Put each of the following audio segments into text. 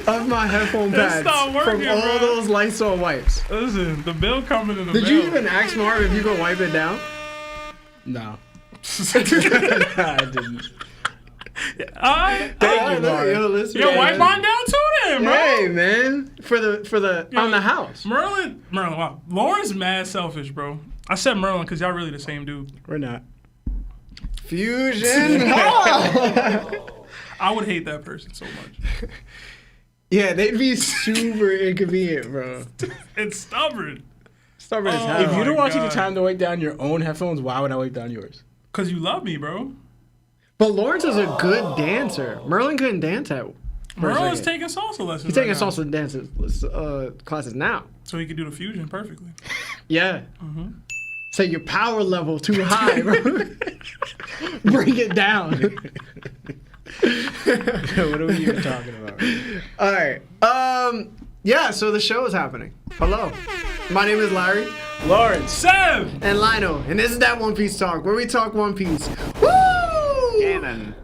of my headphone pads from all those Lysol wipes. Listen, the bill coming in the Did mail. you even ask Marv if you could wipe it down? No. I didn't. Thank you, Marv. Yo, wipe mine down too then, bro. Hey, man. For the on the house. Merlin, wow. Lauren's mad selfish, bro. I said Merlin because y'all really the same dude. We're not. Fusion. I would hate that person so much. Yeah, they'd be super inconvenient, bro. It's stubborn. Stubborn as hell. If you don't want to take the time to wipe down your own headphones, why would I wipe down yours? Because you love me, bro. But Lawrence is a good dancer. Merlin couldn't dance at. Merlin's taking salsa lessons. He's taking salsa dances classes now. So he can do the fusion perfectly. Yeah. Mm-hmm. So your power level too high, bro. Bring it down. What are we even talking about? All right. Yeah, so the show is happening. Hello. My name is Larry. Lawrence. Sev. And Lino. And this is that One Piece Talk, where we talk One Piece. Woo! Cannon.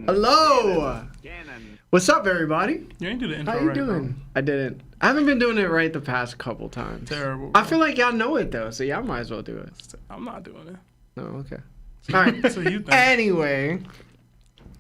Hello. Cannon. What's up, everybody? You ain't do the intro How you right, doing? bro. I didn't. I haven't been doing it right the past couple times. Terrible. Bro. I feel like y'all know it, though, so y'all might as well do it. I'm not doing it. Oh, okay. All right. So you think. Anyway,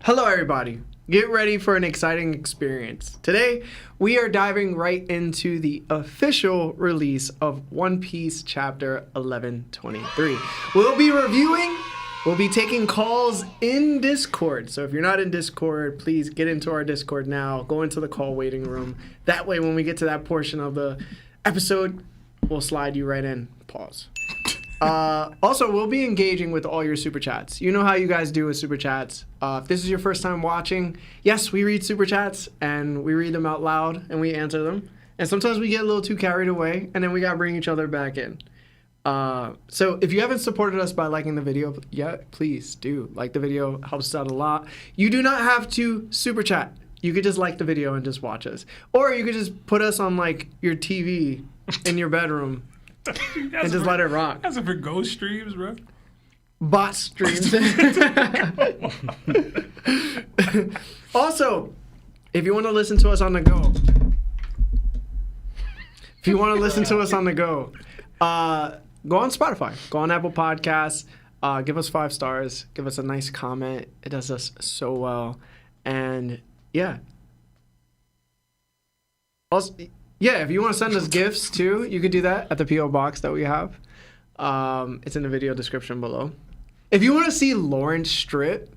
hello, everybody. Get ready for an exciting experience. Today, we are diving right into the official release of One Piece Chapter 1123. We'll be reviewing, we'll be taking calls in Discord. So if you're not in Discord, please get into our Discord now. Go into the call waiting room. That way, when we get to that portion of the episode, we'll slide you right in. Pause. Also, we'll be engaging with all your super chats. You know how you guys do with super chats. If this is your first time watching, yes, we read super chats and we read them out loud and we answer them. And sometimes we get a little too carried away and then we gotta bring each other back in. So if you haven't supported us by liking the video yet, please do. Like the video, helps us out a lot. You do not have to super chat. You could just like the video and just watch us. Or you could just put us on like your TV in your bedroom. And just let it rock. That's for ghost streams, bro. Bot streams. Also, if you want to listen to us on the go, go on Spotify, go on Apple Podcasts, give us 5 stars, give us a nice comment. It does us so well. And yeah. Also, yeah, if you want to send us gifts too, you could do that at the P.O. box that we have. It's in the video description below. If you want to see Lawrence strip,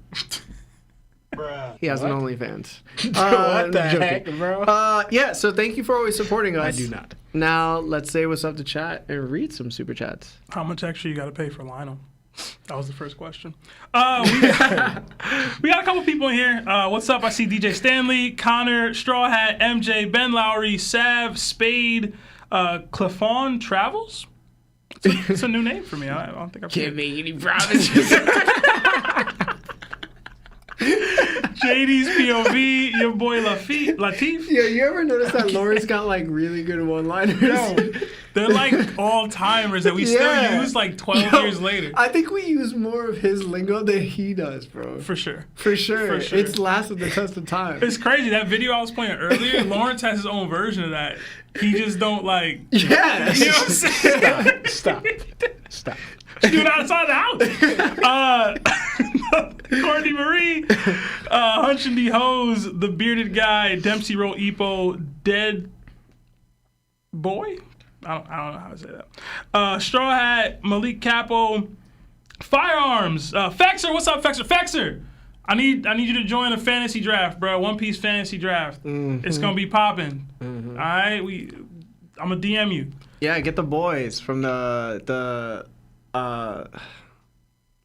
he has an OnlyFans. What the heck, bro? Yeah, so thank you for always supporting us. I do not. Now, let's say what's up to chat and read some super chats. How much extra you got to pay for Lionel? That was the first question. We got a couple people in here. What's up? I see DJ Stanley, Connor, Straw Hat, MJ, Ben Lowry, Sav, Spade, Clifton Travels. It's a new name for me. I don't think I've Can't make any promises. JD's POV, your boy Latif. Yeah, you ever notice that Lawrence got like really good one-liners? No, they're like all-timers that we still use like 12 years later. I think we use more of his lingo than he does, bro. For sure. For sure. It's lasted the test of time. It's crazy. That video I was playing earlier, Lawrence has his own version of that. He just don't like... Yes. You know what I'm saying? Stop. Do it outside the house. Courtney Marie, Hunchin' D Hose, the bearded guy, Dempsey Roll Epo, Dead Boy? I don't know how to say that. Straw Hat, Malik Capo, Firearms, Fexer. What's up, Fexer? Fexer, I need you to join a fantasy draft, bro. One Piece fantasy draft. Mm-hmm. It's gonna be popping. Mm-hmm. All right, I'm gonna DM you. Yeah, get the boys from the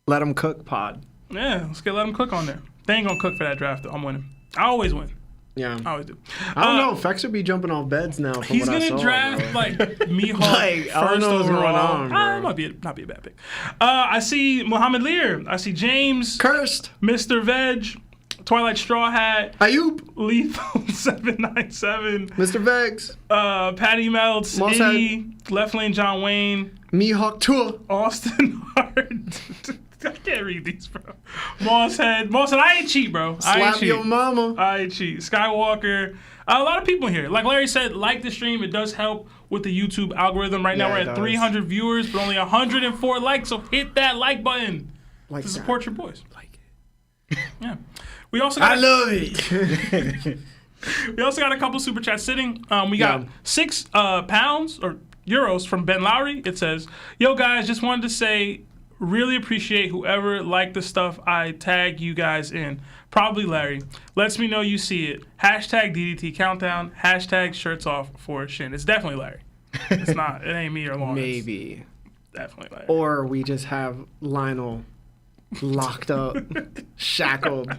Let 'em Cook pod. Yeah, let's get Let 'em Cook on there. They ain't gonna cook for that draft though. I'm winning. I always win. Yeah, I always do. I don't know. Fex would be jumping off beds now. From He's what gonna I saw, draft bro. like Mihawk Like, first I don't know what's overall. going on, bro. Might be not be a bad pick. I see Muhammad Lear. I see James. Cursed. Mr. Veg. Twilight Straw Hat. Ayub. Lethal 797. Mr. Vegs. Patty Melts. Iggy. Left Lane John Wayne. Mihawk Tour. Austin Hart. I can't read these, bro. Mosshead, I ain't cheat, bro. I ain't Slap cheat. your mama. I ain't cheat. Skywalker, A lot of people here. Like Larry said, like the stream. It does help with the YouTube algorithm. Right now Yeah, we're it at does. 300 viewers, but only 104 likes. So hit that like button Like to that. support your boys. Like Yeah. We also got love it. we also got a couple super chats sitting. We got Yeah. 6 pounds or euros from Ben Lowry. It says, "Yo guys, just wanted to say, really appreciate whoever liked the stuff I tag you guys in. Probably Larry. Lets me know you see it. Hashtag DDT countdown. Hashtag shirts off for Shin. It's definitely Larry. It's not. It ain't me or Lawrence. Maybe. Definitely Larry. Or we just have Lionel locked up, shackled.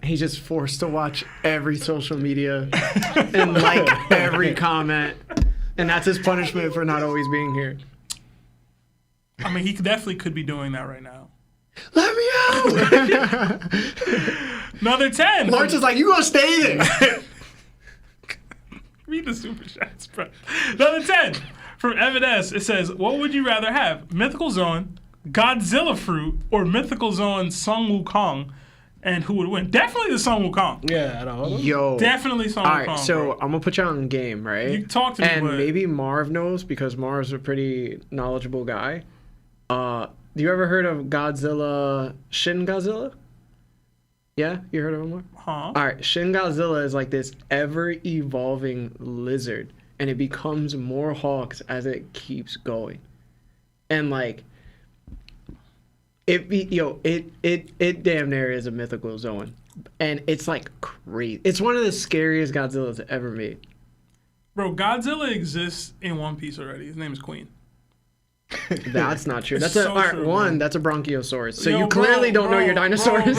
He's just forced to watch every social media and like every comment. And that's his punishment for not always being here. I mean, he definitely could be doing that right now. Let me out! Another 10. Lawrence is like, you gonna stay there. Read the super chats, bro. Another 10 from Evan S. It says, what would you rather have? Mythical Zone, Godzilla Fruit, or Mythical Zone Sun Wukong? And who would win? Definitely the Sun Wukong. Yeah, I don't know. Yo. Definitely Sun All Wukong. right, so bro. I'm gonna put you on game, right? You talk to me, and but- maybe Marv knows because Marv's a pretty knowledgeable guy. Do you ever heard of Godzilla, Shin Godzilla? Yeah, you heard of him, Marv? Huh? All right, Shin Godzilla is like this ever-evolving lizard, and it becomes more hawks as it keeps going, and like. It damn near is a mythical zone, and it's like crazy. It's one of the scariest Godzillas ever made. Bro, Godzilla exists in One Piece already. His name is Queen. That's not true. It's That's so all right. true, One, bro. that's a Bronchiosaurus. So Yo, you clearly don't know your dinosaurs.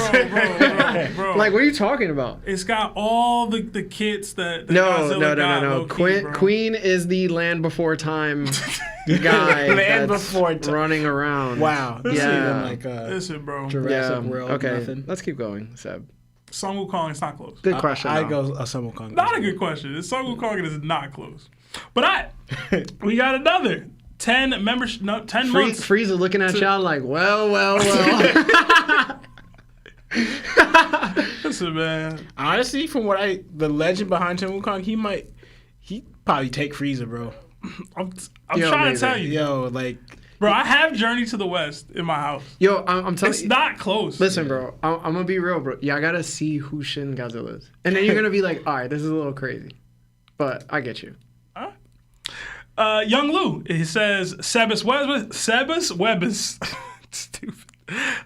Bro. Like, what are you talking about? It's got all the kits that No, Godzilla got, no. low-key, bro. Queen is the Land Before Time guy Land that's Before Time. running around. Wow. This Yeah. ain't even like Listen, bro. Jurassic Yeah. World. Okay. Nothing. Let's keep going, Seb. Sun Wukong is not close. Good question. I though. go a Sun Wukong. Not a good question. Sun Wukong is not close. But we got another 10 members. No, 10 months. Frieza looking at y'all like, well. Listen, man. Honestly, from the legend behind Sun Wukong, he probably take Frieza, bro. I'm Yo, trying maybe. to tell you. Yo, like, Bro, I have Journey to the West in my house. Yo, I'm telling It's you. not close. Listen, bro, I'm gonna be real, bro. Yeah, I gotta see who Shin Godzilla is, and then you're gonna be like, all right, this is a little crazy, but I get you. Young Lou, he says, Sebas Webbis, stupid.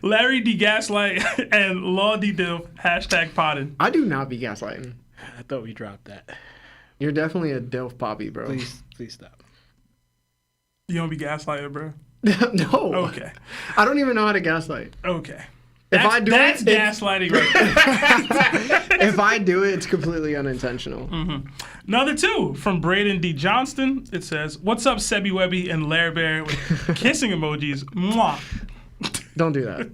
Larry D. Gaslight and Law D. Dilf, hashtag potted. I do not be gaslighting. I thought we dropped that. You're definitely a Delph Poppy, bro. Please stop. You don't be gaslighted, bro? No. Okay. I don't even know how to gaslight. Okay. If I do that's it, gaslighting right there. If I do it, it's completely unintentional. Another 2 from Braden D. Johnston. It says, what's up, Sebby Webby and Lair Bear with kissing emojis. Mwah. Don't do that.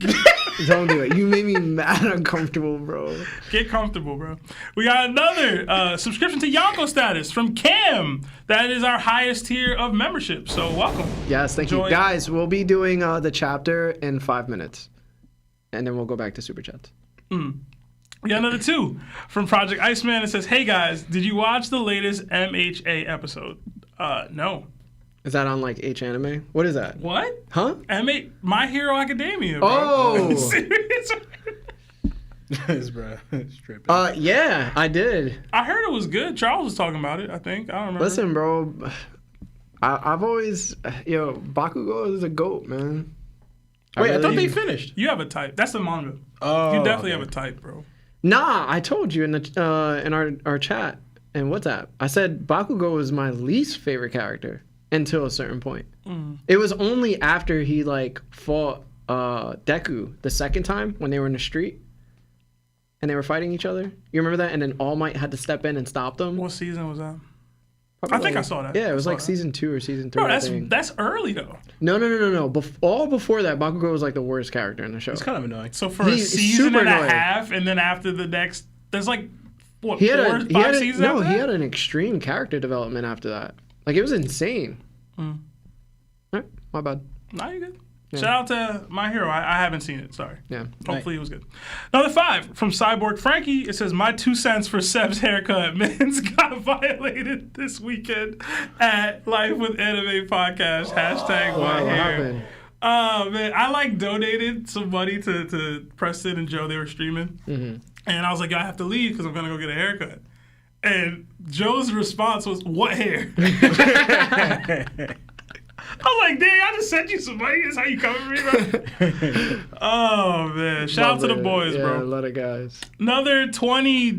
Don't do it. You made me mad uncomfortable, bro. Get comfortable, bro. We got another subscription to Yonko status from Cam. That is our highest tier of membership. So welcome. Yes, thank Enjoy. you. Guys, we'll be doing the chapter in 5 minutes. And then we'll go back to Super Chats. We got another 2 from Project Iceman. It says, hey guys, did you watch the latest MHA episode? No. Is that on like H anime? What is that? What? Huh? My Hero Academia, bro. Oh. Serious? This, bro. Stripping. Yeah, I did. I heard it was good. Charles was talking about it, I think. I don't remember. Listen, bro. I've always, Bakugo is a goat, man. Wait, I thought really- they finished. You have a type. That's the manga. Oh, You definitely okay. have a type, bro. Nah, I told you in the in our chat and WhatsApp. I said Bakugo was my least favorite character until a certain point. It was only after he like fought Deku the second time when they were in the street and they were fighting each other. You remember that? And then All Might had to step in and stop them. What season was that? Probably I think like- I saw that. Yeah, it was I like saw that. season 2 or season 3. Bro, I think. that's early though. No. All before that, Bakugo was like the worst character in the show. It's kind of annoying. So for a He's season super and a annoying. half, and then after the next, there's like what He had 4 a, 5 he had a, seasons no, after he that? had an extreme character development after that. Like it was insane. Alright, my bad. Nah, you good. Yeah. Shout out to My Hero. I haven't seen it. Sorry. Yeah. Hopefully it was good. Another 5 from Cyborg Frankie. It says, my 2 cents for Seb's haircut. Mans got violated this weekend at Life with Anime Podcast. Hashtag my What hair. happened? Man, I like donated some money to Preston and Joe. They were streaming. Mm-hmm. And I was like, I have to leave because I'm going to go get a haircut. And Joe's response was, what hair? I'm like, dang, I just sent you some money. That's how you come at me, bro? Oh, man. Shout out to the boys, yeah, bro. a lot of guys. Another 20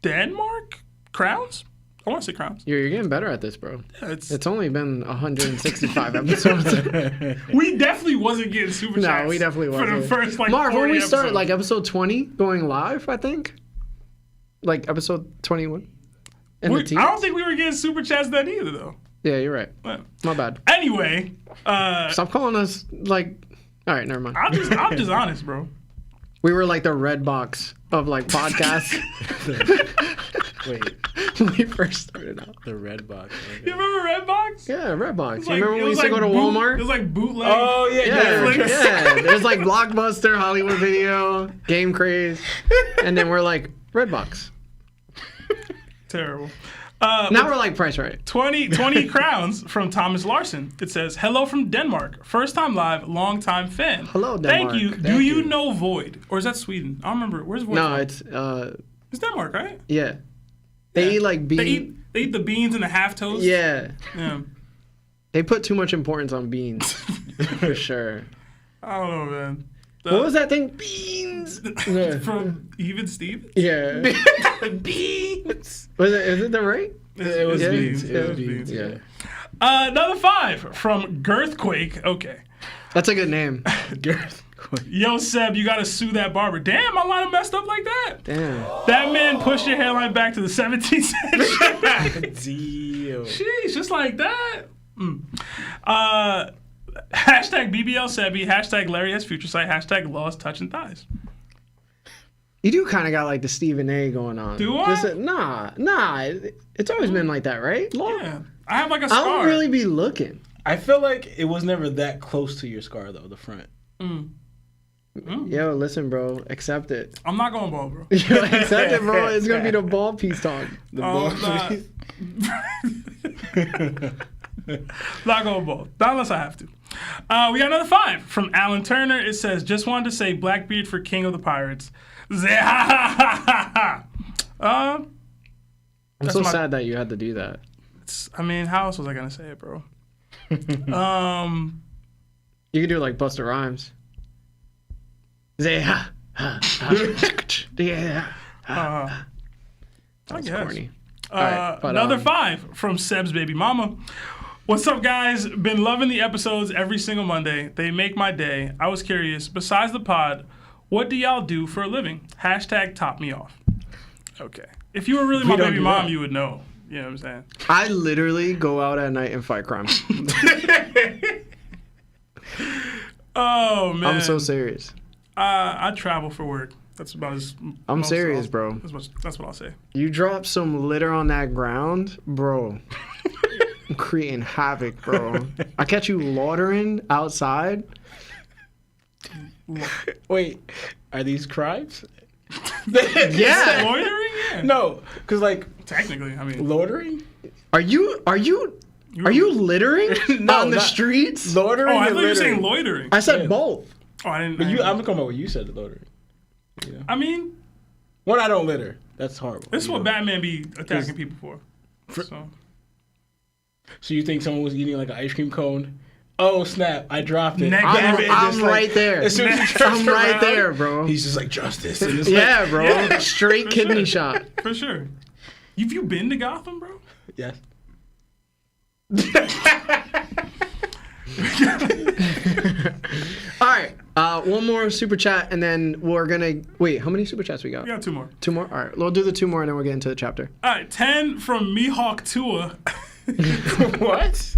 Denmark crowns? I want to say crowns. You're getting better at this, bro. Yeah, It's only been 165 episodes. we definitely wasn't getting super chats. No, we definitely wasn't. For the first, like, Marv, when 40 we started, episodes. like, episode 20 going live, I think? Like, episode 21? In the I teens? don't think we were getting super chats then either, though. Yeah, you're right. Well, My bad. anyway, Stop calling us, like... All right, never mind. I'm just honest, bro. We were like the red box of, like, podcasts. Wait, when we first started out. the red box. You remember Redbox? Yeah, red box. It was You remember when it we was used to go to Walmart? It was like bootleg. Oh yeah, Yeah, Netflix. yeah. There's like Blockbuster, Hollywood Video, Game Craze, and then we're like Redbox. Terrible. Now we're like Price Right. 20 crowns from Thomas Larson. It says, hello from Denmark. First time live, long time fan. Hello, Thank Denmark. you. Thank Do you you. know Void? Or is that Sweden? I don't remember. Where's Void? No, from? it's It's Denmark, right? yeah. They eat like They beans. eat the beans and the half toast. Yeah, Yeah. they put too much importance on beans for sure. I don't know, man. What was that thing? Beans. Yeah. From Even Steve? Yeah. beans. Is it the right? It was Yeah. beans. Yeah. It was beans. Yeah. Another 5 from Girthquake. Okay. That's a good name. Girth. Yo, Seb, you gotta sue that barber. Damn, my line messed up like that. Damn. That man pushed your hairline back to the 17th century. Deal. Jeez, just like that. Hashtag BBL Sebi, hashtag Larry S Future Sight, hashtag Lost Touching Thighs. You do kind of got like the Stephen A going on. Do I? Nah. It's always been like that, right? Yeah. I have like a I scar. don't really be looking. I feel like it was never that close to your scar though. The front. Yo, listen, bro. Accept it. I'm not going bald, bro. Yo, accept it, bro. It's gonna be the ball piece talk. The Oh, ball. Not going bald. Not unless I have to. We got another 5 from Alan Turner. It says, just wanted to say Blackbeard for King of the Pirates. I'm That's so my- sad that you had to do that. I mean, how else was I gonna say it, bro? You could do like Busta Rhymes. Yeah. Yeah. I That's guess. corny. Alright, but, Another 5 from Seb's baby mama. What's up, guys? Been loving the episodes every single Monday. They make my day. I was curious, besides the pod, what do y'all do for a living? Hashtag top me off. Okay. If you were really my don't baby do mom, that. you would know. You know what I'm saying? I literally go out at night and fight crime. Oh, man. I'm so serious. I travel for work. That's about as. I'm most serious, I'll- bro. That's what I'll say. You drop some litter on that ground, bro. I'm creating havoc, bro. I catch you loitering outside. Wait, are these crimes? Yeah. Loitering? Yeah. No, because like Technically, I mean. loitering. Are you littering No, on the not- streets? Loitering. Oh, I and thought you were saying littering. loitering. I said Yeah. both. Oh, I didn't. But I you, didn't- I'm talking about what you said. Loitering. I mean, One, I don't litter. That's horrible. this is you what know? Batman be attacking people for. So. So you think someone was eating like an ice cream cone? Oh snap! I dropped it. Negative. Damn it, I'm just, like, right there. As soon as he turns I'm right around, there, bro. He's just like justice. And it's Yeah, bro. Yeah. Straight For kidney sure. shot. For sure. Have you been to Gotham, bro? Like, yes. All right. One more super chat, and then we're gonna wait. How many super chats we got? We got 2 more. 2 more. All right. We'll do the 2 more, and then we'll get into the chapter. All right, 10 from Mihawk Tua. What?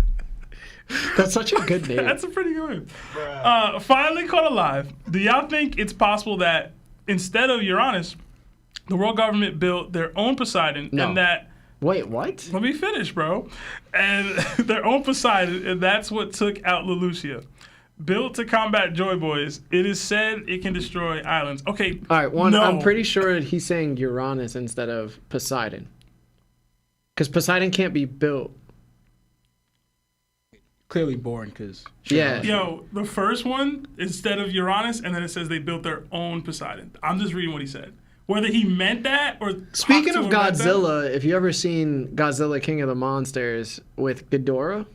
That's such a good name. That's a pretty good one. Finally caught alive. Do y'all think it's possible that instead of Uranus, the world government built their own Poseidon No. and that. Wait, what? Let me finish, bro. And their own Poseidon, and that's what took out Lelouchia. Built to combat Joy Boys, it is said it can destroy islands. Okay. All right, one. No. I'm pretty sure he's saying Uranus instead of Poseidon. Because Poseidon can't be built. Clearly born, because Yeah. Yo, the first one, instead of Uranus, and then it says they built their own Poseidon. I'm just reading what he said. Whether he meant that or... Speaking of Haku meant that- Godzilla, if you ever seen Godzilla King of the Monsters with Ghidorah,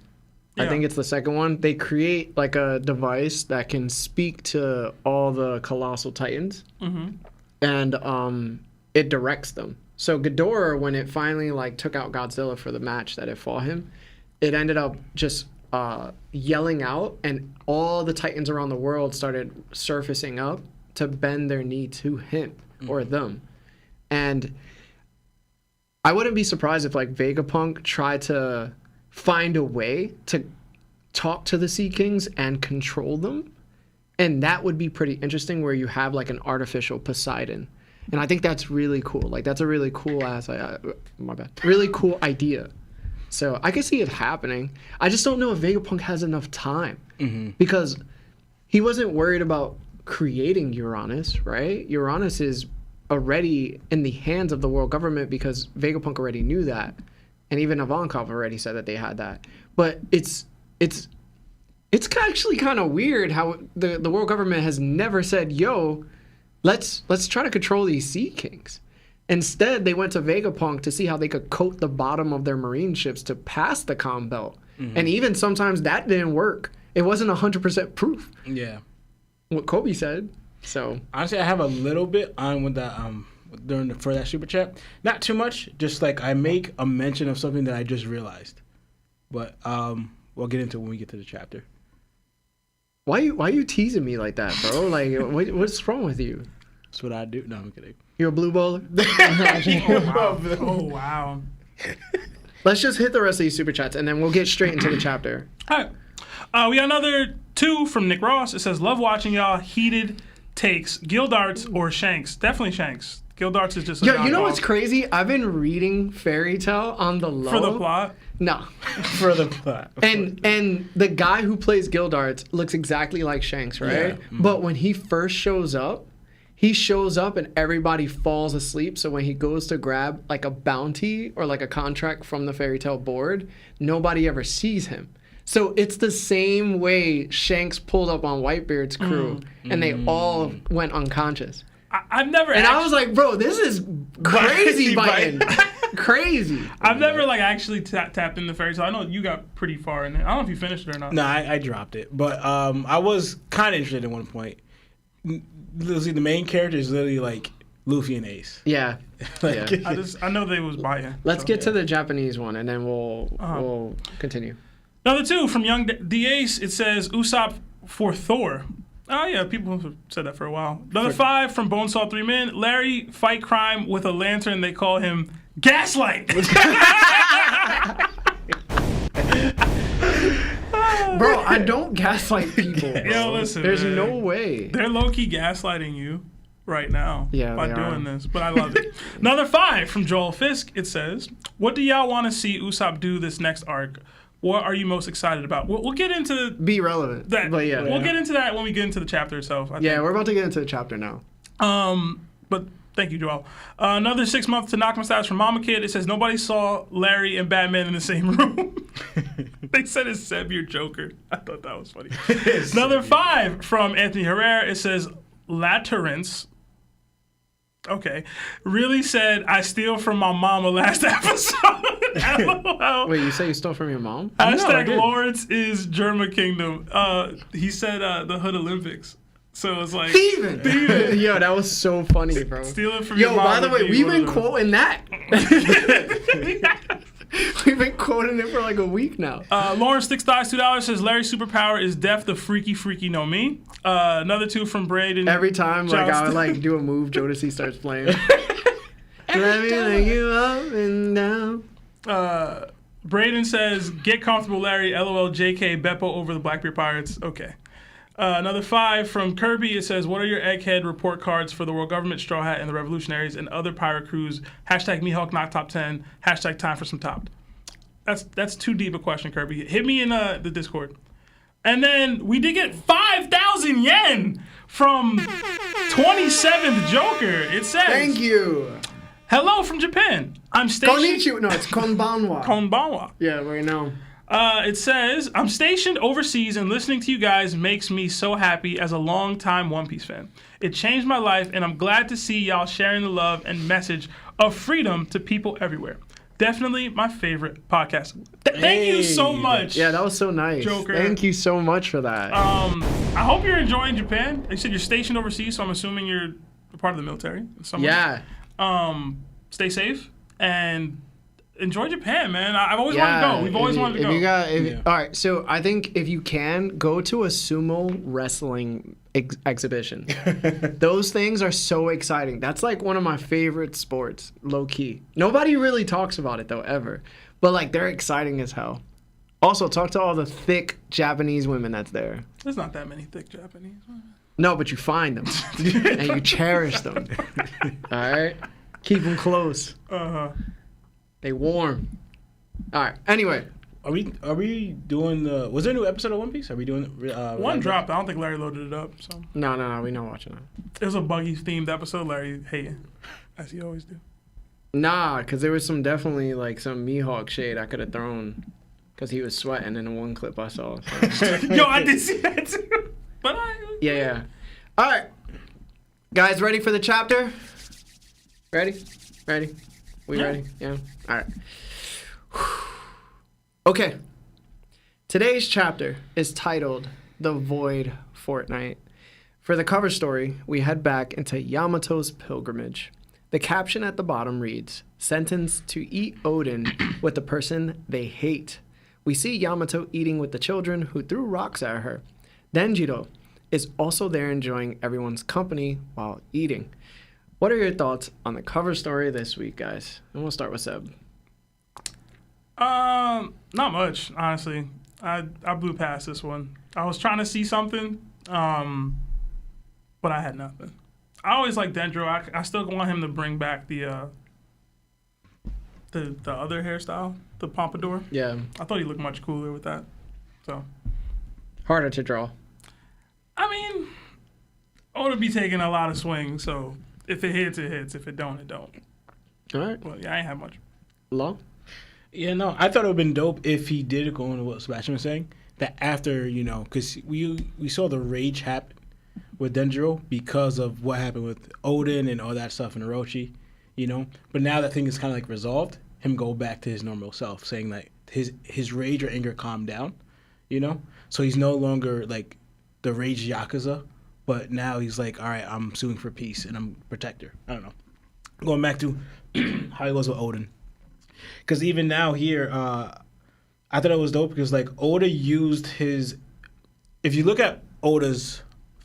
I Yeah. think it's the second one, they create like a device that can speak to all the colossal titans. And it directs them. So Ghidorah, when it finally like took out Godzilla for the match that it fought him, it ended up just yelling out, and all the titans around the world started surfacing up to bend their knee to him or them. And I wouldn't be surprised if like Vegapunk tried to find a way to talk to the Sea Kings and control them. And that would be pretty interesting, where you have like an artificial Poseidon. And I think that's really cool. Like that's a really cool really cool idea. So I can see it happening. I just don't know if Vegapunk has enough time, because he wasn't worried about creating Uranus, right? Uranus is already in the hands of the world government, because Vegapunk already knew that, and even Ivankov already said that they had that. But it's actually kind of weird how the world government has never said, "Yo, let's try to control these Sea Kings." Instead, they went to Vegapunk to see how they could coat the bottom of their marine ships to pass the comm belt. And even sometimes that didn't work. It wasn't 100% proof. Yeah. What Kobe said. So Honestly, I have a little bit on with that for that super chat. Not too much. Just like I make a mention of something that I just realized. But we'll get into it when we get to the chapter. why you teasing me like that, bro? Like what's wrong with you? That's what I do. No, I'm kidding. You're a blue bowler? Oh, wow. Let's just hit the rest of these super chats and then we'll get straight into the chapter. All right. We got another 2 from Nick Ross. It says, love watching y'all. Heated takes. Gildarts or Shanks? Definitely Shanks. Gildarts is just a Yo, you know knockoff. what's crazy? I've been reading Fairy Tale on the low. For the plot? No. For the plot. And the guy who plays Gildarts looks exactly like Shanks, right? Yeah. But when he first shows up, and everybody falls asleep. So when he goes to grab like a bounty or like a contract from the Fairy Tale board, nobody ever sees him. So it's the same way Shanks pulled up on Whitebeard's crew and they all went unconscious. I've never And I was like, bro, this is crazy biting. Crazy. I've never like actually tapped into Fairy Tale. I know you got pretty far in it. I don't know if you finished it or not. No, I dropped it. But I was kind of interested at one point. Literally, the main character is literally like Luffy and Ace. Yeah. Like, Yeah. I know they was biting. Let's so. get to the Japanese one and then we'll continue. Another 2 from Young D Ace. It says Usopp for Thor. Oh yeah, people have said that for a while. Another 5 from Bonesaw 3 Men. Larry fight crime with a lantern. They call him Gaslight. Bro, I don't gaslight people. Bro. Yo, listen, There's man. no way. They're low-key gaslighting you right now by they doing are. this, but I love it. Another 5 from Joel Fisk. It says, what do y'all want to see Usopp do this next arc? What are you most excited about? We'll get into Be relevant. that. But yeah. We'll get into that when we get into the chapter itself. I Yeah, think. we're about to get into the chapter now. But thank you, Joel. Another 6 months to knock my stats from Mama Kid. It says nobody saw Larry and Batman in the same room. They said it's Seb, your Joker. I thought that was funny. Another 5 from Anthony Herrera. It says Laterance. Okay. Really said I steal from my mama last episode. LOL. Wait, you say you stole from your mom? Hashtag didn't. Lawrence is Germa Kingdom. He said the Hood Olympics. So it's like Steven! Yo, that was so funny, bro. stealing from Yo, your mom. by the would way, be we've one of been those. quoting that. We've been quoting it for like a week now. Lawrence Sticks Thighs $2 says Larry's superpower is Def the freaky no me. Another 2 from Braden. Every time like I Johnston. would like do a move, Jodeci starts playing. Let me lay you up and down. Braden says get comfortable, Larry. LOL. JK Beppo over the Blackbeard Pirates. Okay. Another 5 from Kirby. It says, what are your egghead report cards for the world government, Straw Hat, and the Revolutionaries and other pirate crews? Hashtag Mihawk not top 10. Hashtag time for some top. That's too deep a question, Kirby. Hit me in the Discord. And then we did get 5,000 yen from 27th Joker. It says, Thank you. hello from Japan. I'm stationed. Konnichiwa. No, it's konbanwa. Konbanwa. Yeah, right now. It says, I'm stationed overseas and listening to you guys makes me so happy as a longtime One Piece fan. It changed my life, and I'm glad to see y'all sharing the love and message of freedom to people everywhere. Definitely my favorite podcast. Thank you so much. Yeah, that was so nice. Joker. Thank you so much for that. I hope you're enjoying Japan. You said you're stationed overseas, so I'm assuming you're a part of the military. Yeah. Stay safe and enjoy Japan, man. I've always wanted to go. We've always wanted to go. All right, so I think if you can, go to a sumo wrestling exhibition. Those things are so exciting. That's like one of my favorite sports, low key. Nobody really talks about it though, ever. But like they're exciting as hell. Also, talk to all the thick Japanese women that's there. There's not that many thick Japanese women. No, but you find them and you cherish them. All right, keep them close. They warm. All right. Anyway, Are we doing the? Was there a new episode of One Piece? Are we doing one dropped. I don't think Larry loaded it up. So no, we're not watching that. it was a buggy themed episode. Larry hating, as he always do. Nah, because there was definitely like some Mihawk shade I could have thrown because he was sweating in the one clip I saw. So. Yo, I did see that too. But Yeah. All right. Guys, ready for the chapter? Ready? We Yeah. ready? Yeah. All right. Okay. Today's chapter is titled The Void Fortnight. For the cover story, we head back into Yamato's pilgrimage. The caption at the bottom reads, "Sentenced to eat Oden with the person they hate." We see Yamato eating with the children who threw rocks at her. Denjiro is also there enjoying everyone's company while eating. What are your thoughts on the cover story this week, guys? And we'll start with Seb. not much, honestly. I blew past this one. I was trying to see something, but I had nothing. I always like Dendro. I still want him to bring back the other hairstyle, the pompadour. Yeah. I thought he looked much cooler with that. So Harder to draw. I mean, Oda be taking a lot of swings, so if it hits, it hits. If it don't, it don't. All right. Well, yeah, I ain't have much. Law? Yeah, no, I thought it would have been dope if he did go into what Sebastian was saying. That after, because we saw the rage happen with Denjiro because of what happened with Oden and all that stuff in Orochi, But now that thing is kind of like resolved, him go back to his normal self, saying like his rage or anger calmed down, So he's no longer like the rage Yakuza, but now he's like, all right, I'm suing for peace and I'm protector. I don't know. Going back to how he was with Oden. Because even now here, I thought it was dope because like Oda used his. If you look at Oda's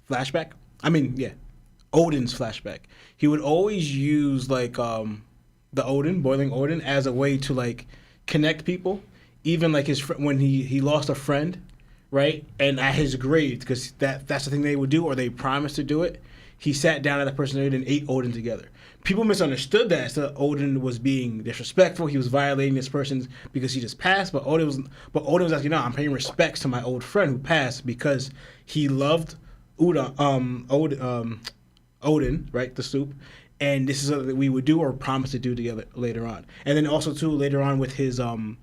flashback, Oden's flashback, he would always use like the boiling Oden as a way to like connect people. Even like his when he lost a friend, right? And at his grave, because that's the thing they would do or they promised to do it. He sat down at that person's grave and ate Oden together. People misunderstood that, so Oden was being disrespectful. He was violating this person because he just passed. But Oden was like, I'm paying respects to my old friend who passed because he loved Oden, right, the soup. And this is something that we would do or promise to do together later on. And then also too later on with his own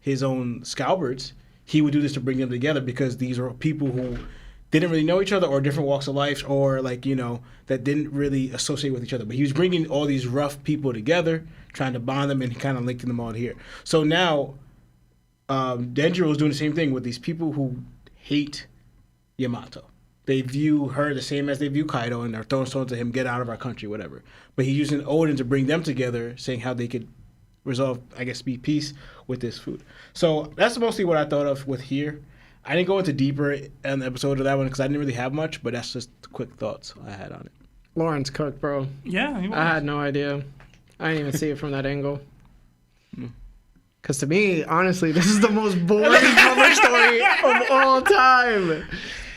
Scalberts, he would do this to bring them together because these are people who didn't really know each other or different walks of life or like, that didn't really associate with each other. But he was bringing all these rough people together, trying to bond them and kind of linking them all here. So now Denjiro is doing the same thing with these people who hate Yamato. They view her the same as they view Kaido and they're throwing stones at him, get out of our country, whatever. But he's using Oden to bring them together, saying how they could resolve, be peace with this food. So that's mostly what I thought of with here. I didn't go into deeper in the episode of that one because I didn't really have much, but that's just quick thoughts I had on it. Lawrence cooked, bro. Yeah, he was. I had no idea. I didn't even see it from that angle. Because to me, honestly, this is the most boring cover story of all time.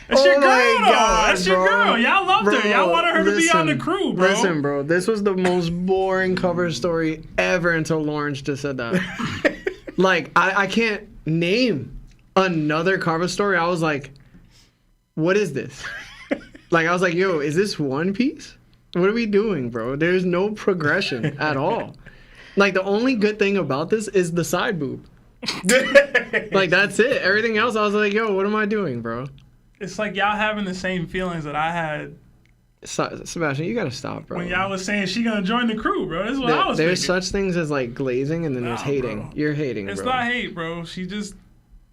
That's your girl, though. God, That's your girl. Y'all loved her. Y'all wanted her to be on the crew, bro. Listen, bro. This was the most boring cover story ever until Lawrence just said that. Like, I can't name another cover story. I was like, what is this? Like, I was like, yo, is this One Piece? What are we doing, bro? There's no progression at all. Like, the only good thing about this is the side boob. Like, that's it. Everything else, I was like, yo, what am I doing, bro? It's like y'all having the same feelings that I had Sebastian, you gotta stop, bro. when y'all was saying she gonna join the crew, bro. That's what I was There's thinking. such things as, like, glazing, and then there's Nah, hating. bro. You're hating, It's bro. not hate, bro. She just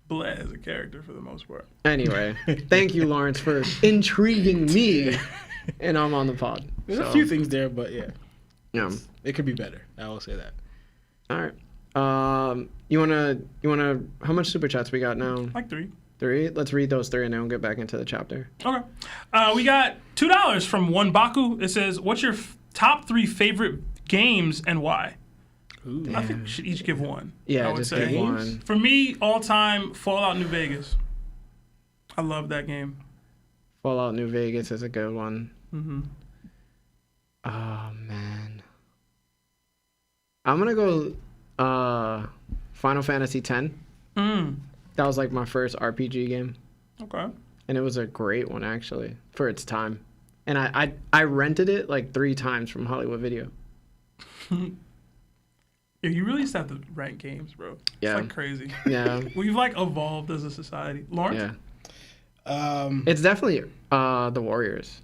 bled as a character for the most part. Anyway, thank you, Lawrence, for intriguing me, and I'm on the pod. There's So, a few things there, but yeah, Yeah. it could be better. I will say that. All right. You wanna? How much super chats we got now? Like 3. 3. Let's read those 3, and then we'll get back into the chapter. Okay. We got $2 from One Baku. It says, "What's your top 3 favorite games and why?" Ooh. I think we should each give one. Yeah, I would just say. give one. For me, all time, Fallout New Vegas. I love that game. Fallout New Vegas is a good one. Mm-hmm. Oh man, I'm gonna go Final Fantasy X. That was like my first RPG game, Okay. and it was a great one actually for its time. And I rented it like 3 times from Hollywood Video. Yeah, you really just have to rank games, bro. It's Yeah. like crazy. Yeah, We've like evolved as a society. Lawrence? yeah. It's definitely the Warriors.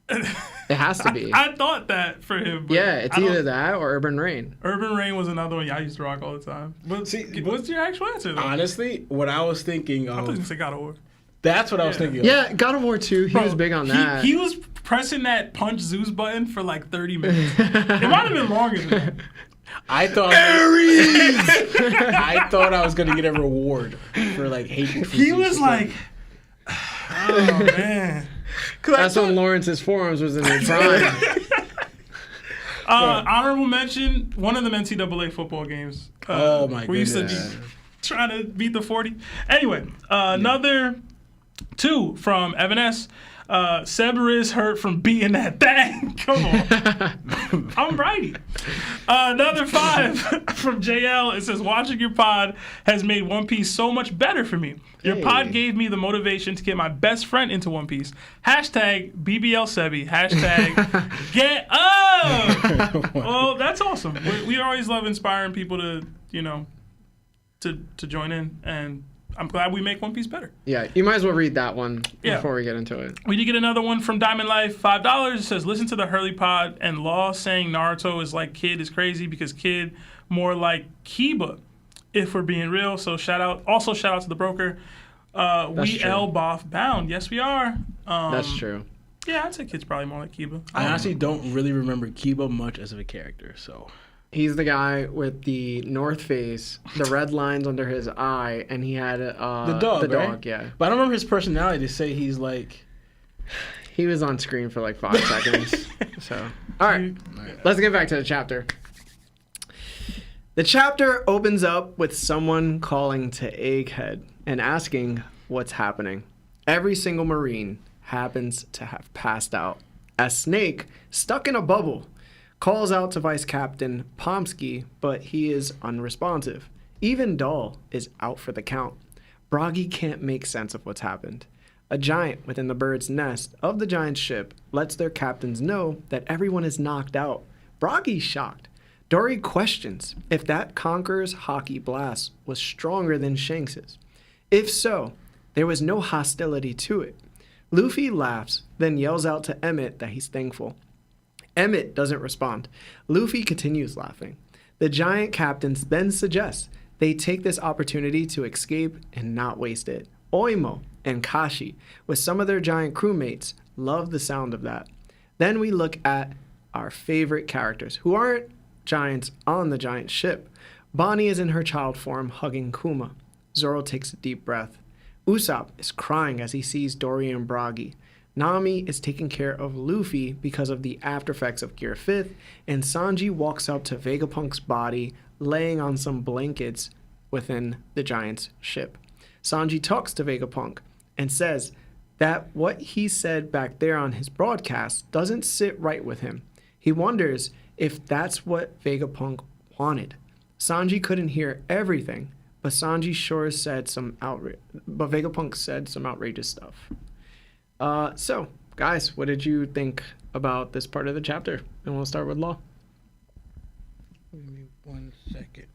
It has to be. I thought that for him. But Yeah, it's I don't- either that or Urban Rain. Urban Rain was another one I used to rock all the time. But See, what's your actual answer, though? Honestly, what I was thinking I thought you were of, going to say God of War. that's what I was Yeah. thinking of. Yeah, God of War 2. He Bro, was big on that. He was pressing that punch Zeus button for like 30 minutes. It might have been longer than that. I thought I thought I was gonna get a reward for like hating. He was like, oh, man. That's when Lawrence's forearms was in their prime. Honorable mention, one of them NCAA football games. Oh, my We used to goodness. be trying to beat the 40. Anyway, another 2 from Evan S. Sever is hurt from beating that thing. Come on. I'm righty. Another 5 from JL. It says, watching your pod has made One Piece so much better for me. Your pod Hey. gave me the motivation to get my best friend into One Piece. Hashtag BBL Sebi. Hashtag get up. Well, that's awesome. We always love inspiring people to, to join in, and I'm glad we make One Piece better. Yeah, you might as well read that one Yeah. before we get into it. We did get another one from Diamond Life, $5. It says, listen to the Hurley pod, and Law saying Naruto is like Kid is crazy because Kid more like Kiba, if we're being real. So shout out to the broker. We true. Elbaf bound. Yes, we are. That's true. Yeah, I'd say Kid's probably more like Kiba. I honestly don't really remember Kiba much as of a character, so. He's the guy with the North Face, the red lines under his eye, and he had The dog, the right? dog, yeah. But I don't remember his personality to say he's like. He was on screen for like 5 seconds. So, all right, let's get back to the chapter. The chapter opens up with someone calling to Egghead and asking what's happening. Every single Marine happens to have passed out. As Snake, stuck in a bubble, calls out to Vice Captain Pomsky, but he is unresponsive. Even Dahl is out for the count. Bragi can't make sense of what's happened. A giant within the bird's nest of the giant ship lets their captains know that everyone is knocked out. Bragi's shocked. Dory questions if that Conqueror's Haki blast was stronger than Shanks's. If so, there was no hostility to it. Luffy laughs, then yells out to Emmett that he's thankful. Emmett doesn't respond. Luffy continues laughing. The giant captains then suggest they take this opportunity to escape and not waste it. Oimo and Kashi, with some of their giant crewmates, love the sound of that. Then we look at our favorite characters, who aren't giants on the giant ship. Bonnie is in her child form, hugging Kuma. Zoro takes a deep breath. Usopp is crying as he sees Dory and Bragi. Nami is taking care of Luffy because of the after effects of Gear 5th, and Sanji walks up to Vegapunk's body, laying on some blankets within the giant's ship. Sanji talks to Vegapunk and says that what he said back there on his broadcast doesn't sit right with him. He wonders if that's what Vegapunk wanted. Sanji couldn't hear everything, but Vegapunk said some outrageous stuff. So, guys, what did you think about this part of the chapter? And we'll start with Law. Give me 1 second.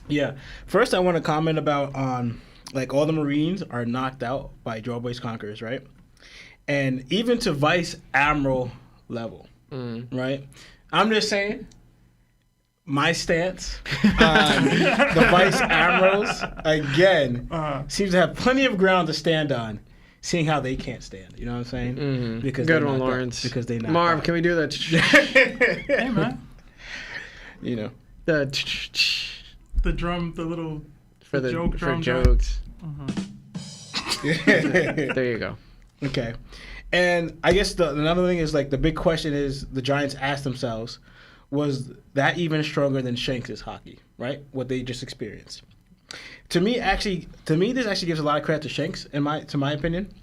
Yeah. First, I want to comment about like all the Marines are knocked out by Joy Boy's conquerors, right? And even to Vice Admiral level, right? I'm just saying, my stance on the Vice Admirals again seems to have plenty of ground to stand on, seeing how they can't stand. You know what I'm saying? Mm-hmm. Because good one, Lawrence. Because they knocked Marv, out. can we do that? Hey, man. You know. The The little for the joke for drum jokes. There you go. Okay. And I guess another thing is, like, the big question is the Giants asked themselves, was that even stronger than Shanks' Haki, right? What they just experienced. To me, this actually gives a lot of credit to Shanks, to my opinion.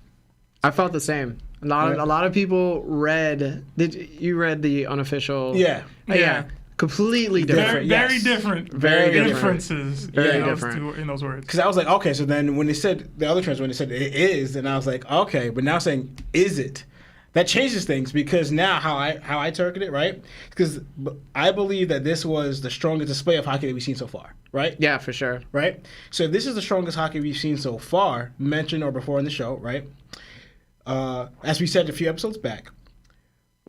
I felt the same. A lot of people read. You read the unofficial? Yeah. Yeah. Completely different. Very different. Very different. Differences Very in different. in those words. Because I was like, okay, so then when they said, the other trans, when they said it is, then I was like, okay, but now saying, is it? That changes things, because now how I interpret it, right? Because I believe that this was the strongest display of Haki that we've seen so far, right? Yeah, for sure. Right? So if this is the strongest Haki we've seen so far, mentioned or before in the show, right? As we said a few episodes back.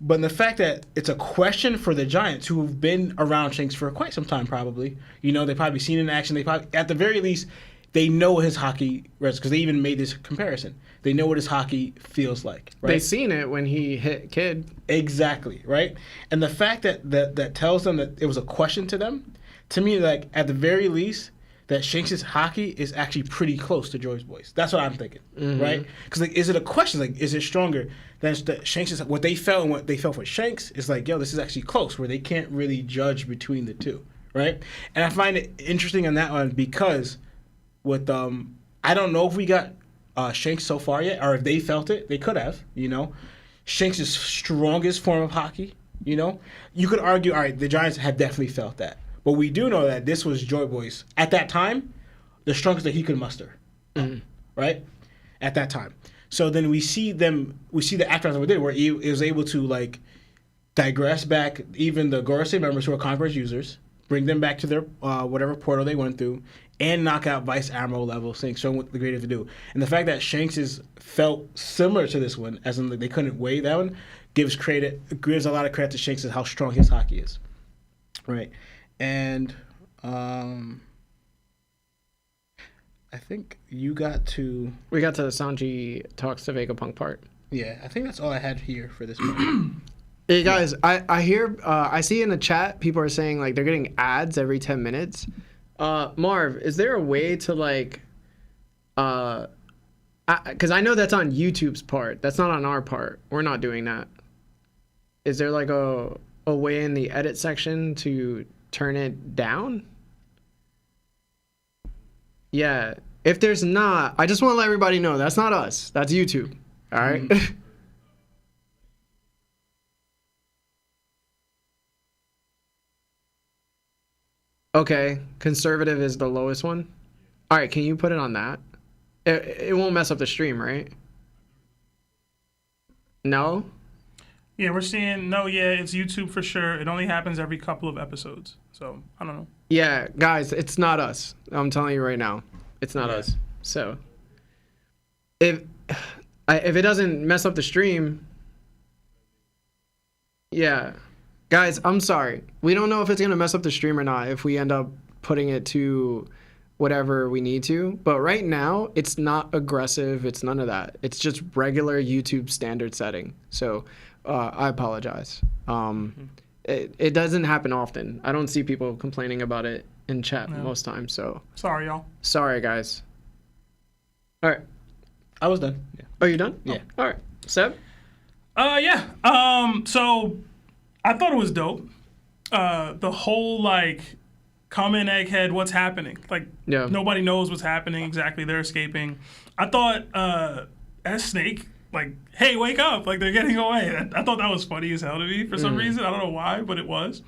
But the fact that it's a question for the Giants, who've been around Shanks for quite some time, probably. You know, they've probably seen it in action. They probably, at the very least, they know his Haki, because they even made this comparison. They know what his Haki feels like, right? They seen it when he hit Kid. Exactly, right? And the fact that tells them that it was a question to them, to me, like, at the very least, that Shanks' Haki is actually pretty close to Joy's Boy's. That's what I'm thinking, right? Because, like, is it a question? Like, is it stronger than Shanks' what they felt and what they felt for Shanks is like, yo, this is actually close, where they can't really judge between the two, right? And I find it interesting on that one because with I don't know if we got Shanks so far yet, or if they felt it. They could have, you know. Shanks' strongest form of Haki, you know. You could argue, all right, the Giants have definitely felt that. But we do know that this was Joy Boy's, at that time, the strongest that he could muster, right? At that time. So then we see the aftermath of what they did, where he was able to, like, digress back even the Gorosei members who are Converse users, bring them back to their whatever portal they went through, and knock out Vice Admiral level, showing what the creative to do. And the fact that Shanks felt similar to this one, as in they couldn't weigh that one, gives a lot of credit to Shanks and how strong his Haki is, right? And I think we got to the Sanji talks to Vegapunk part. Yeah, I think that's all I had here for this part. Hey guys, I hear I see in the chat people are saying like they're getting ads every 10 minutes. Marv, is there a way to like because I know that's on YouTube's part. That's not on our part. We're not doing that. Is there like a way in the edit section to turn it down? Yeah. If there's not, I just want to let everybody know that's not us. That's YouTube. All right. Okay. Conservative is the lowest one. All right. Can you put it on that? It won't mess up the stream, right? No? Yeah, we're seeing, it's YouTube for sure. It only happens every couple of episodes. So, I don't know. Yeah, guys, it's not us. I'm telling you right now. It's not us. So, if it doesn't mess up the stream, yeah. Guys, I'm sorry. We don't know if it's going to mess up the stream or not if we end up putting it to whatever we need to. But right now, it's not aggressive. It's none of that. It's just regular YouTube standard setting. So, I apologize. It doesn't happen often. I don't see people complaining about it in chat most times. So sorry, y'all. Sorry, guys. All right. I was done. Yeah. Oh, you done? Yeah. Oh, all right. Seb? Yeah. So I thought it was dope. The whole like, come in Egghead, what's happening? Like, nobody knows what's happening exactly. They're escaping. I thought as Snake, like, hey, wake up! Like they're getting away. I thought that was funny as hell to me for some reason. I don't know why, but it was.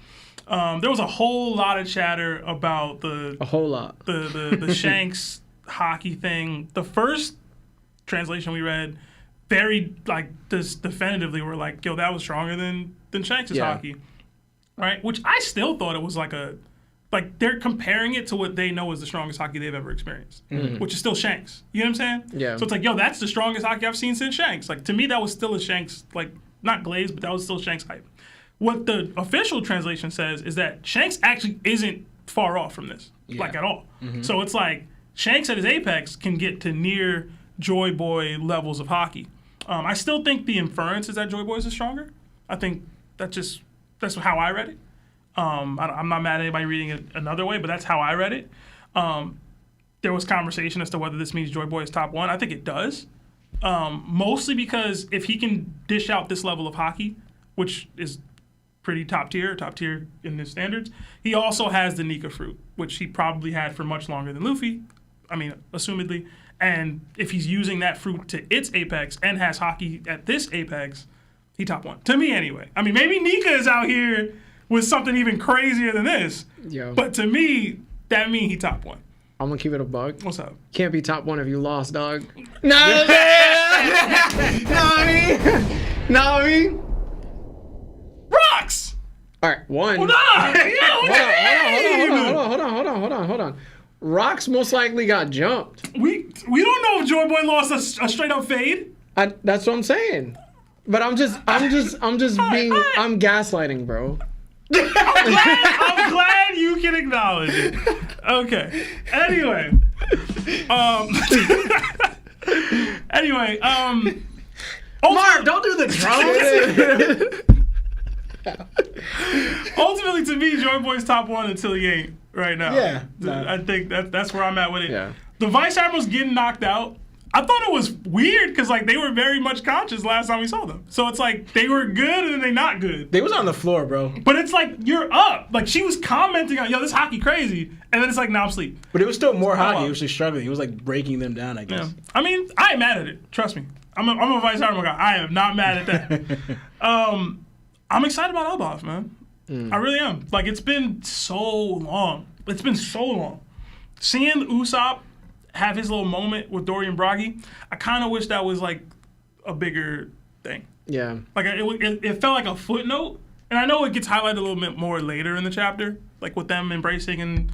There was a whole lot of chatter about the A whole lot. the Shanks Haki thing. The first translation we read, very like this definitively were like, yo, that was stronger than Shanks' Haki, right? Which I still thought it was like they're comparing it to what they know is the strongest Haki they've ever experienced, which is still Shanks. You know what I'm saying? Yeah. So it's like, yo, that's the strongest Haki I've seen since Shanks. Like to me, that was still a Shanks, like not glazed, but that was still Shanks hype. What the official translation says is that Shanks actually isn't far off from this, like at all. So it's like Shanks at his apex can get to near Joy Boy levels of Haki. I still think the inference is that Joy Boy is stronger. I think that's how I read it. I'm not mad at anybody reading it another way, but that's how I read it. There was conversation as to whether this means Joy Boy is top 1. I think it does. Mostly because if he can dish out this level of Haki, which is pretty top tier in his standards, he also has the Nika fruit, which he probably had for much longer than Luffy. I mean, assumedly. And if he's using that fruit to its apex and has Haki at this apex, he top 1. To me, anyway. I mean, maybe Nika is out here with something even crazier than this. Yeah. But to me, that means he top 1. I'm gonna keep it a bug. What's up? Can't be top 1 if you lost, dog. No, Nami. Rocks! All right, 1. Hold on! Hold on. Rocks most likely got jumped. We don't know if Joy Boy lost a straight up fade. That's what I'm saying. But I'm just I'm gaslighting, bro. I'm glad you can acknowledge it. Okay. Anyway. Mark, don't do the drums. Ultimately, to me, Joy Boy's top 1 until he ain't right now. Yeah. I think that's where I'm at with it. Yeah. The Vice Admirals getting knocked out, I thought it was weird because like they were very much conscious last time we saw them. So it's like they were good and then they not good. They was on the floor, bro. But it's like you're up. Like she was commenting on, yo, this Haki crazy, and then it's like, now I'm asleep. But it was still more Haki. wow. It was just struggling. It was like breaking them down, I guess. Yeah. I mean, I ain't mad at it. Trust me. I'm a Vice Admiral guy. I am not mad at that. I'm excited about Elbaf, man. I really am. Like it's been so long. Seeing Usopp have his little moment with Dorian Bragi, I kind of wish that was like a bigger thing. Yeah. Like it felt like a footnote, and I know it gets highlighted a little bit more later in the chapter, like with them embracing and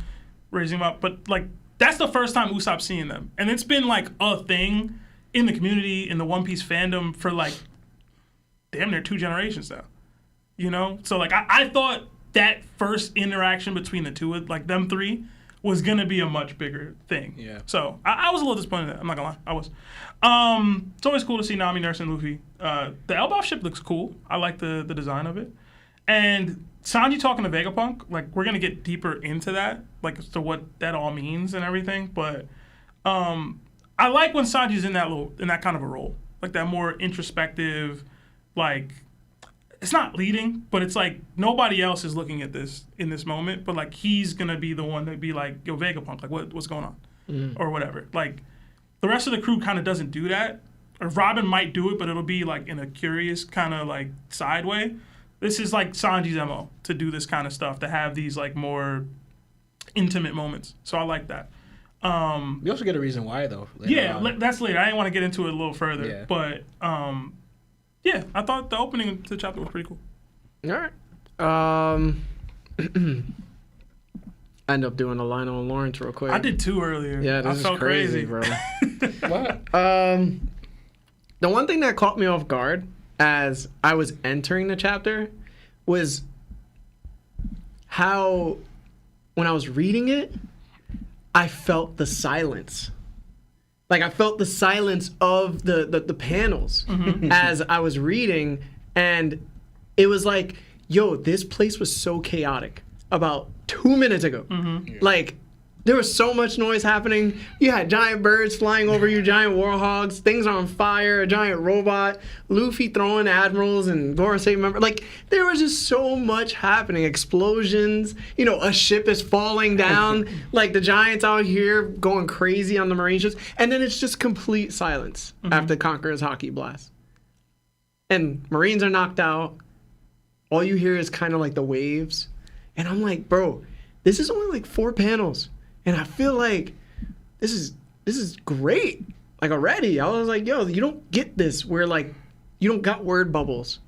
raising them up. But like that's the first time Usopp's seeing them, and it's been like a thing in the community, in the One Piece fandom for like damn near 2 generations now. You know, so like I thought that first interaction between the two, like them 3, was gonna be a much bigger thing. Yeah. So I was a little disappointed in that. I'm not gonna lie, I was. It's always cool to see Nami nursing Luffy. The Elbaf ship looks cool. I like the design of it. And Sanji talking to Vegapunk, like we're gonna get deeper into that, like as to what that all means and everything. But I like when Sanji's in that kind of a role, like that more introspective, like. It's not leading, but it's like nobody else is looking at this in this moment, but like he's gonna be the one to be like, yo, Vegapunk, like what's going on? Or whatever. Like the rest of the crew kind of doesn't do that. Or Robin might do it, but it'll be like in a curious kind of like side way. This is like Sanji's MO to do this kind of stuff, to have these like more intimate moments. So I like that. We also get a reason why though. That's later. I didn't want to get into it a little further, Yeah. but yeah, I thought the opening to the chapter was pretty cool. All right. I end up doing a Lionel and Lawrence real quick. I did 2 earlier. Yeah, I this felt is crazy, bro. What? The one thing that caught me off guard as I was entering the chapter was how, when I was reading it, I felt the silence. Like I felt the silence of the panels as I was reading, and it was like, yo, this place was so chaotic about 2 minutes ago. Like there was so much noise happening. You had giant birds flying over you, giant warhogs, things on fire, a giant robot, Luffy throwing admirals and Gorosei members. Like there was just so much happening. Explosions, you know, a ship is falling down, like the giants out here going crazy on the marine ships. And then it's just complete silence after Conqueror's Haki blast. And Marines are knocked out. All you hear is kind of like the waves. And I'm like, bro, this is only like 4 panels. And I feel like this is great. like already. I was like, yo, you don't get this. Where like, you don't got word bubbles,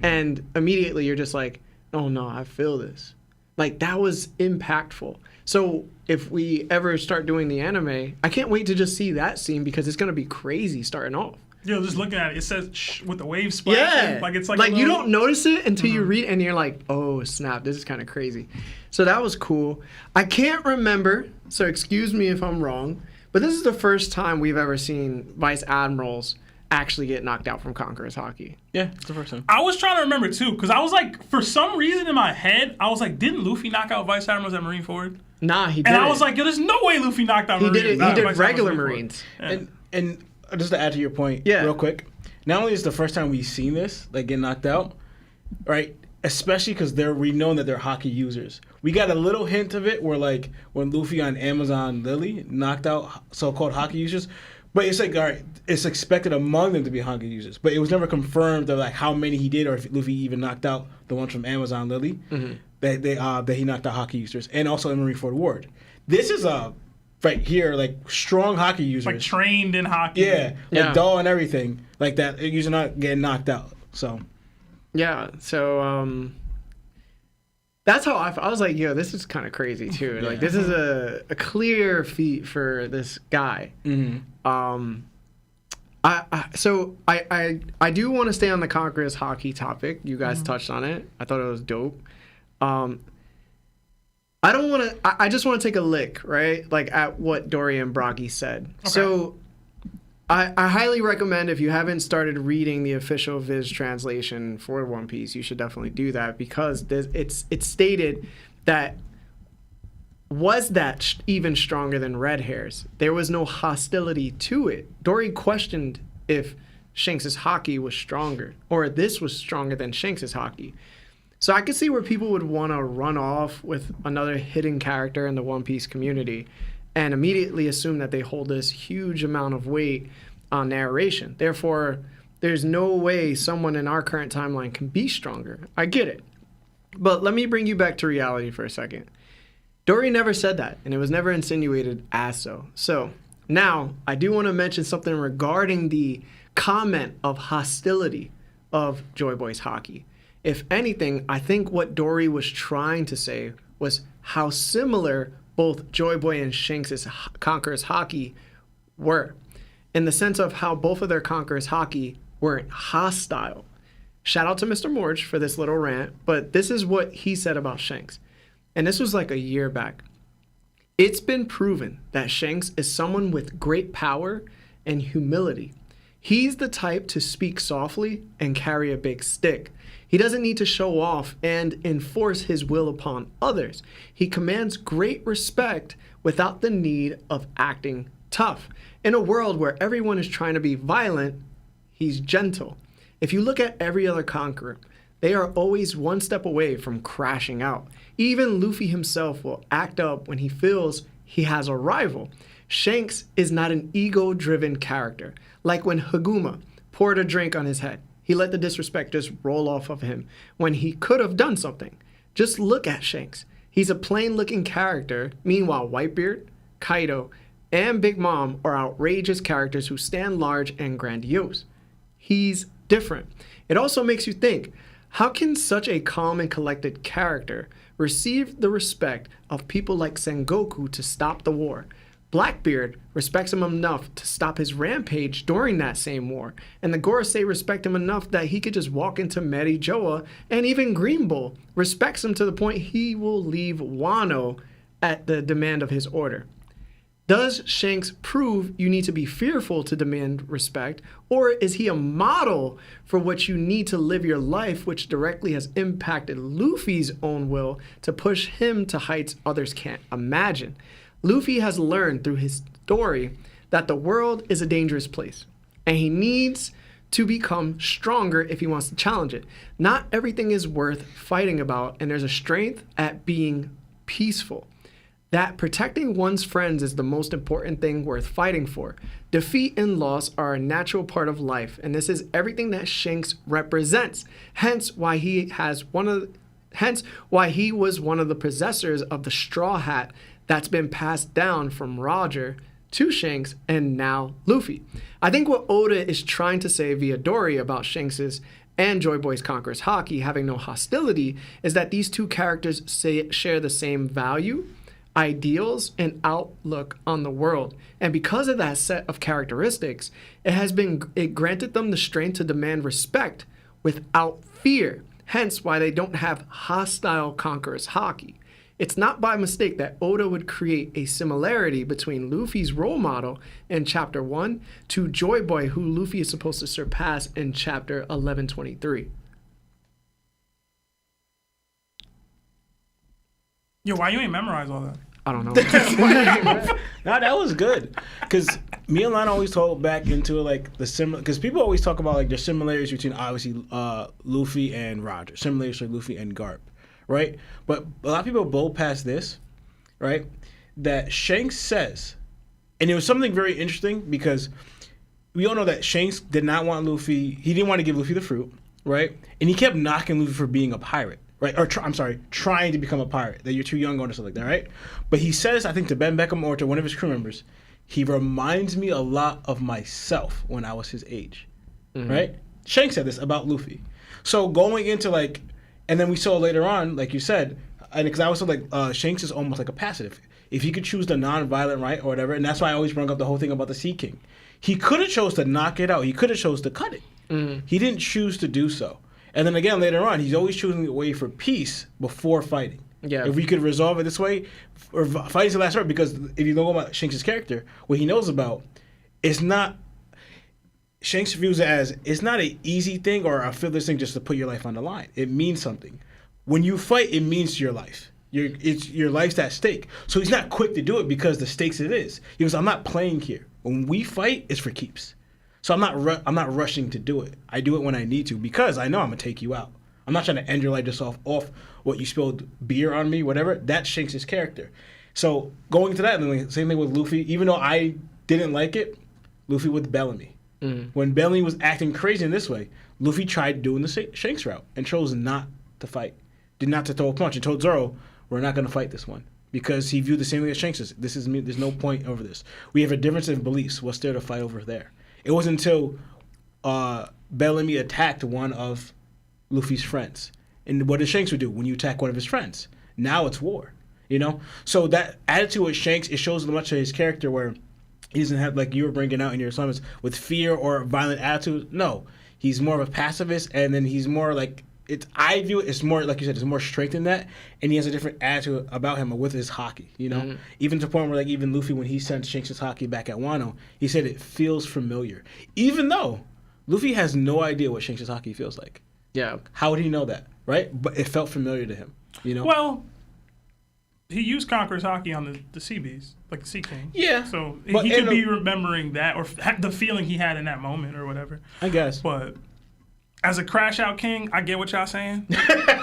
and immediately you're just like, oh no, I feel this. Like that was impactful. So if we ever start doing the anime, I can't wait to just see that scene because it's gonna be crazy starting off. Yo, just looking at it, it says shh with the wave splashing. Yeah, Like it's like you little- don't notice it until you read it and you're like, oh snap, this is kind of crazy. So that was cool. I can't remember, so excuse me if I'm wrong, but this is the first time we've ever seen vice admirals actually get knocked out from Conqueror's Haki. Yeah, it's the first time. I was trying to remember too, because I was like, for some reason in my head, I was like, didn't Luffy knock out Vice Admirals at Marineford? Nah, he did. And I was like, yo, there's no way Luffy knocked out he Marines. did it. He Vice did Admirals regular at Marineford. Marines. Yeah. And just to add to your point, Yeah. real quick, not only is the first time we've seen this, like get knocked out, right? Especially because we know that they're Haki users. We got a little hint of it where like when Luffy on Amazon Lily knocked out so-called Haki users, but it's like, all right, it's expected among them to be Haki users, but it was never confirmed of like how many he did or if Luffy even knocked out the ones from Amazon Lily that he knocked out Haki users, and also in Marineford Ward. This is right here, like strong Haki users, Like trained in hockey. yeah, Yeah. like doll and everything, like that. Usually not getting knocked out. So Yeah, so that's how I was like, yo, this is kind of crazy too. Like this is a clear feat for this guy. I do want to stay on the Conqueror's Haki topic. You guys touched on it. I thought it was dope. I don't want to. I just want to take a lick, right? Like at what Dory and Bragi said. Okay. So I highly recommend, if you haven't started reading the official Viz translation for One Piece, you should definitely do that, because it's stated that even stronger than red hairs. There was no hostility to it. Dory questioned if Shanks' Haki was stronger, or this was stronger than Shanks' Haki. So I could see where people would want to run off with another hidden character in the One Piece community and immediately assume that they hold this huge amount of weight on narration. Therefore, there's no way someone in our current timeline can be stronger. I get it. But let me bring you back to reality for a second. Dory never said that, and it was never insinuated as so. So now I do want to mention something regarding the comment of hostility of Joy Boy's Haki. If anything, I think what Dory was trying to say was how similar both Joy Boy and Shanks' Conqueror's Haki were, in the sense of how both of their Conqueror's Haki weren't hostile. Shout out to Mr. Morge for this little rant, but this is what he said about Shanks. And this was like a year back. It's been proven that Shanks is someone with great power and humility. He's the type to speak softly and carry a big stick. He doesn't need to show off and enforce his will upon others. He commands great respect without the need of acting tough. In a world where everyone is trying to be violent, he's gentle. If you look at every other conqueror, they are always one step away from crashing out. Even Luffy himself will act up when he feels he has a rival. Shanks is not an ego-driven character, like when Haguma poured a drink on his head. He let the disrespect just roll off of him when he could have done something. Just look at Shanks. He's a plain-looking character. Meanwhile, Whitebeard, Kaido, and Big Mom are outrageous characters who stand large and grandiose. He's different. It also makes you think, how can such a calm and collected character receive the respect of people like Sengoku to stop the war? Blackbeard respects him enough to stop his rampage during that same war, and the Gorosei respect him enough that he could just walk into Mary Joa, and even Green Bull respects him to the point he will leave Wano at the demand of his order. Does Shanks prove you need to be fearful to demand respect, or is he a model for what you need to live your life, which directly has impacted Luffy's own will to push him to heights others can't imagine? Luffy has learned through his story that the world is a dangerous place, and he needs to become stronger if he wants to challenge it. Not everything is worth fighting about, and there's a strength at being peaceful. That protecting one's friends is the most important thing worth fighting for. Defeat and loss are a natural part of life, and this is everything that Shanks represents. Hence why he was one of the possessors of the straw hat that's been passed down from Roger to Shanks, and now Luffy. I think what Oda is trying to say via Dory about Shanks's and Joy Boy's Conqueror's Haki having no hostility is that these two characters share the same value, ideals, and outlook on the world. And because of that set of characteristics, it granted them the strength to demand respect without fear. Hence why they don't have hostile Conqueror's Haki. It's not by mistake that Oda would create a similarity between Luffy's role model in Chapter 1 to Joy Boy, who Luffy is supposed to surpass in Chapter 1123. Yo, why you ain't memorize all that? I don't know. No, that was good. Because me and Lon always talk back into like the similar. Because people always talk about like the similarities between obviously Luffy and Roger, similarities between Luffy and Garp, right? But a lot of people blow past this, right? That Shanks says, and it was something very interesting because we all know that Shanks did not want Luffy. He didn't want to give Luffy the fruit, right? And he kept knocking Luffy for being a pirate. Right, or trying to become a pirate, that you're too young or something like that, right? But he says, I think to Ben Beckham or to one of his crew members, he reminds me a lot of myself when I was his age, right? Shanks said this about Luffy. So going into like, and then we saw later on, like you said, and because I was like, Shanks is almost like a passive. If he could choose the non-violent right or whatever, and that's why I always bring up the whole thing about the Sea King. He could have chose to knock it out. He could have chose to cut it. He didn't choose to do so. And then again, later on, he's always choosing a way for peace before fighting. Yeah. If we could resolve it this way, or fighting's the last word, because if you know about Shanks' character, what he knows about, it's not, Shanks views it as, it's not an easy thing or a frivolous thing just to put your life on the line. It means something. When you fight, it means your life. Your life's at stake. So he's not quick to do it because the stakes it is. He goes, I'm not playing here. When we fight, it's for keeps. So I'm not rushing to do it. I do it when I need to because I know I'm gonna take you out. I'm not trying to end your life just off what you spilled beer on me, whatever. That Shanks' character. So going to that, same thing with Luffy. Even though I didn't like it, Luffy with Bellamy. When Bellamy was acting crazy in this way, Luffy tried doing the Shanks route and chose not to fight, did not to throw a punch, and told Zoro, "We're not gonna fight this one." Because he viewed the same way as Shanks is. This is me. There's no point over this. We have a difference in beliefs. What's there to fight over there? It wasn't until Bellamy attacked one of Luffy's friends. And what does Shanks would do when you attack one of his friends? Now it's war, you know? So that attitude with Shanks, it shows much of his character where he doesn't have, like you were bringing out in your assignments, with fear or violent attitude. No, he's more of a pacifist, and then he's more like, I view it's more, like you said, it's more strength in that, and he has a different attitude about him with his Haki, you know? Even to the point where, like, even Luffy, when he sent Shanks' Haki back at Wano, he said it feels familiar. Even though Luffy has no idea what Shanks' Haki feels like. Yeah. How would he know that, right? But it felt familiar to him, you know? Well, he used Conqueror's Haki on the Sea Beast, like the Sea King. Yeah. So he could be remembering that, or the feeling he had in that moment, or whatever. I guess. But as a crash out king, I get what y'all saying.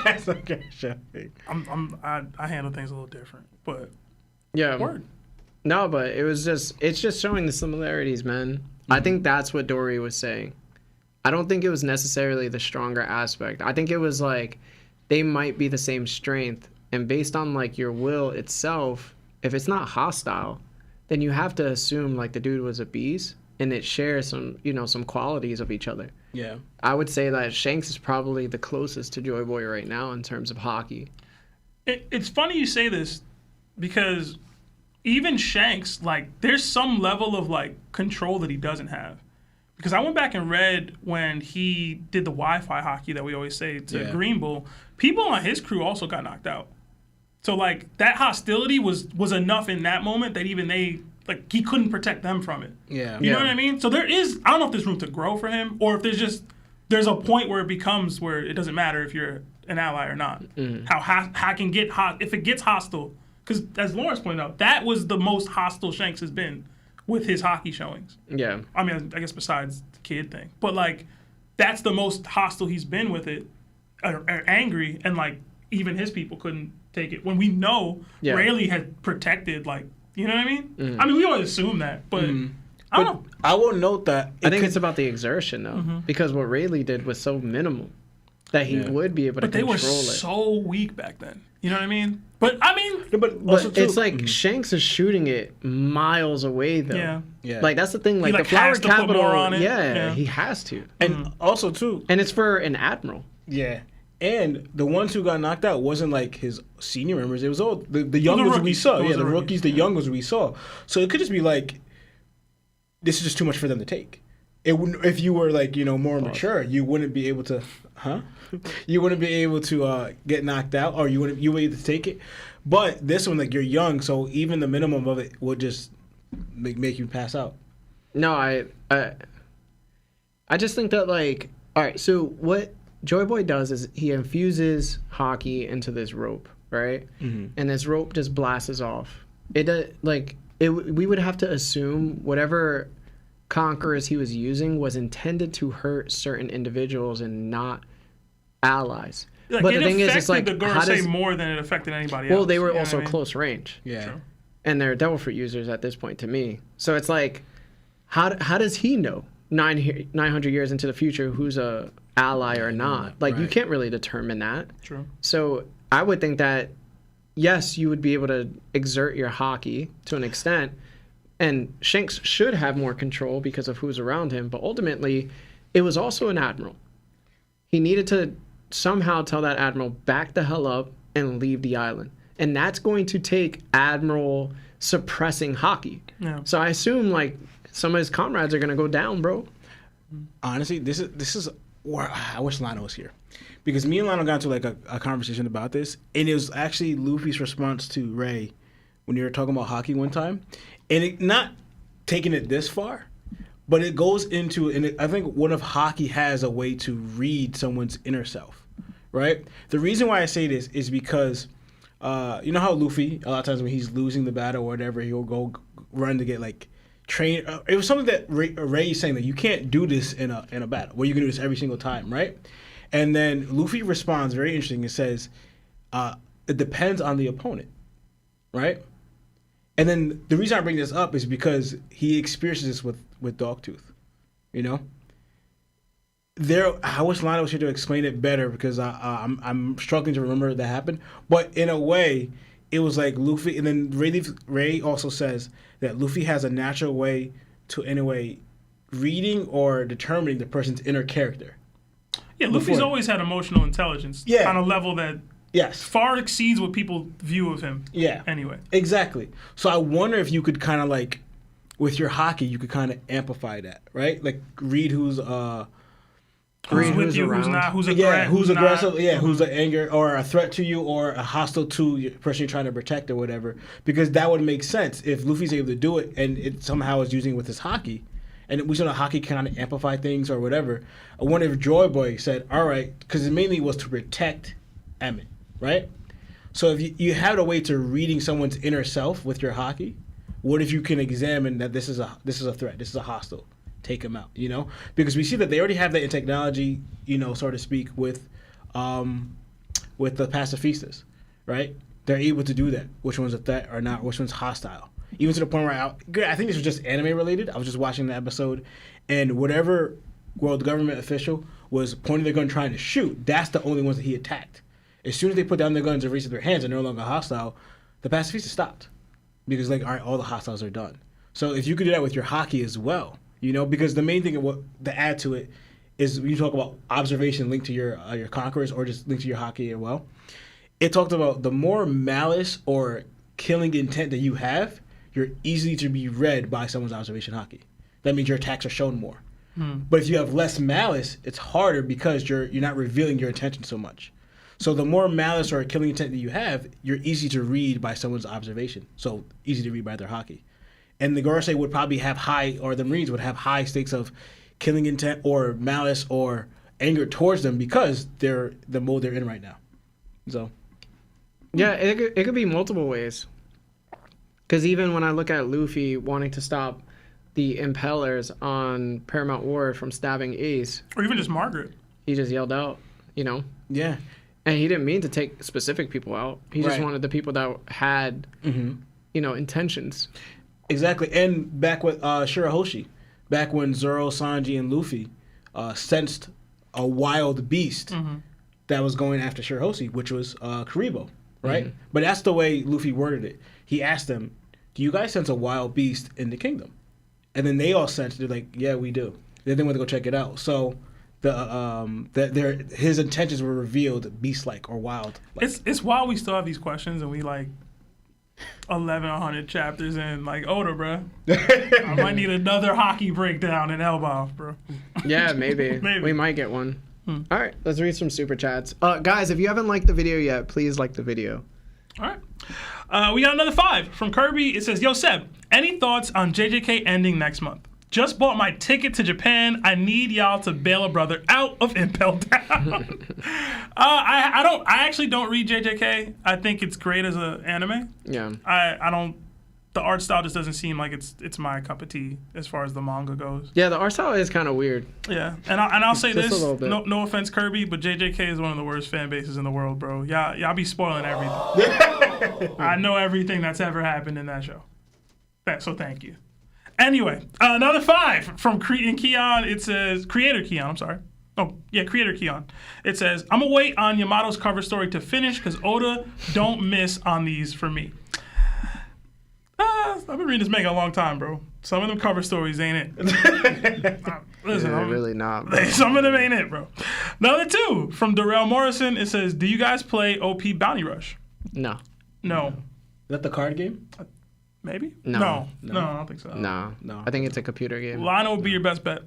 As a crash out king. I handle things a little different, but yeah. Word. No, but it's just showing the similarities, man. I think that's what Dory was saying. I don't think it was necessarily the stronger aspect. I think it was like they might be the same strength, and based on like your will itself, if it's not hostile, then you have to assume like the dude was a beast and it shares some qualities of each other. Yeah. I would say that Shanks is probably the closest to Joy Boy right now in terms of Haki. It's funny you say this because even Shanks, like, there's some level of like control that he doesn't have. Because I went back and read when he did the Wi-Fi Haki that we always say to Green Bull, people on his crew also got knocked out. So like that hostility was enough in that moment that even he couldn't protect them from it. Yeah. You know what I mean? So I don't know if there's room to grow for him or if there's a point where it becomes where it doesn't matter if you're an ally or not. How can get hot if it gets hostile. Because as Lawrence pointed out, that was the most hostile Shanks has been with his Haki showings. Yeah. I mean, I guess besides the kid thing. But like, that's the most hostile he's been with it, or angry, and like even his people couldn't take it. When we know Rayleigh had protected, like, you know what I mean? I mean, we always assume that, but I don't know. I will note that I think it's about the exertion though, because what Rayleigh did was so minimal. that he would be able to But they control were it. so weak back then. You know what I mean? But I mean, But also But it's too- like Shanks is shooting it miles away though. yeah. yeah. Like that's the thing. Like, like, the flower has to put capital, more on it. yeah, Yeah. he has to, and also too, and it's for an admiral. yeah. And the ones who got knocked out wasn't like his senior members. It was all the young ones we rookies. saw. Those Yeah, are the rookies, rookies, the young ones we saw. So it could just be like, this is just too much for them to take. It wouldn't, if you were like, more mature, you wouldn't be able to, You wouldn't be able to get knocked out, or you wouldn't be able to take it. But this one, like, you're young, so even the minimum of it would just make you pass out. No, I just think that, like, all right, so what Joy Boy does is he infuses Haki into this rope, right? Mm-hmm. And this rope just blasts off. We would have to assume whatever conquerors he was using was intended to hurt certain individuals and not allies. Like, but it the thing is, it's like, affected the how Gorosei does, more than it affected anybody else. well, they were you know also what I mean? close range. Yeah. True. And they're devil fruit users at this point to me. So it's like, how does he know 900 years into the future who's a ally or not? Like, you Right. can't really determine that. True. So I would think that, yes, you would be able to exert your Haki to an extent, and Shanks should have more control because of who's around him, but ultimately, it was also an admiral. He needed to somehow tell that admiral, back the hell up and leave the island. And that's going to take admiral suppressing Haki. Yeah. So I assume, like, some of his comrades are going to go down, bro. Honestly, this is where I wish Lionel was here, because me and Lionel got into like a conversation about this, and it was actually Luffy's response to Ray when you were talking about Haki one time, and it not taking it this far, but it goes into, and I think one of Haki has a way to read someone's inner self, right? The reason why I say this is because you know how Luffy, a lot of times when he's losing the battle or whatever, he'll go run to get like train. It was something that Ray is saying that you can't do this in a battle where you can do this every single time, right? And then Luffy responds very interesting and says, it depends on the opponent, right? And then the reason I bring this up is because he experiences this with Dogtooth, you know? I wish Lana was here to explain it better, because I'm struggling to remember that happened. But in a way, it was like Luffy, and then Ray also says that Luffy has a natural way to, in a way, reading or determining the person's inner character. Yeah, Luffy's always had emotional intelligence on a level that far exceeds what people view of him. Yeah. Anyway. Exactly. So I wonder if you could kind of like, with your Haki, you could kind of amplify that, right? Like read who's with you, around. who's not, who's who's aggressive, not. who's an anger or a threat to you or a hostile to the person you're trying to protect or whatever. Because that would make sense if Luffy's able to do it and it somehow is using it with his Haki. And we saw that Haki kind of amplify things or whatever. I wonder if Joy Boy said, all right, because it mainly was to protect Emmett, right? So if you had a way to reading someone's inner self with your Haki, what if you can examine that this is a threat, this is a hostile, take him out, you know? Because we see that they already have that in technology, you know, so to speak, with the pacifistas, right? They're able to do that. Which one's a threat or not? Which one's hostile? Even to the point where I think this was just anime related. I was just watching the episode, and whatever world government official was pointing their gun trying to shoot, that's the only ones that he attacked. As soon as they put down their guns and raised their hands and they're no longer hostile, the pacifistas stopped. Because, like, all right, all the hostiles are done. So if you could do that with your Haki as well, you know, because the main thing of what to add to it is when you talk about observation linked to your conquerors or just linked to your Haki as well. It talked about the more malice or killing intent that you have, you're easily to be read by someone's observation Haki. That means your attacks are shown more. But if you have less malice, it's harder because you're not revealing your intention so much. So the more malice or killing intent that you have, you're easy to read by someone's observation. So easy to read by their Haki. And the Gorosei would probably have the Marines would have high stakes of killing intent or malice or anger towards them because they're the mode they're in right now. So. Yeah, it could be multiple ways. Because even when I look at Luffy wanting to stop the impellers on Paramount Ward from stabbing Ace, Or even just Margaret. he just yelled out, you know? Yeah. And he didn't mean to take specific people out. He just wanted the people that had, you know, intentions. Exactly. And back with Shirahoshi, back when Zoro, Sanji, and Luffy sensed a wild beast that was going after Shirahoshi, which was Karibo, right? Mm-hmm. But that's the way Luffy worded it. He asked them, "Do you guys sense a wild beast in the kingdom?" And then they all sensed. They're like, "Yeah, we do." Then they went to go check it out. So his intentions were revealed, beast-like or wild. It's wild we still have these questions and we like 1,100 chapters in. Like, Oda, bro. I might need another hockey breakdown in Elbaf, bro. Yeah, maybe. Maybe. We might get one. All right, let's read some super chats. Guys, if you haven't liked the video yet, please like the video. All right. We got another 5 from Kirby. It says, "Yo, Seb, any thoughts on JJK ending next month? Just bought my ticket to Japan. I need y'all to bail a brother out of Impel Down." I actually don't read JJK. I think it's great as an anime. Yeah. I don't. The art style just doesn't seem like it's my cup of tea as far as the manga goes. Yeah, the art style is kind of weird. Yeah, and I'll say Just a this. little bit. No offense, Kirby, but JJK is one of the worst fan bases in the world, bro. Y'all be spoiling everything. I know everything that's ever happened in that show. So thank you. Anyway, another 5 from Keon. It says Creator Keon. I'm sorry. Oh yeah, Creator Keon. It says, "I'm gonna wait on Yamato's cover story to finish because Oda don't miss on these for me." I've been reading this manga a long time, bro. Some of them cover stories ain't it. Listen, Yeah, really not. Bro. some of them ain't it, bro. Another 2 from Darrell Morrison. It says, "Do you guys play OP Bounty Rush?" No. No. Is that the card game? Maybe? No. No, I don't think so. No. No. I think it's a computer game. Lionel would be your best bet.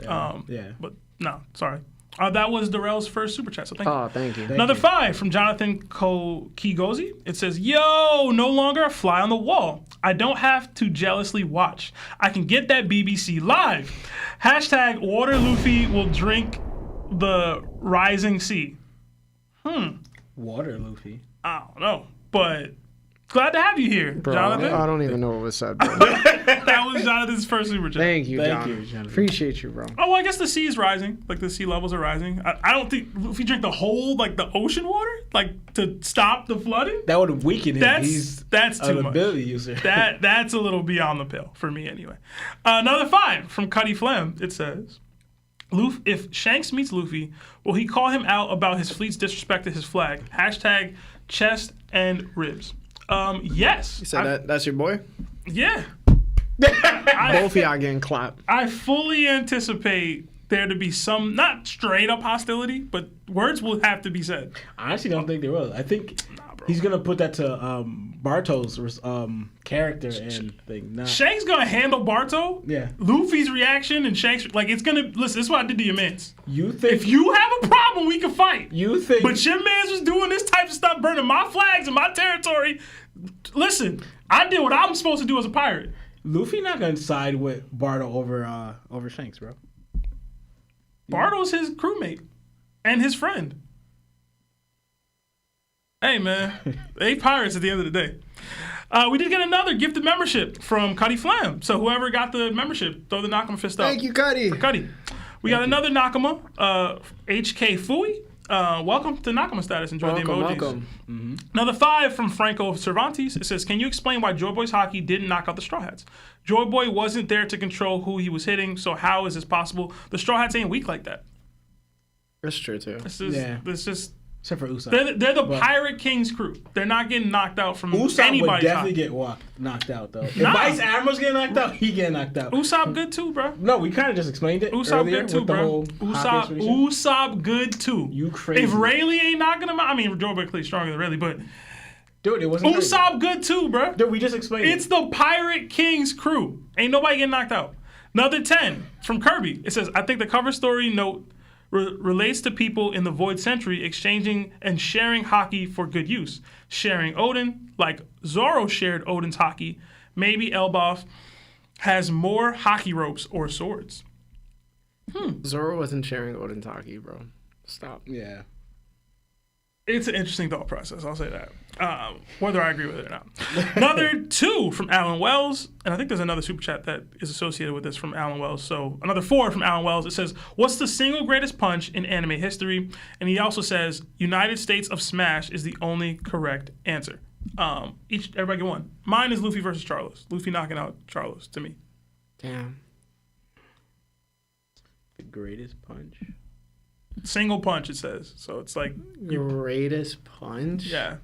Yeah. But no, sorry. That was Darrell's first super chat, so thank you. Oh, thank you. Another 5 from Jonathan Kigozi. It says, "Yo, no longer a fly on the wall. I don't have to jealously watch. I can get that BBC live. Hashtag water Luffy will drink the rising sea." Water Luffy. I don't know, but glad to have you here, Bro, Jonathan. I don't even know what was said, bro. That was Jonathan's first super chat. Thank you, Thank John. you, Jonathan. Appreciate you, bro. Oh, well, I guess the sea is rising. Like, the sea levels are rising. I don't think if you drink the whole, like, the ocean water, like, to stop the flooding, That would weaken him. He's that's too an much. ability user. That's a little beyond the pale for me, anyway. Another 5 from Cuddy Phlegm. It says, "If Shanks meets Luffy, will he call him out about his fleet's disrespect to his flag? Hashtag chest and ribs." Yes. So that's your boy? Yeah. Both of y'all getting clapped. I fully anticipate there to be some, not straight up hostility, but words will have to be said. I honestly don't think there will. I think bro. he's gonna put that to Barto's character and thing. Not, Shanks gonna handle Barto. Yeah. Luffy's reaction and Shanks, like, it's gonna, listen, this is what I did to your mans. you think? If you have a problem, we can fight. you think? But your mans was doing this type of stuff, burning my flags in my territory. Listen, I did what I'm supposed to do as a pirate. Luffy not gonna side with Barto over Shanks, bro. Barto's his crewmate and his friend. Hey, man. They pirates at the end of the day. We did get another gifted membership from Cuddy Flam. So whoever got the membership, throw the Nakama fist up. Thank you, Cuddy. Cuddy. We got another Nakama, HK Fui. Welcome to Nakama status. Enjoy the emojis. Welcome. Another 5 from Franco Cervantes. It says, "Can you explain why Joy Boy's hockey didn't knock out the Straw Hats? Joy Boy wasn't there to control who he was hitting, so how is this possible? The Straw Hats ain't weak like that." That's true, too. This is, Yeah. this just, Except for Usopp. they're the Pirate King's crew. They're not getting knocked out from Usopp would anybody's definitely hockey. get knocked out though. If Nah. Vice Admiral's getting knocked out, he getting knocked out. Usopp good too, bro. No, we kind of just explained it Usopp earlier good too, with the bro. whole hockey expedition. Usopp good too. You crazy. If Rayleigh ain't knocking him out, I mean, Joy Boy clearly stronger than Rayleigh, but Dude, it wasn't crazy. Usopp good too, bro. Dude, we just explained It's the Pirate King's crew. Ain't nobody getting knocked out. Another 10 from Kirby. It says, "I think the cover story note relates to people in the Void Century exchanging and sharing hockey for good use. Sharing Odin, like Zoro shared Odin's hockey. Maybe Elbaf has more hockey ropes or swords." Zoro wasn't sharing Odin's hockey, bro. Stop. Yeah. It's an interesting thought process, I'll say that. Whether I agree with it or not. Another 2 from Alan Wells, and I think there's another super chat that is associated with this from Alan Wells. So another 4 from Alan Wells. It says, "What's the single greatest punch in anime history?" And he also says, "United States of Smash is the only correct answer." Everybody get one. Mine is Luffy versus Charlos. Luffy knocking out Charlos to me. Damn. The greatest punch. Single punch, it says. So it's like, Greatest punch? yeah.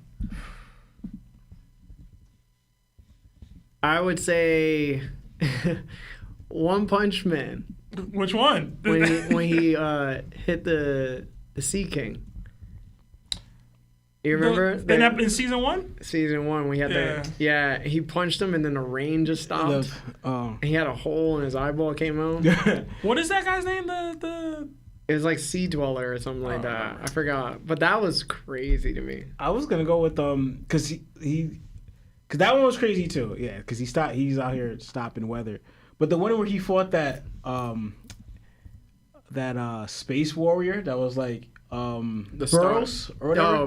I would say One Punch Man. Which one? When he hit the Sea King. You remember? In season 1? Season 1, we had he punched him and then the rain just stopped. And he had a hole and his eyeball came out. What is that guy's name? It was like Sea Dweller or something like that. I forgot. But that was crazy to me. I was gonna go with because because that one was crazy too. Yeah, because he's out here stopping weather. But the one where he fought that space warrior that was like Burroughs or whatever. Oh,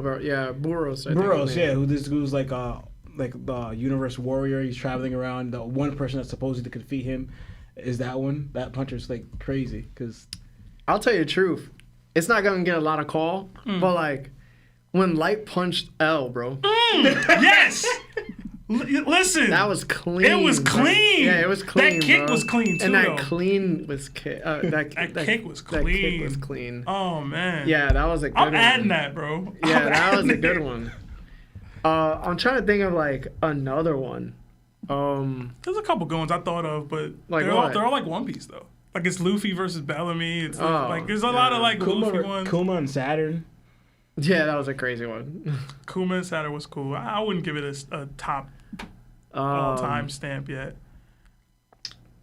Burroughs. Burroughs, yeah. Who's like the universe warrior. He's traveling around. The one person that's supposedly could defeat him is that one. That puncher's like crazy because. I'll tell you the truth. It's not gonna get a lot of call, but like when Light punched L, bro. Yes. Listen. That was clean. It was clean. Yeah, it was clean. That kick was clean too. And that though. Clean was kick. That kick was clean. That kick was clean. Oh man. Yeah, that was a good one. I'm adding that, bro. Yeah, that was a good one. I'm trying to think of like another one. There's a couple good ones I thought of, but like they're all like One Piece though. Like it's Luffy versus Bellamy. It's like there's a lot of like Luffy ones. Kuma and Saturn. Yeah, that was a crazy one. Kuma and Saturn was cool. I wouldn't give it a top all-time stamp yet.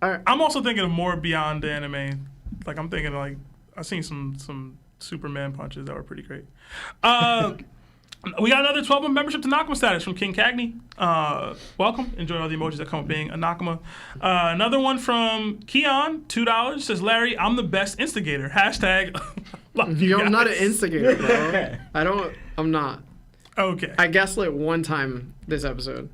I'm also thinking of more beyond the anime. Like I'm thinking like I've seen some Superman punches that were pretty great. We got another 12-month membership to Nakama status from King Cagney. Welcome. Enjoy all the emojis that come with being a Nakama. Another one from Keon, $2. Says, Larry, I'm the best instigator. Hashtag. I'm not an instigator, bro. I'm not. Okay. I gaslit one time this episode.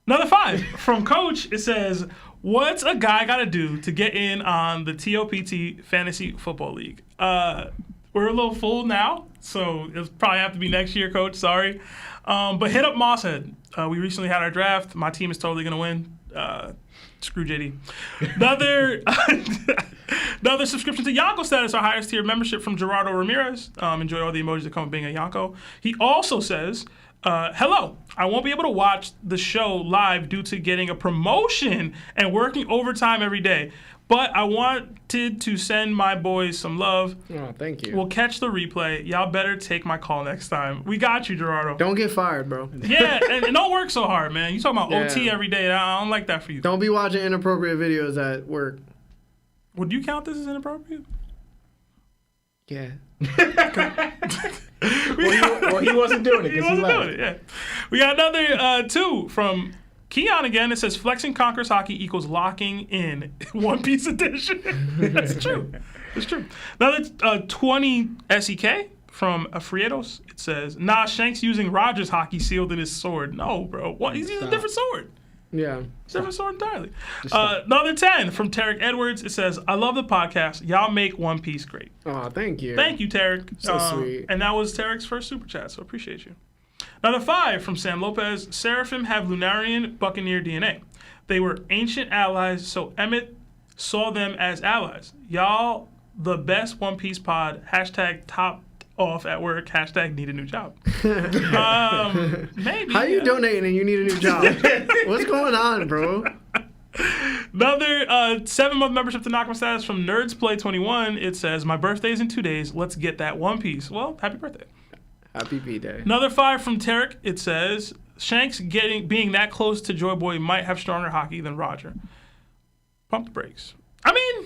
Another 5 from Coach. It says, what's a guy got to do to get in on the TOPT Fantasy Football League? We're a little full now, so it'll probably have to be next year, Coach. Sorry. But hit up Mosshead. We recently had our draft. My team is totally going to win. Screw JD. Another subscription to Yonko status, our highest tier membership from Gerardo Ramirez. Enjoy all the emojis that come with being a Yonko. He also says, hello, I won't be able to watch the show live due to getting a promotion and working overtime every day. But I wanted to send my boys some love. Oh, thank you. We'll catch the replay. Y'all better take my call next time. We got you, Gerardo. Don't get fired, bro. Yeah, and don't work so hard, man. You talking about OT every day. I don't like that for you. Don't be watching inappropriate videos at work. Would you count this as inappropriate? Yeah. Well, he wasn't doing it. He wasn't doing it, yeah. We got another 2 from Keon again. It says flexing conquers hockey equals locking in One Piece edition. That's true. It's true. Another 20 SEK from Afrietos. It says, nah, Shanks using Roger's hockey sealed in his sword. No, bro. What? He's using a different sword. Yeah. Different sword entirely. Another 10 from Tarek Edwards. It says, I love the podcast. Y'all make One Piece great. Oh, thank you. Thank you, Tarek. So sweet. And that was Tarek's first super chat, so appreciate you. Another 5 from Sam Lopez. Seraphim have Lunarian Buccaneer DNA. They were ancient allies, so Emmett saw them as allies. Y'all, the best One Piece pod. Hashtag top off at work. Hashtag need a new job. Maybe. How you donating and you need a new job? What's going on, bro? Another 7-month membership to Nakama status from Nerds Play 21. It says, my birthday's in 2 days. Let's get that One Piece. Well, happy birthday. Happy B-Day. Another 5 from Tarek. It says, Shanks being that close to Joy Boy might have stronger hockey than Roger. Pump the brakes. I mean,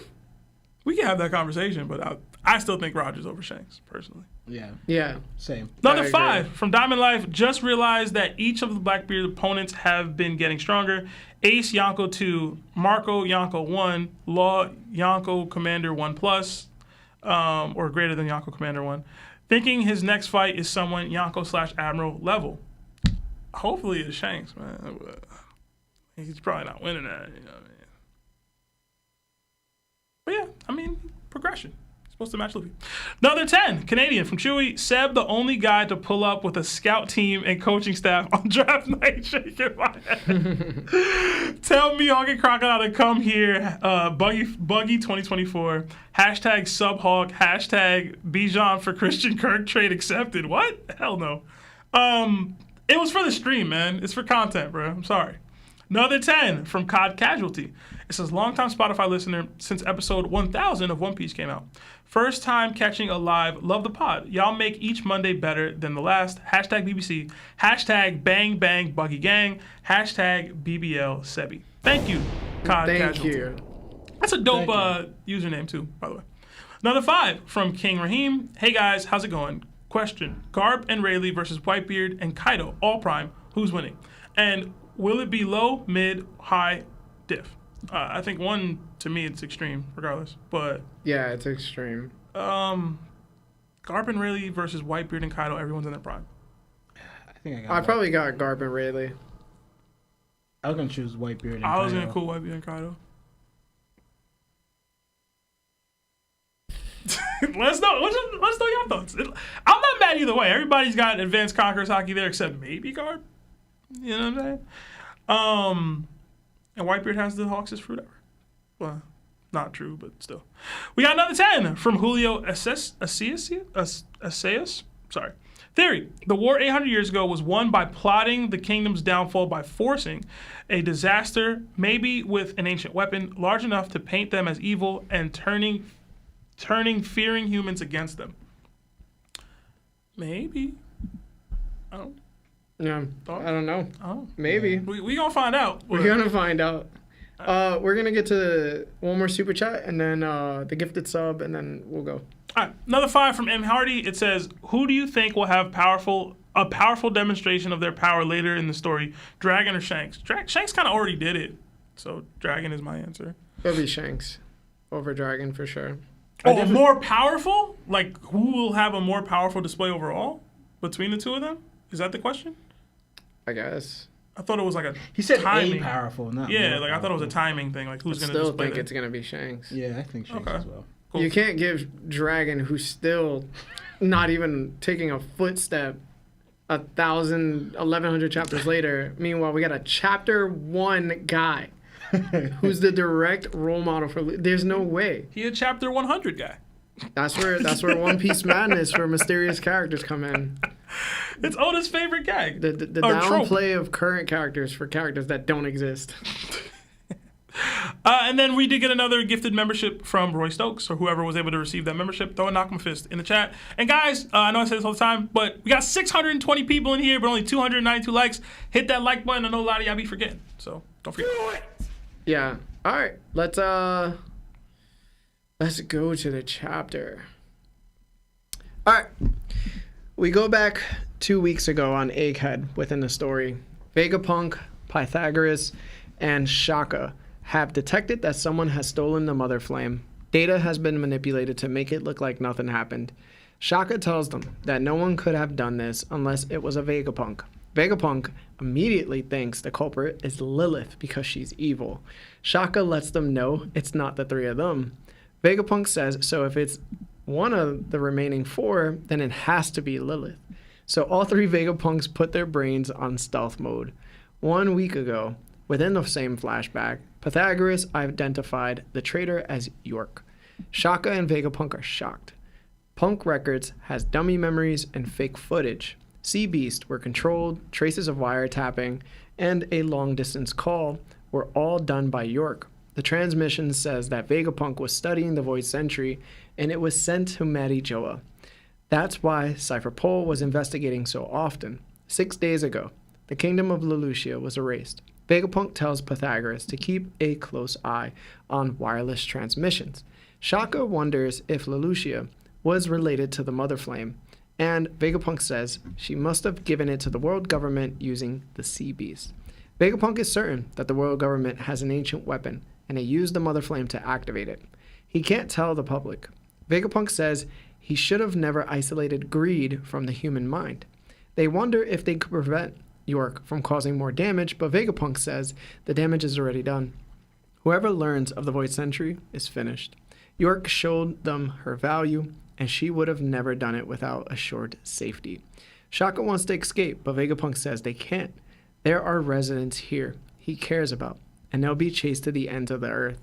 we can have that conversation, but I still think Roger's over Shanks, personally. Yeah. Same. Another 5 from Diamond Life. Just realized that each of the Blackbeard opponents have been getting stronger. Ace Yonko 2, Marco Yonko 1, Law Yonko Commander 1+, or greater than Yonko Commander 1. Thinking his next fight is someone Yonko/Admiral level. Hopefully it's Shanks, man. He's probably not winning that, you know what I mean? But yeah, I mean, progression. It's Supposed to match Luffy. Another 10, Canadian from Chewy. Seb, the only guy to pull up with a scout team and coaching staff on draft night. Shaking my head. Tell me, Hawk and Crocodile to come here. Buggy 2024. Hashtag Subhawk. Hashtag Bijan for Christian Kirk trade accepted. What? Hell no. It was for the stream, man. It's for content, bro. I'm sorry. Another 10 from COD Casualty. It says, longtime Spotify listener since episode 1000 of One Piece came out. First time catching a live. Love the pod. Y'all make each Monday better than the last. Hashtag BBC. Hashtag Bang Bang Buggy Gang. Hashtag BBL Sebi. Thank you, COD Casualty. Thank you. That's a dope username too, by the way. Another 5 from King Raheem. Hey guys, how's it going? Question. Garp and Rayleigh versus Whitebeard and Kaido, all prime. Who's winning? And will it be low, mid, high, diff? I think one, to me, it's extreme, regardless. But Yeah, it's extreme. Garp and Rayleigh versus Whitebeard and Kaido, everyone's in their prime. I think I got. I probably got Garp and Rayleigh. I was gonna choose Whitebeard. And I was Kaido. gonna cool Whitebeard and Kaido. Let us know your thoughts. I'm not mad either way. Everybody's got Advanced Conquerors Haki there, except maybe Garp. You know what I'm saying? And Whitebeard has the Hawks' fruit ever. Well, not true, but still. We got another 10 from Julio Aseus. Sorry. Theory. The war 800 years ago was won by plotting the kingdom's downfall by forcing a disaster, maybe with an ancient weapon, large enough to paint them as evil and turning fearing humans against them. Maybe. I don't Yeah, I don't know. Oh. Maybe. We gonna find out. We're gonna find out. We're gonna get to one more super chat and then the gifted sub and then we'll go. All right, another 5 from M. Hardy. It says, who do you think will have a powerful demonstration of their power later in the story, Dragon or Shanks? Shanks kind of already did it, so Dragon is my answer. It'll be Shanks over Dragon for sure. Oh, more powerful? Like, who will have a more powerful display overall between the two of them? Is that the question? I guess. I thought it was like a He said timing. a powerful, not Yeah, more like I thought it was a powerful. timing thing. Like, who's I going to still display think that? it's gonna be Shanks. Yeah, I think Shanks Okay. as well. Cool. You can't give Dragon, who's still not even taking a footstep, 1,100 chapters later. Meanwhile, we got a chapter 1 guy who's the direct role model for. There's no way. He a chapter 100 guy. That's where One Piece madness for mysterious characters come in. It's Oda's favorite gag. The Or trope. downplay of current characters for characters that don't exist. And then we did get another gifted membership from Roy Stokes, or whoever was able to receive that membership. Throw a knock 'em fist in the chat. And guys, I know I say this all the time, but we got 620 people in here, but only 292 likes. Hit that like button. I know a lot of y'all be forgetting, so don't forget. Yeah. All right. Let's go to the chapter. All right. We go back 2 weeks ago on Egghead within the story. Vegapunk, Pythagoras, and Shaka have detected that someone has stolen the Mother Flame. Data has been manipulated to make it look like nothing happened. Shaka tells them that no one could have done this unless it was a Vegapunk. Vegapunk immediately thinks the culprit is Lilith because she's evil. Shaka lets them know it's not the three of them. Vegapunk says, so if it's one of the remaining 4, then it has to be Lilith. So all 3 Vegapunks put their brains on stealth mode. 1 week ago, within the same flashback, Pythagoras identified the traitor as York. Shaka and Vegapunk are shocked. Punk Records has dummy memories and fake footage. Sea Beast were controlled, traces of wiretapping, and a long-distance call were all done by York. The transmission says that Vegapunk was studying the Void Sentry, and it was sent to Marijoa. That's why Cypher Pole was investigating so often. 6 days ago, the kingdom of Lelouchia was erased. Vegapunk tells Pythagoras to keep a close eye on wireless transmissions. Shaka wonders if Lelouchia was related to the Mother Flame, and Vegapunk says she must have given it to the world government using the Sea Beast. Vegapunk is certain that the world government has an ancient weapon, and it used the Mother Flame to activate it. He can't tell the public. Vegapunk says he should have never isolated greed from the human mind. They wonder if they could prevent York from causing more damage, but Vegapunk says the damage is already done. Whoever learns of the Void Sentry is finished. York showed them her value, and she would have never done it without assured safety. Shaka wants to escape, but Vegapunk says they can't. There are residents here he cares about, and they'll be chased to the ends of the earth.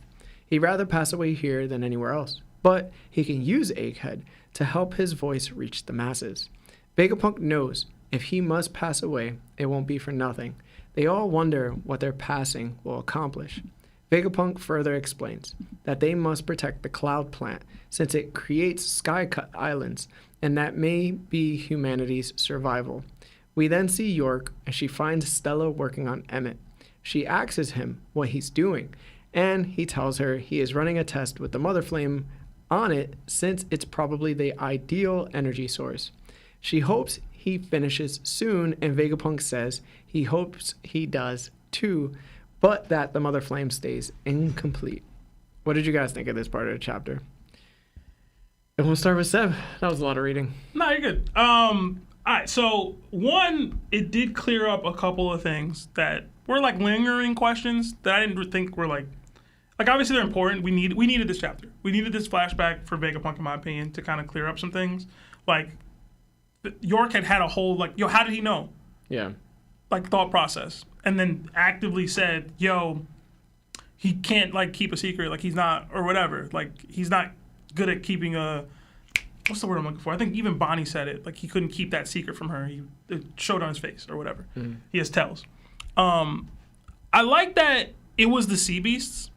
He'd rather pass away here than anywhere else, but he can use Egghead to help his voice reach the masses. Vegapunk knows if he must pass away, it won't be for nothing. They all wonder what their passing will accomplish. Vegapunk further explains that they must protect the Cloud Plant since it creates sky-cut islands, and that may be humanity's survival. We then see York, and she finds Stella working on Emmett. She asks him what he's doing, and he tells her he is running a test with the Mother Flame on it since it's probably the ideal energy source. She hopes he finishes soon, and Vegapunk says he hopes he does too, but that the Mother Flame stays incomplete. What did you guys think of this part of the chapter? And we'll start with Seb. That was a lot of reading. No, you're good. All right, so one, it did clear up a couple of things that were like lingering questions that I didn't think were like obviously they're important. We needed this chapter. We needed this flashback for Vegapunk, in my opinion, to kind of clear up some things. Like York had a whole how did he know? Yeah. Thought process, and then actively said, he can't keep a secret, he's not, or whatever, he's not good at keeping a, what's the word I'm looking for? I think even Bonnie said it, he couldn't keep that secret from her. It showed on his face or whatever. Mm. He has tells. I like that it was the sea beasts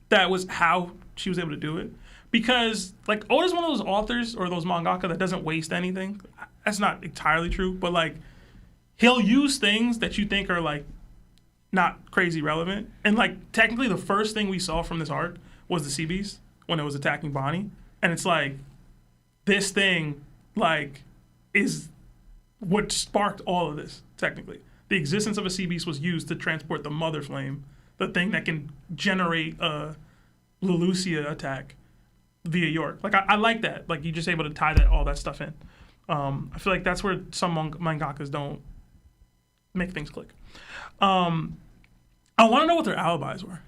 that was how she was able to do it, because Oda's one of those authors or those mangaka that doesn't waste anything. That's not entirely true, but he'll use things that you think are not crazy relevant. And technically the first thing we saw from this arc was the sea beast when it was attacking Bonnie. And it's this thing is what sparked all of this, technically. The existence of a sea beast was used to transport the Mother Flame, the thing that can generate a Leloucia attack via York. I like that. You're just able to tie all that stuff in. I feel that's where some mangakas don't make things click. I want to know what their alibis were.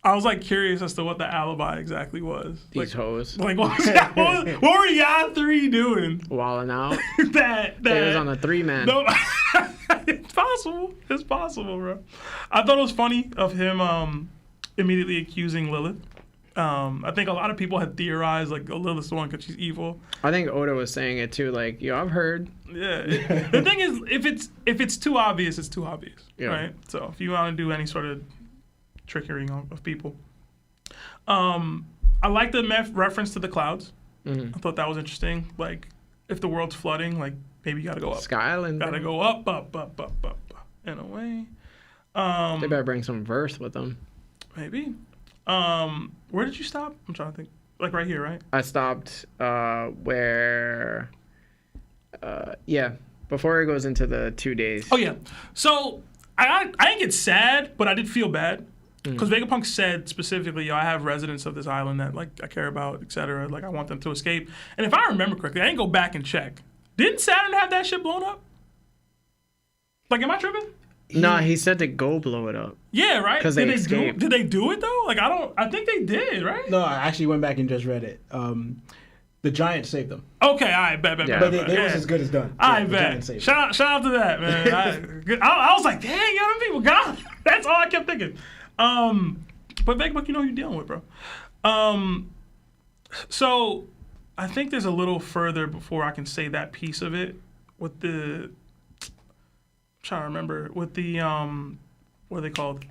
I was curious as to what the alibi exactly was. These hoes. What were y'all three doing? Walling out. that They was on a 3-man. No, it's possible. It's possible, bro. I thought it was funny of him immediately accusing Lilith. I think a lot of people had theorized Lilith's the one because she's evil. I think Oda was saying it too. I've heard. Yeah. The thing is, if it's too obvious, it's too obvious, yeah. Right? So if you want to do any sort of trickery of people, I like the reference to the clouds. Mm-hmm. I thought that was interesting. If the world's flooding, maybe you gotta go up. Sky Island. Gotta go up, in a way. They better bring some verse with them. Maybe. Where did you stop? I'm trying to think. Right here, right? I stopped where before it goes into the 2 days. Oh yeah. So I didn't get sad, but I did feel bad. Because Vegapunk said specifically, I have residents of this island that I care about, etc. I want them to escape. And if I remember correctly, I didn't go back and check. Didn't Saturn have that shit blown up? Am I tripping? Nah, he said to go blow it up. Yeah, right. Because they escaped. Did they do it though? I think they did, right? No, I actually went back and just read it. The Giant saved them. Okay, all right, bet. Yeah. But they was as good as done. All right, the bet. Giant saved Shout out to that, man. I was like, dang, them people got it. That's all I kept thinking. But Vegapunk, you know who you're dealing with, bro. So I think there's a little further before I can say that piece of it with the. I'm trying to remember with the what are they called?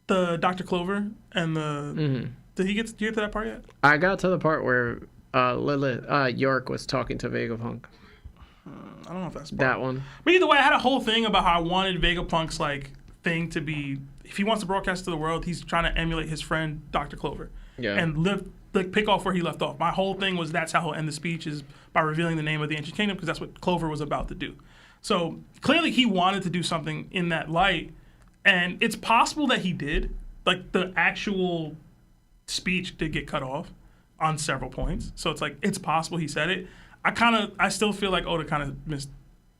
The Dr. Clover and the. Mm-hmm. Did you get to that part yet? I got to the part where York was talking to Vegapunk. I don't know if that's that one. But either way, I had a whole thing about how I wanted Vegapunk's thing to be, if he wants to broadcast to the world, he's trying to emulate his friend Dr. Clover. Yeah. And pick off where he left off. My whole thing was that's how he'll end the speech, is by revealing the name of the ancient kingdom, because that's what Clover was about to do. So clearly he wanted to do something in that light, and it's possible that he did. The actual speech did get cut off on several points. So it's possible he said it. I still feel like Oda kind of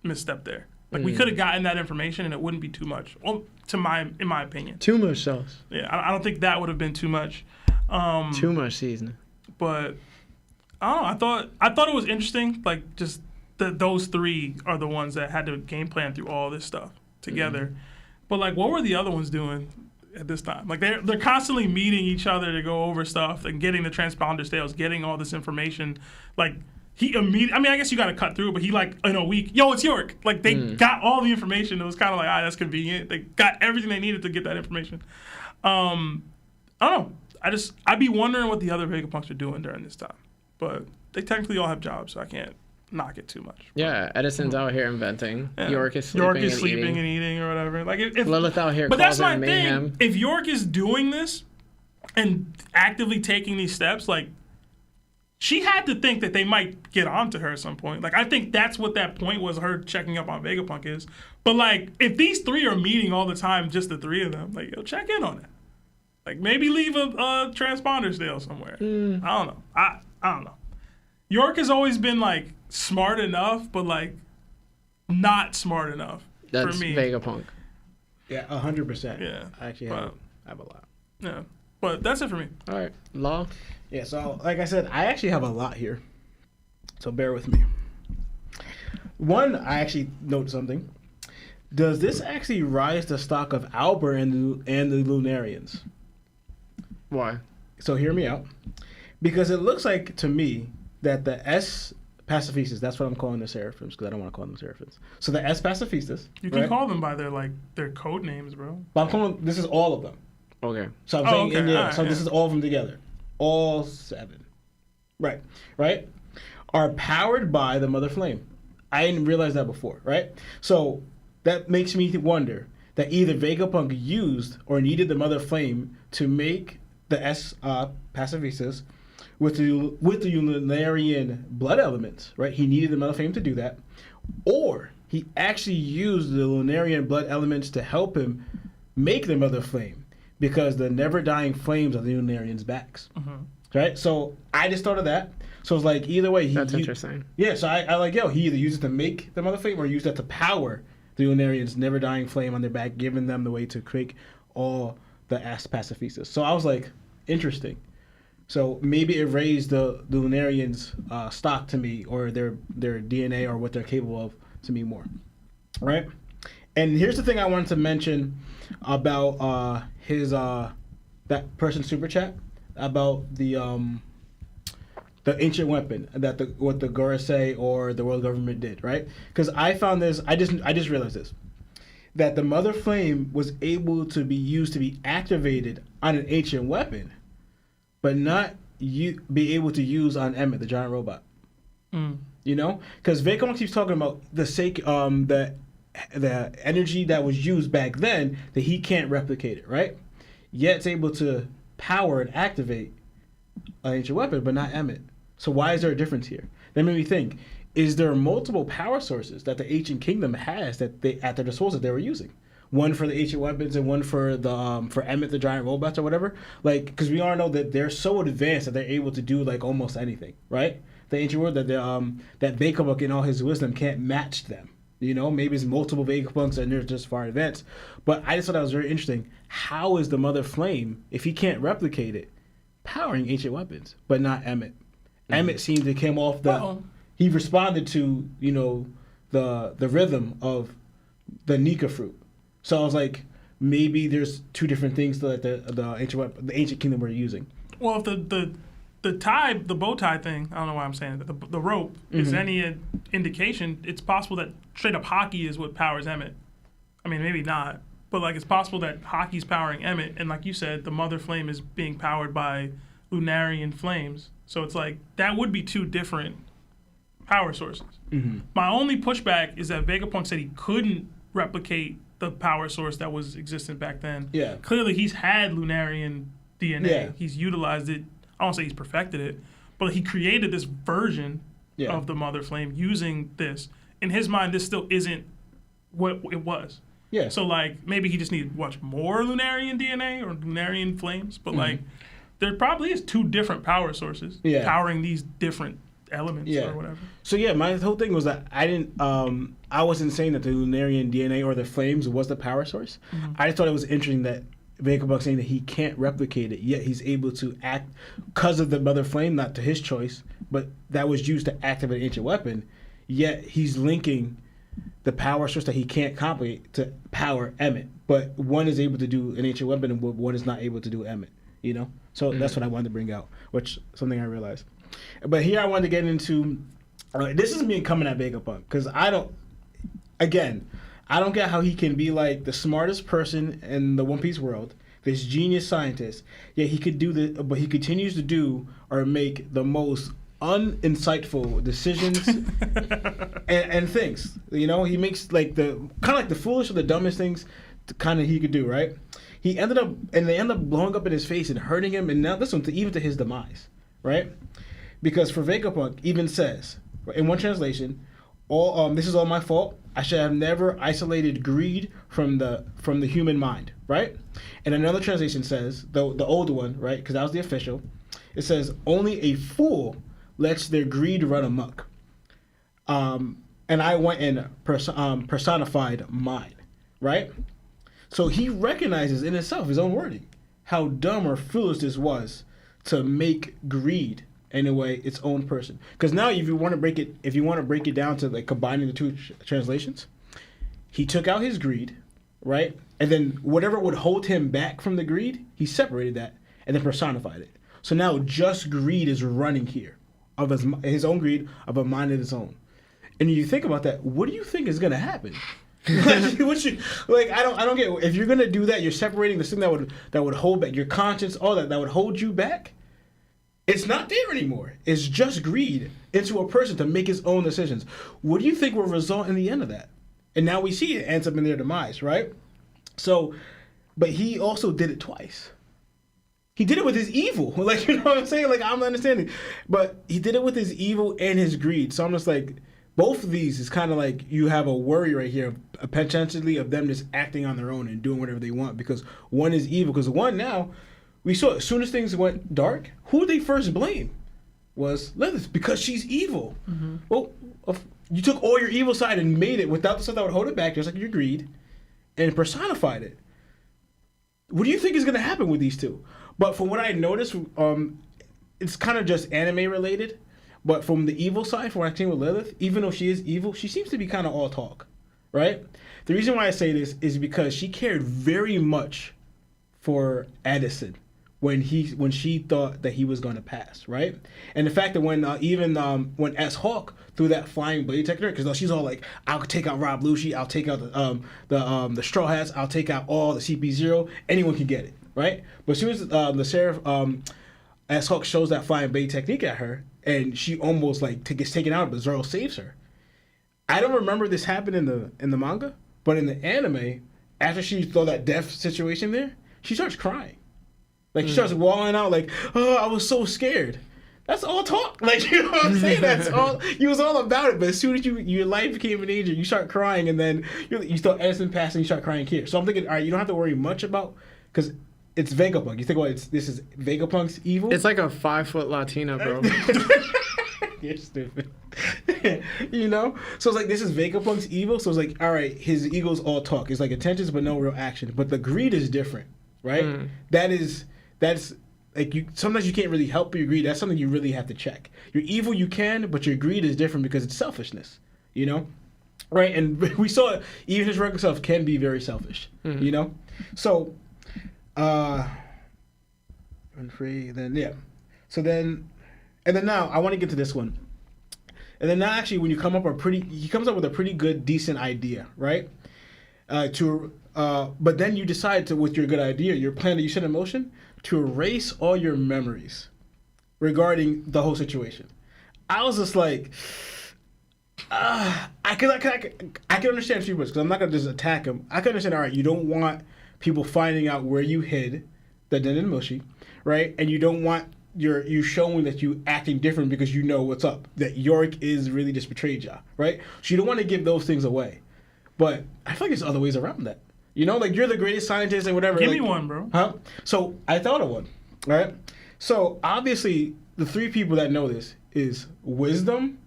misstepped there. We could have gotten that information and it wouldn't be too much. Well, in my opinion. Too much sauce. Yeah, I don't think that would have been too much. Too much seasoning. But I don't know. I thought it was interesting. Like just those three are the ones that had to game plan through all this stuff together. But like, what were the other ones doing at this time? Like they're constantly meeting each other to go over stuff and getting the transponder sales, getting all this information. Like he immediately. I mean, I guess you got to cut through, but he like in a week. Yo, it's York. Like they got all the information. It was kind of like, that's convenient. They got everything they needed to get that information. I don't know. I'd be wondering what the other Vegapunks are doing during this time. But they technically all have jobs, so I can't knock it too much. Yeah, Edison's out here inventing. Yeah. York is sleeping, and eating or whatever. Like if Lilith out here but that's my causing mayhem. thing. If York is doing this and actively taking these steps, like she had to think that they might get onto her at some point. Like I think that's what that point was, her checking up on Vegapunk is. But like if these three are meeting all the time, just the three of them, like yo, check in on it. Like maybe leave a transponder sale somewhere. I don't know. I don't know. York has always been like smart enough, but like not smart enough That's for me. Vegapunk. Yeah, 100%. Yeah, I actually have a lot. Yeah, but that's it for me. All right, Law. Yeah, so like I said, I actually have a lot here. So bear with me. One, I actually note something. Does this actually rise the stock of Albert and the Lunarians? Why? So hear me out. Because it looks like to me that the S Pacifistas, that's what I'm calling the Seraphims, because I don't want to call them Seraphims. So the S Pacifistas. You can right? call them by their code names, bro. But I'm calling, this is all of them. Okay. So I'm saying, okay. so this is all of them together. All 7. Right. Are powered by the Mother Flame. I didn't realize that before, right? So that makes me wonder that either Vegapunk used or needed the Mother Flame to make the S Pacifistas with the Lunarian blood elements, right? He needed the Mother Flame to do that. Or he actually used the Lunarian blood elements to help him make the Mother Flame because the never-dying flames are the Lunarians' backs. Right? So I just thought of that. So it's like either way. That's interesting. Yeah, so I like, he either used it to make the Mother Flame or used that to power the Lunarians' never-dying flame on their back, giving them the way to create all the S Pacifistas. So I was like, interesting. So maybe it raised the Lunarians' stock to me, or their DNA, or what they're capable of to me more, right? And here's the thing I wanted to mention about his that person's super chat about the ancient weapon that what the Gorosei or the world government did, right? Because I found this, I just realized this, that the Mother Flame was able to be used to be activated on an ancient weapon, but not be able to use on Emmett, the giant robot. You know, because Vegapunk keeps talking about the energy that was used back then that he can't replicate it, right? Yet it's able to power and activate an ancient weapon, but not Emmett. So why is there a difference here? That made me think: is there multiple power sources that the ancient kingdom has that they at their disposal they were using? One for the ancient weapons and one for the for Emmett the giant robots or whatever. Like, because we all know that they're so advanced that they're able to do like almost anything, right? The ancient world that that Vegapunk in all his wisdom can't match them. You know, maybe it's multiple Vegapunks and they're just far advanced. But I just thought that was very interesting. How is the Mother Flame, if he can't replicate it, powering ancient weapons, but not Emmett? Emmett seemed to come off he responded to, you know, the rhythm of the Nika fruit. So I was like, maybe there's two different things that the ancient kingdom were using. Well, if the bow tie thing, I don't know why I'm saying that, the rope is any indication, it's possible that straight up Haki is what powers Emmett. I mean, maybe not, but like it's possible that Haki's powering Emmett, and like you said, the Mother Flame is being powered by Lunarian flames. So it's like that would be two different power sources. My only pushback is that Vegapunk said he couldn't replicate the power source that was existent back then. Yeah. Clearly, he's had Lunarian DNA. Yeah. He's utilized it. I won't say he's perfected it, but he created this version of the Mother Flame using this. In his mind, this still isn't what it was. Yeah. So, like, maybe he just needed much more Lunarian DNA or Lunarian flames, but, like, there probably is two different power sources powering these different elements or whatever. So, my whole thing was that I wasn't saying that the Lunarian DNA or the flames was the power source. I just thought it was interesting that Vegapunk saying that he can't replicate it, yet he's able to act because of the Mother Flame, not to his choice, but that was used to activate an ancient weapon. Yet he's linking the power source that he can't complicate to power Emmett, but one is able to do an ancient weapon and one is not able to do Emmett. You know, so that's what I wanted to bring out, which something I realized. But here I wanted to get into this is me coming at Vegapunk because I don't get how he can be like the smartest person in the One Piece world, this genius scientist, yet he could do but he continues to do or make the most uninsightful decisions and things. You know, he makes like the kind of like the foolish or the dumbest things kind of he could do, right? They end up blowing up in his face and hurting him, and now this one even to his demise, right? Because for Vegapunk even says in one translation, this is all my fault. I should have never isolated greed from the human mind, right? And another translation says, the older one, right? Because that was the official. It says, only a fool lets their greed run amok. And I went and personified mine, right? So he recognizes in itself, his own wording, how dumb or foolish this was to make greed in a way its own person. Because now if you want to break it down to like combining the two translations, he took out his greed, right? And then whatever would hold him back from the greed, he separated that and then personified it. So now just greed is running here of his own greed of a mind of his own. And you think about that, what do you think is gonna happen? I don't get if you're gonna do that, you're separating the thing that would hold back your conscience, all that would hold you back. It's not there anymore. It's just greed into a person to make his own decisions. What do you think will result in the end of that? And now we see it ends up in their demise, right? So, but he also did it twice. He did it with his evil. Like, you know what I'm saying? Like, I'm not understanding. But he did it with his evil and his greed. So I'm just like, both of these is kind of like you have a worry right here, potentially of them just acting on their own and doing whatever they want because one is evil. Because one now, we saw as soon as things went dark, who they first blame was Lilith because she's evil. Mm-hmm. Well, you took all your evil side and made it without the stuff that would hold it back, just like your greed, and personified it. What do you think is going to happen with these two? But from what I noticed, it's kind of just anime related. But from the evil side, from what I've seen with Lilith, even though she is evil, she seems to be kind of all talk, right? The reason why I say this is because she cared very much for Addison when she thought that he was going to pass, right? And the fact that when S-Hawk threw that flying blade technique, because she's all like, I'll take out Rob Lucci, I'll take out the Straw Hats, I'll take out all the CP0, anyone can get it, right? But as soon as the Seraph S-Hawk shows that flying blade technique at her, and she almost like gets taken out, but Zoro saves her. I don't remember this happened in the manga, but in the anime, after she saw that death situation there, she starts crying. Like, she starts walling out like, oh, I was so scared. That's all talk. Like, you know what I'm saying? That's all. You was all about it, but as soon as your life became in danger, you start crying, and then you start Edison passing, you start crying here. So I'm thinking, all right, you don't have to worry much about, because it's Vegapunk. You think, well, this is Vegapunk's evil? It's like a 5-foot Latina, bro. You're stupid. You know? So it's like, this is Vegapunk's evil. So it's like, all right, his ego's all talk. It's like intentions, but no real action. But the greed is different, right? That's like, sometimes you can't really help your greed. That's something you really have to check. Your evil you can, but your greed is different because it's selfishness, you know? Right? And we saw even his regular self can be very selfish, you know? So, run free, then, yeah. So then, and then now, I want to get to this one. And then now, actually, when he comes up with a pretty good, decent idea, right? But then you decide to, with your good idea, your plan that you set in motion, to erase all your memories regarding the whole situation. I was just like, I can understand a few words, because I'm not going to just attack him. I can understand, all right, you don't want people finding out where you hid the Den Moshi, right? And you don't want you showing that you acting different because you know what's up, that Yorick is really just betrayed ya, right? So you don't want to give those things away. But I feel like there's other ways around that. You know, like, you're the greatest scientist and whatever. Give like, me one, bro. Huh? So I thought of one, right? So obviously, the three people that know this is Wisdom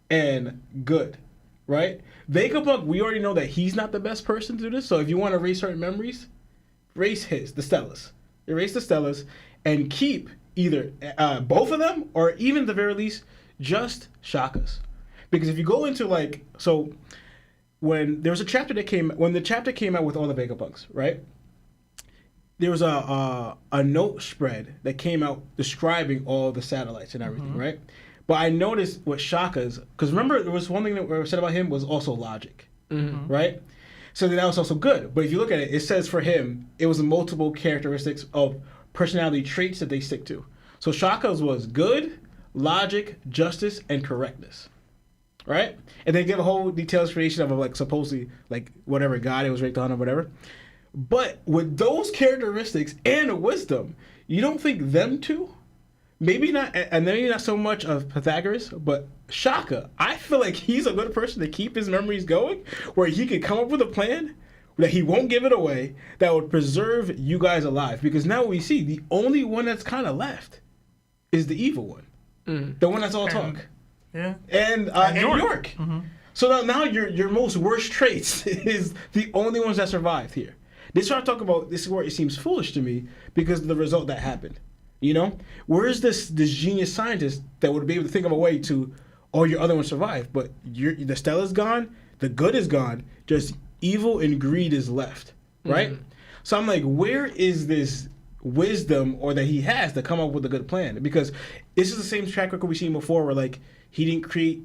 and Good, right? Vegapunk, we already know that he's not the best person to do this. So if you want to erase certain memories, erase the Stellas. Erase the Stellas and keep either both of them or even at the very least just Shaka's. Because if you go into when there was a chapter when the chapter came out with all the Vegapunks, right? There was a note spread that came out describing all the satellites and everything, right? But I noticed with Shaka's, because remember there was one thing that was said about him was also logic, right? So that was also good. But if you look at it, it says for him, it was multiple characteristics of personality traits that they stick to. So Shaka's was good, logic, justice, and correctness, right? And they give a whole detailed explanation of supposedly whatever god it was raped on or whatever. But with those characteristics and wisdom, you don't think them two? Maybe not, and maybe not so much of Pythagoras, but Shaka. I feel like he's a good person to keep his memories going, where he could come up with a plan that he won't give it away, that would preserve you guys alive. Because now we see the only one that's kind of left is the evil one, the one that's all talk. Yeah. And York. So now your most worst traits is the only ones that survived here. This is what I talk about. This is where it seems foolish to me because of the result that happened. You know, where's this genius scientist that would be able to think of a way to all your other ones survive? But the Stella's gone, the good is gone, just evil and greed is left, right? So I'm like, where is this wisdom or that he has to come up with a good plan? Because this is the same track record we've seen before where he didn't create.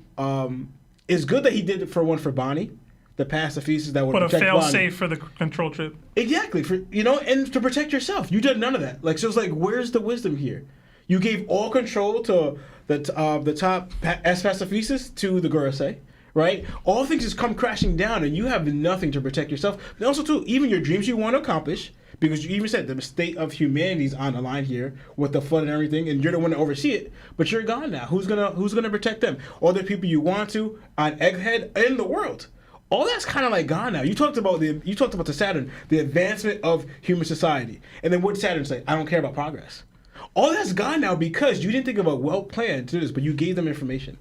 It's good that he did it for Bonnie, the pacifist that would protect Bonnie. But a fail-safe for the control trip. Exactly, and to protect yourself. You did none of that. So it's where's the wisdom here? You gave all control to the top pacifist to the Gorosei, right? All things just come crashing down, and you have nothing to protect yourself. And also, too, even your dreams you want to accomplish, because you even said the state of humanity's on the line here with the flood and everything, and you're the one to oversee it. But you're gone now. Who's gonna protect them? All the people you want to on Egghead in the world. All that's kind of gone now. You talked about the Saturn, the advancement of human society, and then what did Saturn say? I don't care about progress. All that's gone now because you didn't think of a well plan to do this, but you gave them information.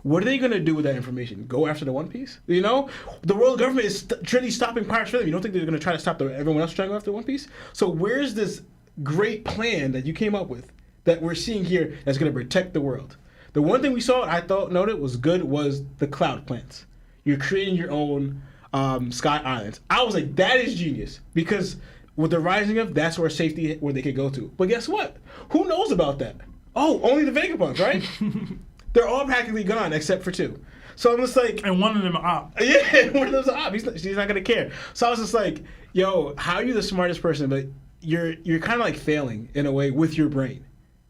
What are they going to do with that information? Go after the One Piece? You know, the world government is truly stopping pirates for them. You don't think they're going to try to stop everyone else trying to go after One Piece? So where's this great plan that you came up with that we're seeing here that's going to protect the world? The one thing we saw, I thought noted was good was the cloud plants. You're creating your own sky islands. I was like, that is genius because with the rising of, that's where they could go to. But guess what? Who knows about that? Oh, only the Vegapunks, right? They're all practically gone except for two. So I'm just like, and one of them op. Yeah, one of them's op. She's not gonna care. So I was just like, yo, how are you the smartest person, but you're kind of failing in a way with your brain?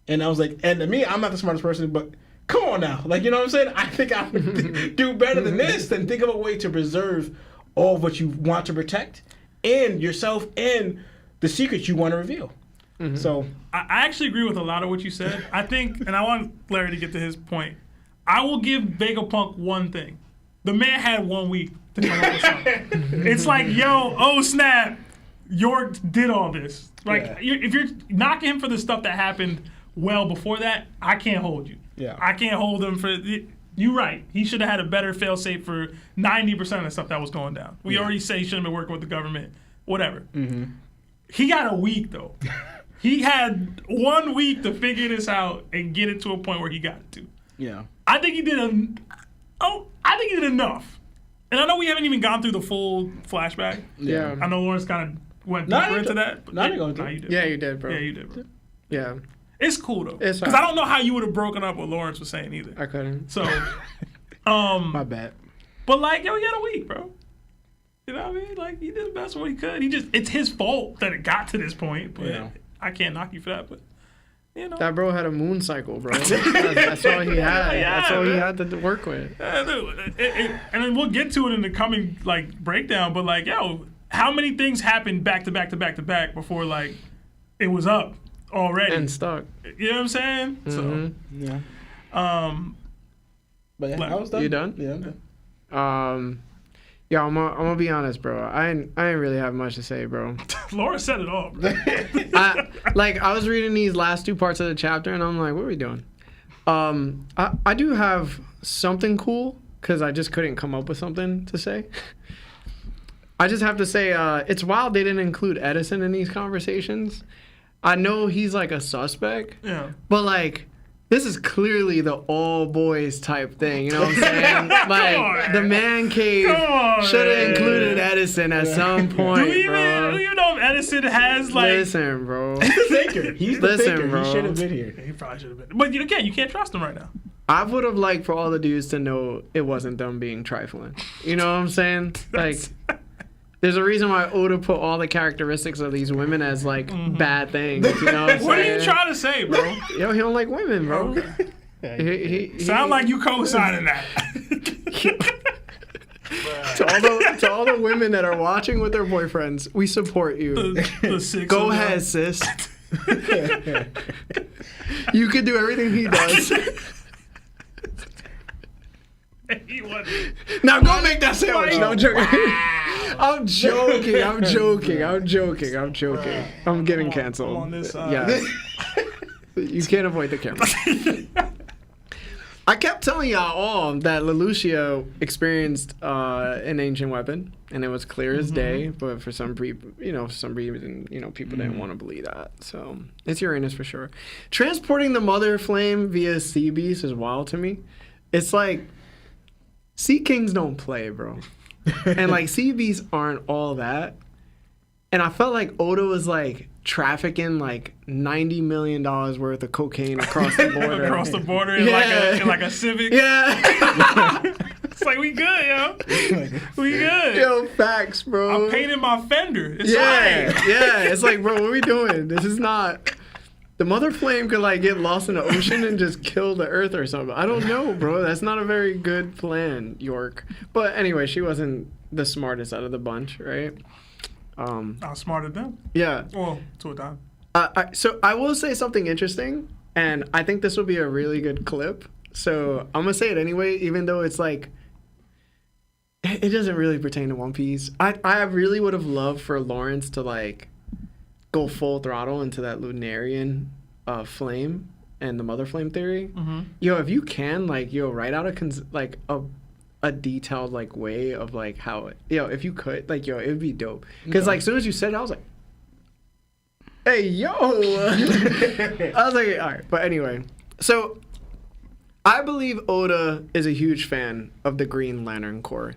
And I was like, and to me, I'm not the smartest person, but. Come on now. You know what I'm saying? I think I would do better than this than think of a way to preserve all of what you want to protect and yourself and the secrets you want to reveal. So I actually agree with a lot of what you said. I think, and I want Larry to get to his point, I will give Vegapunk one thing. The man had 1 week to come up with something. It's oh snap, York did all this. If you're knocking him for the stuff that happened well before that, I can't hold you. Yeah. I can't hold him for. You're right. He should have had a better fail-safe for 90% of the stuff that was going down. We already say he shouldn't have been working with the government. Whatever. He got a week though. He had 1 week to figure this out and get it to a point where he got it to. Yeah. I think he did enough. And I know we haven't even gone through the full flashback. Yeah. I know Lawrence kind of went deeper into that. But you did. Yeah, you did, bro. Yeah, you did, bro. Yeah. It's cool though, It's because I don't know how you would have broken up what Lawrence was saying either. I couldn't. So, My bad. But he had a week, bro. You know what I mean? He did the best what he could. It's his fault that it got to this point. But I can't knock you for that. But that bro had a moon cycle, bro. That's all he had. That's all he had to work with. And then we'll get to it in the coming breakdown. But how many things happened back to back to back to back before it was up already and stuck? You know what I'm saying? So yeah. But I was done. You done? Yeah, I'm done. Yeah, I'm gonna be honest, bro. I ain't really have much to say, bro. Laura said it all, bro. I was reading these last two parts of the chapter, and I'm like, what are we doing? I do have something cool, because I just couldn't come up with something to say. I just have to say, it's wild they didn't include Edison in these conversations. I know he's like a suspect, Yeah. but like, this is clearly the all boys type thing. You know what I'm saying? Like, on, the man. man cave Come on, should have man. included Edison at some point, Do you bro. even know if Edison has like? Listen, bro. Thinker. He's the Listen, thinker. bro. He should have been here. He probably should have been. But again, you can't trust him right now. I would have liked for all the dudes to know it wasn't them being trifling. You know what I'm saying? Like, there's a reason why Oda put all the characteristics of these women as like bad things. You know what I'm What are saying? you trying to say, bro? Yo, he don't like women, bro. Sound like you co-signing that. To all the women that are watching with their boyfriends, we support you. the six Go of them. ahead, sis. You could do everything he does. He wasn't. Now go make that sandwich. Wow. No, I'm joking. I'm joking. I'm joking. I'm joking. I'm joking. I'm getting canceled. I'm on this side. Yeah. You can't avoid the camera. I kept telling y'all all that Lelouch experienced an ancient weapon, and it was clear as day. But for some reason, people didn't want to believe that. So it's Uranus for sure. Transporting the mother flame via sea beast is wild to me. It's like sea kings don't play, bro, and like sea beasts aren't all that. And I felt like Oda was like trafficking like $90 million worth of cocaine across the border. Across the border in, Yeah. like a Civic. Yeah. It's like, we good, yo. We good. Yo, facts, bro. I'm painting my fender. It's Yeah. alright. Yeah. It's like, bro, what are we doing? This is not. The mother flame could like get lost in the ocean and just kill the earth or something. I don't know, bro. That's not a very good plan, York. But anyway, she wasn't the smartest out of the bunch, right? I'm smarter than them. Yeah. Well, to a time. So I will say something interesting, and I think this will be a really good clip. So I'm gonna say it anyway, even though it's like it doesn't really pertain to One Piece. I really would have loved for Lawrence to like go full throttle into that Lunarian flame and the mother flame theory. Yo, if you can, like, write out a detailed like way of like how it, if you could, like, it would be dope. Because like as soon as you said it, I was like, hey, yo. I was like, all right. But anyway, so I believe Oda is a huge fan of the Green Lantern Corps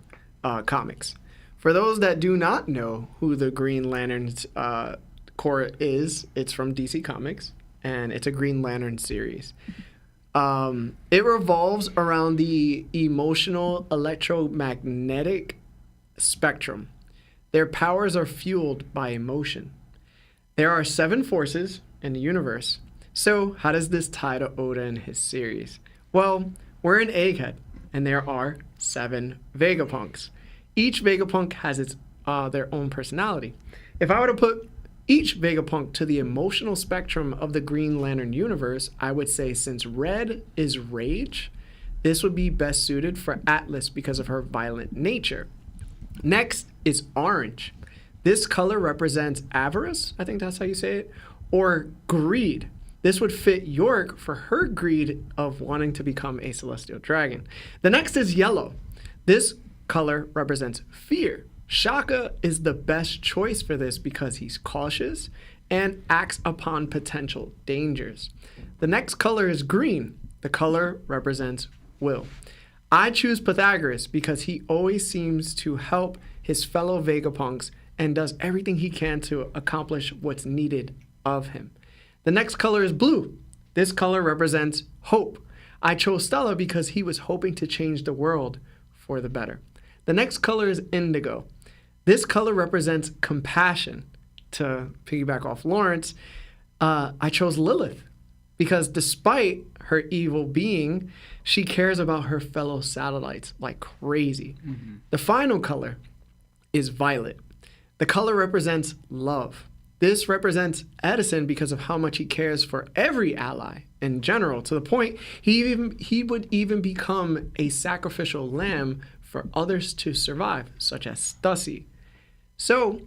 comics. For those that do not know who the Green Lantern's Corps is, it's from DC Comics, and it's a Green Lantern series. It revolves around the emotional electromagnetic spectrum. Their powers are fueled by emotion. There are 7 forces in the universe. So how does this tie to Oda and his series? Well, we're in Egghead, and there are 7 Vegapunks. Each Vegapunk has their own personality. If I were to put each Vegapunk to the emotional spectrum of the Green Lantern universe, I would say since red is rage, this would be best suited for Atlas because of her violent nature. Next is orange. This color represents avarice, I think that's how you say it, or greed. This would fit York for her greed of wanting to become a celestial dragon. The next is yellow. This color represents fear. Shaka is the best choice for this because he's cautious and acts upon potential dangers. The next color is green. The color represents will. I choose Pythagoras because he always seems to help his fellow Vegapunks and does everything he can to accomplish what's needed of him. The next color is blue. This color represents hope. I chose Stella because he was hoping to change the world for the better. The next color is indigo. This color represents compassion. To piggyback off Lawrence, I chose Lilith because despite her evil being, she cares about her fellow satellites like crazy. The final color is violet. The color represents love. This represents Edison because of how much he cares for every ally in general, to the point he would even become a sacrificial lamb for others to survive, such as Stussy. So,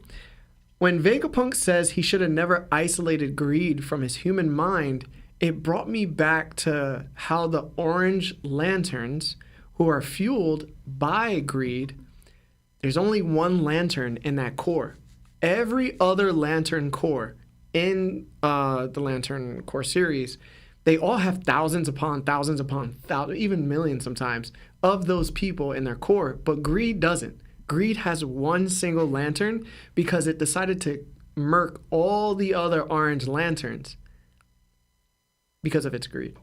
when Vegapunk says he should have never isolated greed from his human mind, it brought me back to how the Orange Lanterns, who are fueled by greed, There's only one lantern in that core. Every other lantern core in the Lantern Core series, they all have thousands upon thousands, even millions sometimes, of those people in their core, but Greed doesn't. Greed has one single lantern because it decided to murk all the other orange lanterns because of its greed.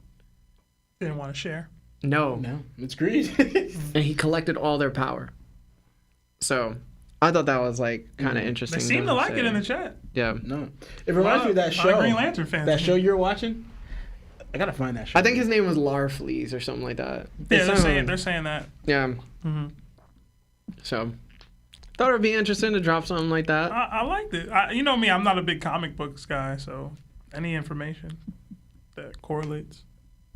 Didn't want to share. No, It's greed. and he collected all their power. So I thought that was like kind of interesting. They seem to like it in the chat. Yeah. No. It reminds me of that A lot of show. Green Lantern fans. That show you're watching? I gotta find that show. I think his name was Larfleeze or something like that. Yeah, they're saying that. Yeah. Mm-hmm. So thought it would be interesting to drop something like that. I liked it. You know me, I'm not a big comic books guy, so any information that correlates,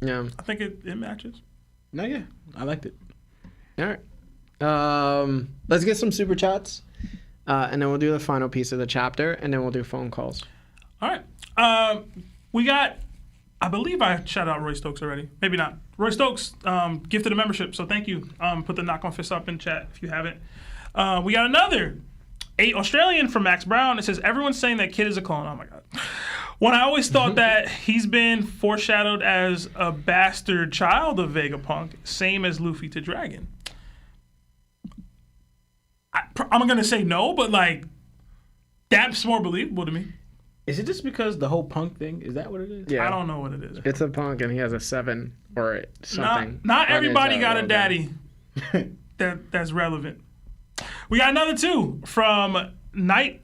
Yeah. I think it matches. No, yeah. I liked it. All right. Let's get some super chats, and then we'll do the final piece of the chapter, and then we'll do phone calls. All right. We got, I believe I shouted out Roy Stokes already. Maybe not. Roy Stokes gifted a membership, so thank you. Put the knock on fist up in chat if you haven't. We got another Australian from Max Brown. It says, everyone's saying that Kid is a clone. Oh my God. When I always thought that he's been foreshadowed as a bastard child of Vegapunk, same as Luffy to Dragon. I'm going to say no, but like, that's more believable to me. Is it just because the whole punk thing? Is that what it is? Yeah. I don't know what it is. It's a punk, and he has a 7 or something. Not on his, everybody got a logo. daddy that's relevant. We got another 2 from Night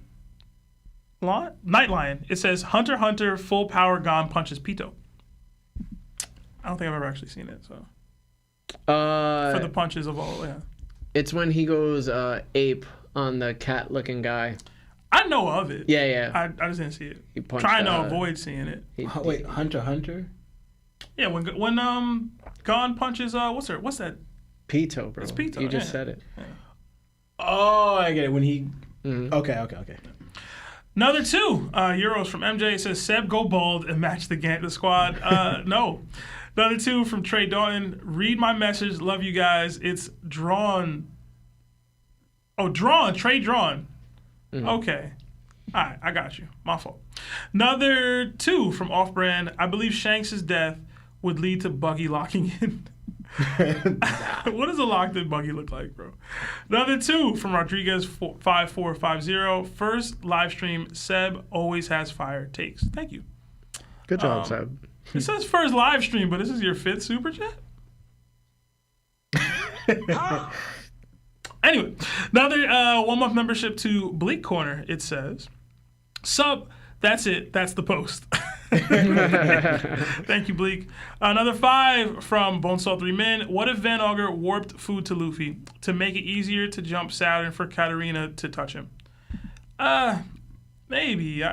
Lion. It says, Hunter x Hunter full power Gon punches Pito. I don't think I've ever actually seen it, so. For the punches of all, yeah. It's when he goes ape on the cat-looking guy. I know of it. Yeah. I just didn't see it. He punched, Trying to avoid seeing it. Wait, Hunter? Yeah, when Gon punches what's that? Pito, bro. It's Pito, You just yeah. said it. Oh, I get it. When he... Mhm. Okay. Another 2 euros from MJ. It says, Seb, go bald and match the squad. No. Another 2 from Trey Dalton. Read my message. Love you guys. It's drawn. Oh, drawn. Trey drawn. Mm-hmm. Okay. All right. I got you. My fault. Another 2 from Off Brand. I believe Shanks' death would lead to Buggy locking in. What does a locked in Buggy look like, bro? Another 2 from Rodriguez 5450. First live stream. Seb always has fire takes. Thank you. Good job, Seb. It says first live stream, but this is your 5th super chat? Anyway, another 1 month membership to Bleak Corner. It says, sub, that's it. That's the post. Thank you, Bleak. Another 5 from Bonesaw 3 Men. What if Van Augur warped food to Luffy to make it easier to jump Saturn for Katarina to touch him? Maybe.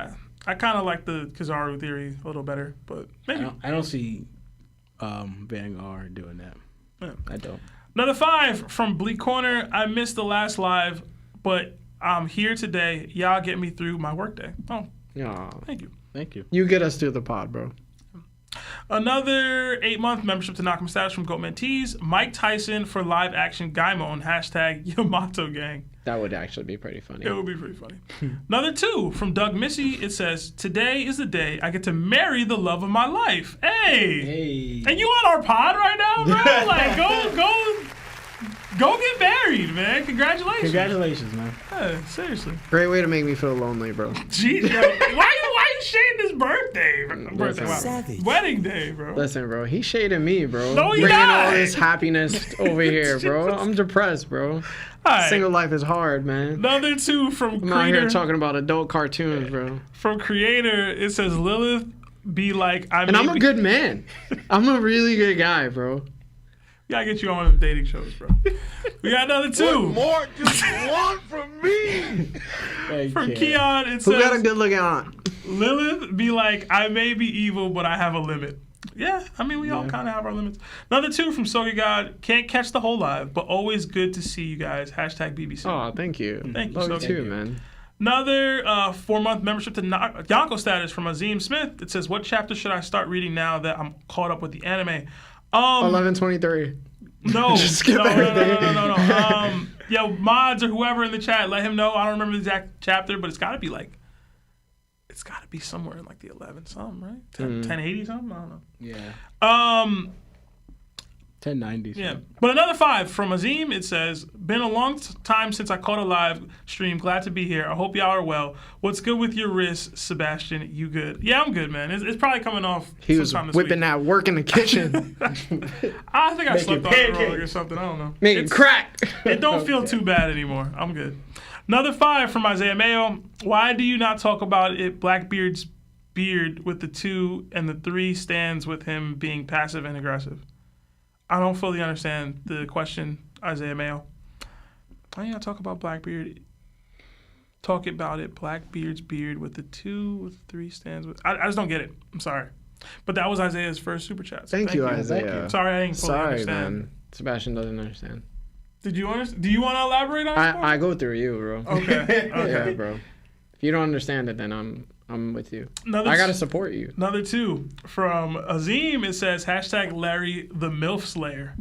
I kind of like the Kizaru theory a little better, but maybe. I don't see Vanguard doing that. Yeah. I don't. Another 5 from Bleak Corner. I missed the last live, but I'm here today. Y'all get me through my workday. Oh, Aw. thank you. Thank you. You get us through the pod, bro. Another 8-month membership to Knock'em Status from Goatman Tees. Mike Tyson for live action Gaimon. # Yamato Gang. That would actually be pretty funny. It would be pretty funny. Another 2 from Doug Missy. It says, today is the day I get to marry the love of my life. Hey. And you on our pod right now, bro? Like, go get married, man. Congratulations. Congratulations, man. Yeah, seriously. Great way to make me feel lonely, bro. Jeez, yo, why you shading his birthday? Listen. Wedding day, bro. Listen, bro. He shaded me, bro. No, he Bringing not. all this happiness over here, bro. I'm depressed, bro. All right. Single life is hard, man. Another 2 from I'm out here Creator. talking about adult cartoons, bro. From Creator, it says Lilith be like And I'm a good man. I'm a really good guy, bro. Gotta get you on one of them dating shows, bro. We got another 2. More do you want from me? From Keon, it Who got a says good looking aunt? Lilith be like, I may be evil, but I have a limit. Yeah, I mean, we all kind of have our limits. Another 2 from Soga God. Can't catch the whole live, but always good to see you guys. # BBC. Oh, thank you. Thank you, Love you Soga. too, man. Another 4-month membership to Yonko Status from Azim Smith. It says, what chapter should I start reading now that I'm caught up with the anime? 11:23. No. Just skip no, everything. No. Yo, mods or whoever in the chat, let him know. I don't remember the exact chapter, but it's got to be like, it's got to be somewhere in like the 11 something, right? 1080 something? I don't know. Yeah. 1090. Yeah. But another 5 from Azim. It says, been a long time since I caught a live stream. Glad to be here. I hope y'all are well. What's good with your wrist, Sebastian? You good? Yeah, I'm good, man. It's probably coming off. He was sometime this whipping week. that work in the kitchen. I think I slept on pancakes. it earlier or something. I don't know. Making crack. It don't feel too bad anymore. I'm good. Another 5 from Isaiah Mayo. Why do you not talk about it? Blackbeard's beard with the 2 and the 3 stands with him being passive and aggressive. I don't fully understand the question, Isaiah Mayo. Why do you not talk about Blackbeard? Talk about it. Blackbeard's beard with the 2 with 3 stands with. I just don't get it. I'm sorry. But that was Isaiah's first super chat. So Thank you, Thank Isaiah. you. Sorry, I didn't fully Sorry, understand. man. Sebastian doesn't understand. Did you understand? Do you want to elaborate on it? I go through you, bro. Okay. Yeah, bro. If you don't understand it, then I'm with you. Another I gotta support you. Another 2 from Azim. It says hashtag Larry the MILF Slayer.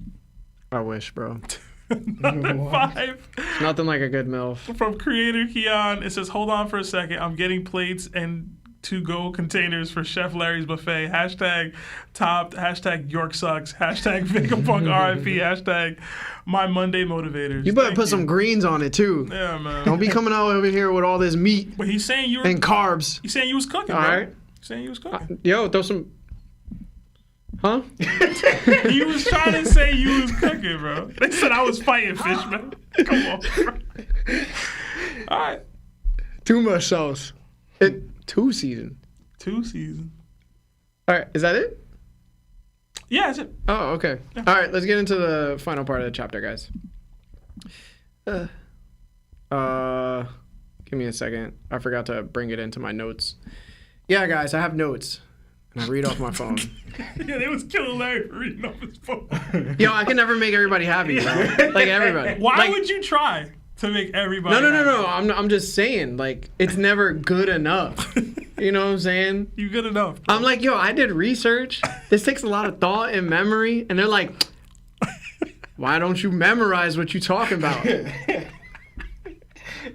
I wish, bro. Another 5 Nothing like a good MILF. from creator Keon. It says, hold on for a second. I'm getting plates and to-go containers for Chef Larry's buffet. Hashtag topped. Hashtag York sucks. Hashtag Vegapunk RIP. Hashtag my Monday motivators. You better Thank put some greens on it too. Yeah, man. Don't be coming out over here with all this meat But he's saying you were. and carbs. He's saying you was cooking, All bro. right. He's saying you was cooking. Yo, throw some. Huh? He was trying to say you was cooking, bro. They said I was fighting fish, man. Come on, bro. All right. Too much sauce. 2 season. 2 seasons. All right, is that it? Yeah, that's it. Oh, okay. All right, let's get into the final part of the chapter, guys. Give me a second. I forgot to bring it into my notes. Yeah, guys, I have notes. And I read off my phone. Yeah, they was killing Larry for reading off his phone. Yo, I can never make everybody happy, bro. Like everybody. Why Like, would you try to make everybody No. happy? I'm just saying, like, it's never good enough. You know what I'm saying? You good enough. I'm like, yo, I did research. This takes a lot of thought and memory. And they're like, why don't you memorize what you talking about?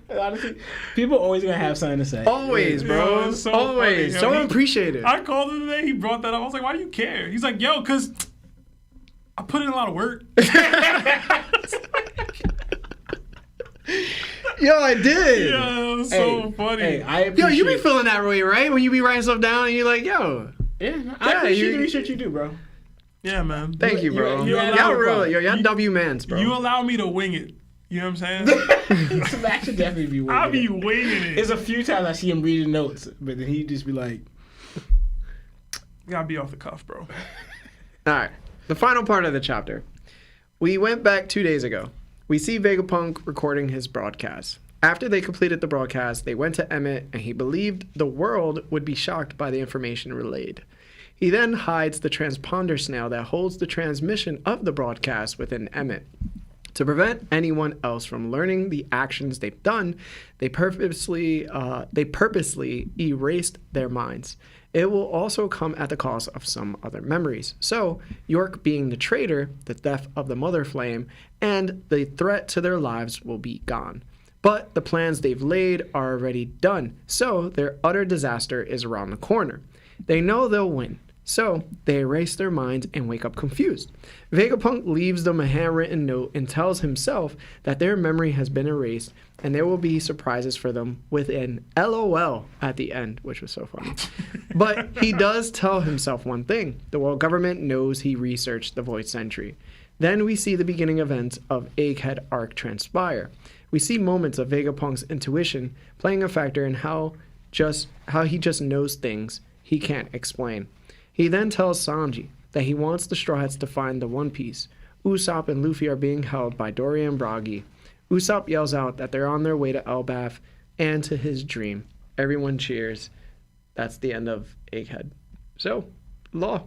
Honestly, people always gonna have something to say. Always, bro. Yo, it's so Always. funny, So yo. He- appreciated. I called him today. He brought that up. I was like, why do you care? He's like, yo, because I put in a lot of work. Yo, I did. Yeah, it was so funny. Hey, I Yo, appreciate. you be feeling that way, right? When you be writing stuff down and you're like, yo, Yeah, I Yeah, appreciate you- the research you do, bro. Yeah, man. thank you, bro. you Y'all allow- real. Yo, y'all W-mans, bro. You allow me to wing it. You know what I'm saying? Sebastian should definitely be winging I be it. winging it. There's a few times I see him reading notes, but then he'd just be like, Gotta be off the cuff, bro. All right. The final part of the chapter. We went back 2 days ago. We see Vegapunk recording his broadcast. After they completed the broadcast, they went to Emmett, and he believed the world would be shocked by the information relayed. He then hides the transponder snail that holds the transmission of the broadcast within Emmett. To prevent anyone else from learning the actions they've done, they purposely erased their minds. It will also come at the cost of some other memories. So, York being the traitor, the death of the Mother Flame, and the threat to their lives will be gone. But the plans they've laid are already done, so their utter disaster is around the corner. They know they'll win, so they erase their minds and wake up confused. Vegapunk leaves them a handwritten note and tells himself that their memory has been erased and there will be surprises for them with an LOL at the end, which was so funny. But he does tell himself one thing. The world government knows he researched the Void Sentry. Then we see the beginning events of Egghead arc transpire. We see moments of Vegapunk's intuition playing a factor in how he just knows things he can't explain. He then tells Sanji that he wants the Straw Hats to find the One Piece. Usopp and Luffy are being held by Dory and Bragi. Usopp yells out that they're on their way to Elbaf and to his dream. Everyone cheers. That's the end of Egghead. So, Law,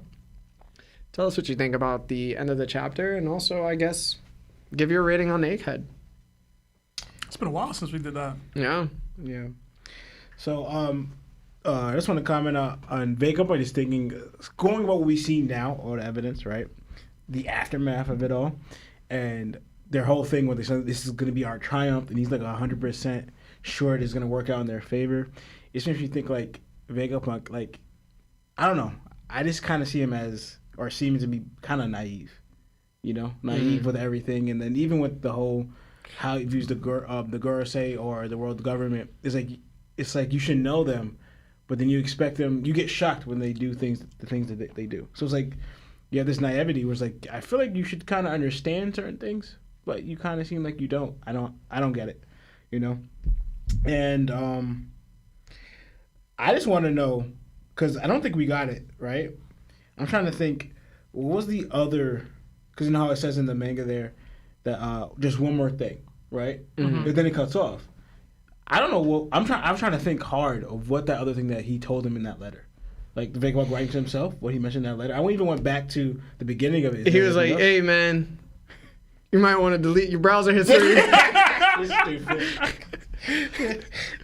tell us what you think about the end of the chapter, and also, I guess, give your rating on Egghead. It's been a while since we did that. Yeah. yeah. So, I just want to comment on Vegapunk is thinking, going what we see now, all the evidence, right? The aftermath of it all. And their whole thing where they said this is going to be our triumph, and he's like 100% sure it is going to work out in their favor. It makes me think like Vegapunk, like I don't know. I just kind of see him to be kind of naive, naive with everything, and then even with the whole how he views the Gorosei or the world government, it's like you should know them, but then you expect them. You get shocked when they do the things that they do. So it's like you have this naivety where it's like I feel like you should kind of understand certain things, but you kind of seem like you don't. I don't get it, And I just want to know, because I don't think we got it right. I'm trying to think. What was the other? Because you know how it says in the manga there that just one more thing, right? Mm-hmm. And then it cuts off. I don't know what I'm trying to think hard of what that other thing that he told him in that letter. Like the Vegapunk writing to himself, what he mentioned in that letter. I even went back to the beginning of it. He was like, "Hey man, you might want to delete your browser history."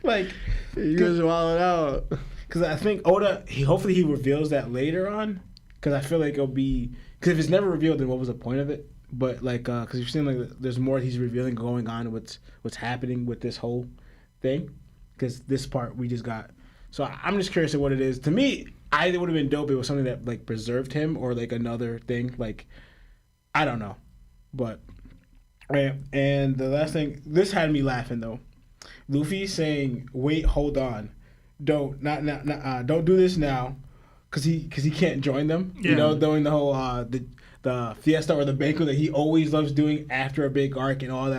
Like you was wilding out. Because I think Oda, hopefully he reveals that later on. Because I feel like it'll be, because if it's never revealed, then what was the point of it? But like, because you've seen like there's more he's revealing going on, what's happening with this whole thing. Because this part we just got. So I'm just curious of what it is. To me, it would have been dope if it was something that like preserved him or like another thing. Like, I don't know. But, and the last thing, this had me laughing though. Luffy saying, "Wait, hold on, don't do this now," because he can't join them. Yeah. Doing the whole the fiesta or the banquet that he always loves doing after a big arc and all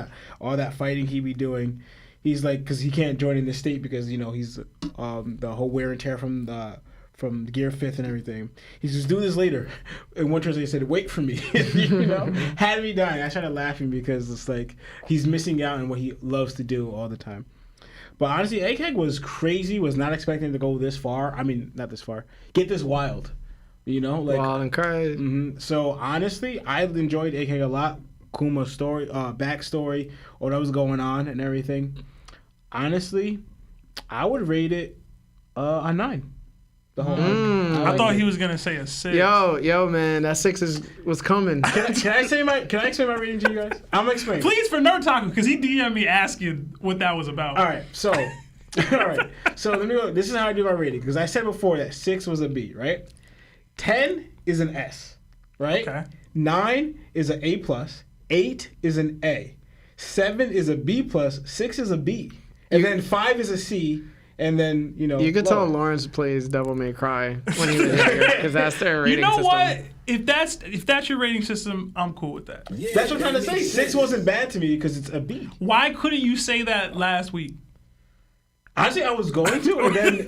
that fighting he be doing. He's like, because he can't join in this state because he's the whole wear and tear from Gear 5th and everything. He says, "Do this later." And one translator said, "Wait for me." Had me dying. I started laughing because it's like he's missing out on what he loves to do all the time. But honestly, Egghead was crazy. Was not expecting to go this far. I mean, not this far. Get this wild. Wild and crazy. Mm-hmm. So honestly, I enjoyed Egghead a lot. Kuma's story, backstory, what was going on and everything. Honestly, I would rate it a 9. The whole I thought he was gonna say a 6. Yo, man, that 6 was coming. Can I explain my rating to you guys? I'm gonna explain. Please, for Nerd Taco, because he DM'd me asking what that was about. All right, so let me go. This is how I do my rating because I said before that 6 was a B, right? 10 is an S, right? Okay. 9 is an A plus. 8 is an A. 7 is a B plus. 6 is a B, and then 5 is a C. And then, you could tell Lawrence plays Devil May Cry when he was younger because that's their rating system. What? If that's your rating system, I'm cool with that. Yeah, that's what I'm trying to say. 6 wasn't bad to me because it's a B. Why couldn't you say that last week? Honestly, I was going to, and then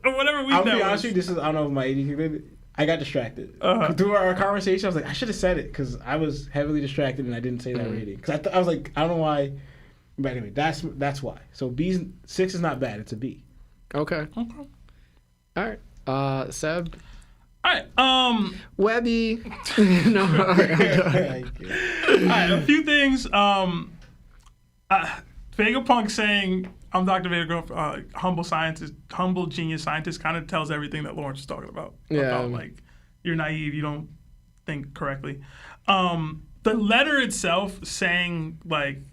whatever week I'll that be was. honest with you, this is, I don't know if my ADD, I got distracted. Through our conversation, I was like, I should have said it because I was heavily distracted and I didn't say that rating. Because I was like, I don't know why. But anyway, that's why. So 6 is not bad. It's a B. Okay. All right. Seb. All right. Webby. No. All right. All right. A few things. Vegapunk saying, "I'm Dr. Vader, humble genius scientist," kind of tells everything that Lawrence was talking about. Yeah. About, like, you're naive. You don't think correctly. The letter itself saying, like,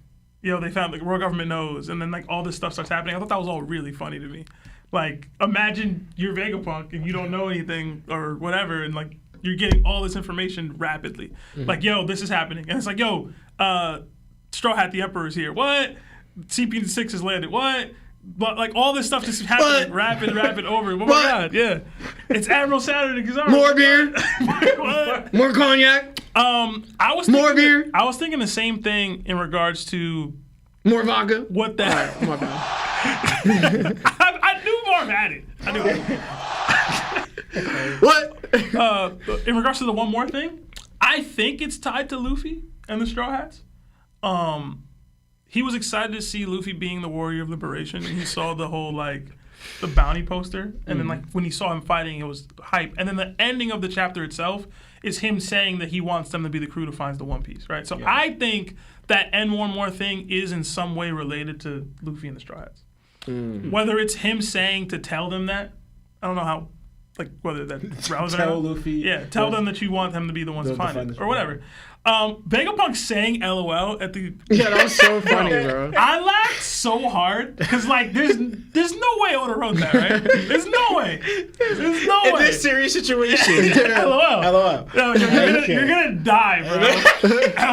they found the world government knows, and then like all this stuff starts happening. I thought that was all really funny to me. Like, imagine you're Vegapunk and you don't know anything or whatever, and like you're getting all this information rapidly. Mm-hmm. Like, this is happening, and it's like, Straw Hat the Emperor's here. What? CP6 has landed. What? But like all this stuff just happening rapid over. Oh my God, yeah. It's Admiral Saturn and Kizaru. More beer. What? More cognac. I was thinking the same thing in regards to more vodka. What the hell? Oh my God. I knew Marv had it. I knew. What? In regards to the one more thing, I think it's tied to Luffy and the Straw Hats. He was excited to see Luffy being the warrior of liberation, and he saw the whole the bounty poster, and then when he saw him fighting, it was hype. And then the ending of the chapter itself is him saying that he wants them to be the crew to find the One Piece, right? So I think that N one more thing is in some way related to Luffy and the Straw Hats. Whether it's him saying to tell them that, I don't know how, whether that's relevant. Tell Luffy. Yeah, tell them that you want them to be the ones to find it, or whatever. Vegapunk saying LOL at the Yeah, that was so funny, bro. I laughed so hard because like there's no way Oda wrote that, right? There's no way. There's no In way. this serious situation. LOL. LOL. No, you're gonna die, bro.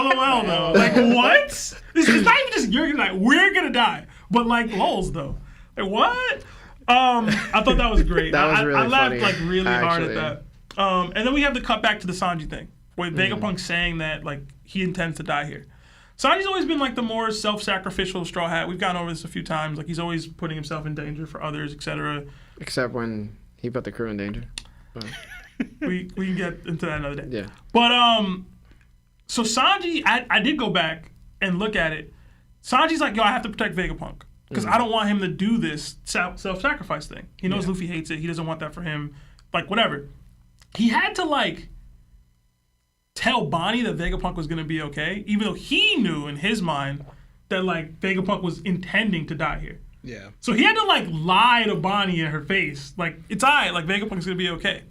LOL though. Like what? This is not even just you're gonna die. We're gonna die. But like lols though. Like what? I thought that was great. That was really I laughed funny, like really hard actually. at that. And then we have the cut back to the Sanji thing, where Vegapunk saying that like he intends to die here. Sanji's always been like the more self-sacrificial Straw Hat. We've gone over this a few times. Like he's always putting himself in danger for others, etc. Except when he put the crew in danger. But, We can get into that another day. yeah. But so Sanji, I did go back and look at it. Sanji's like, yo, I have to protect Vegapunk because I don't want him to do this self-sacrifice thing. He knows Luffy hates it. He doesn't want that for him. Like whatever. He had to like tell Bonnie that Vegapunk was gonna be okay, even though he knew in his mind that like Vegapunk was intending to die here. Yeah. So he had to like lie to Bonnie in her face, like it's alright, like Vegapunk's gonna be okay,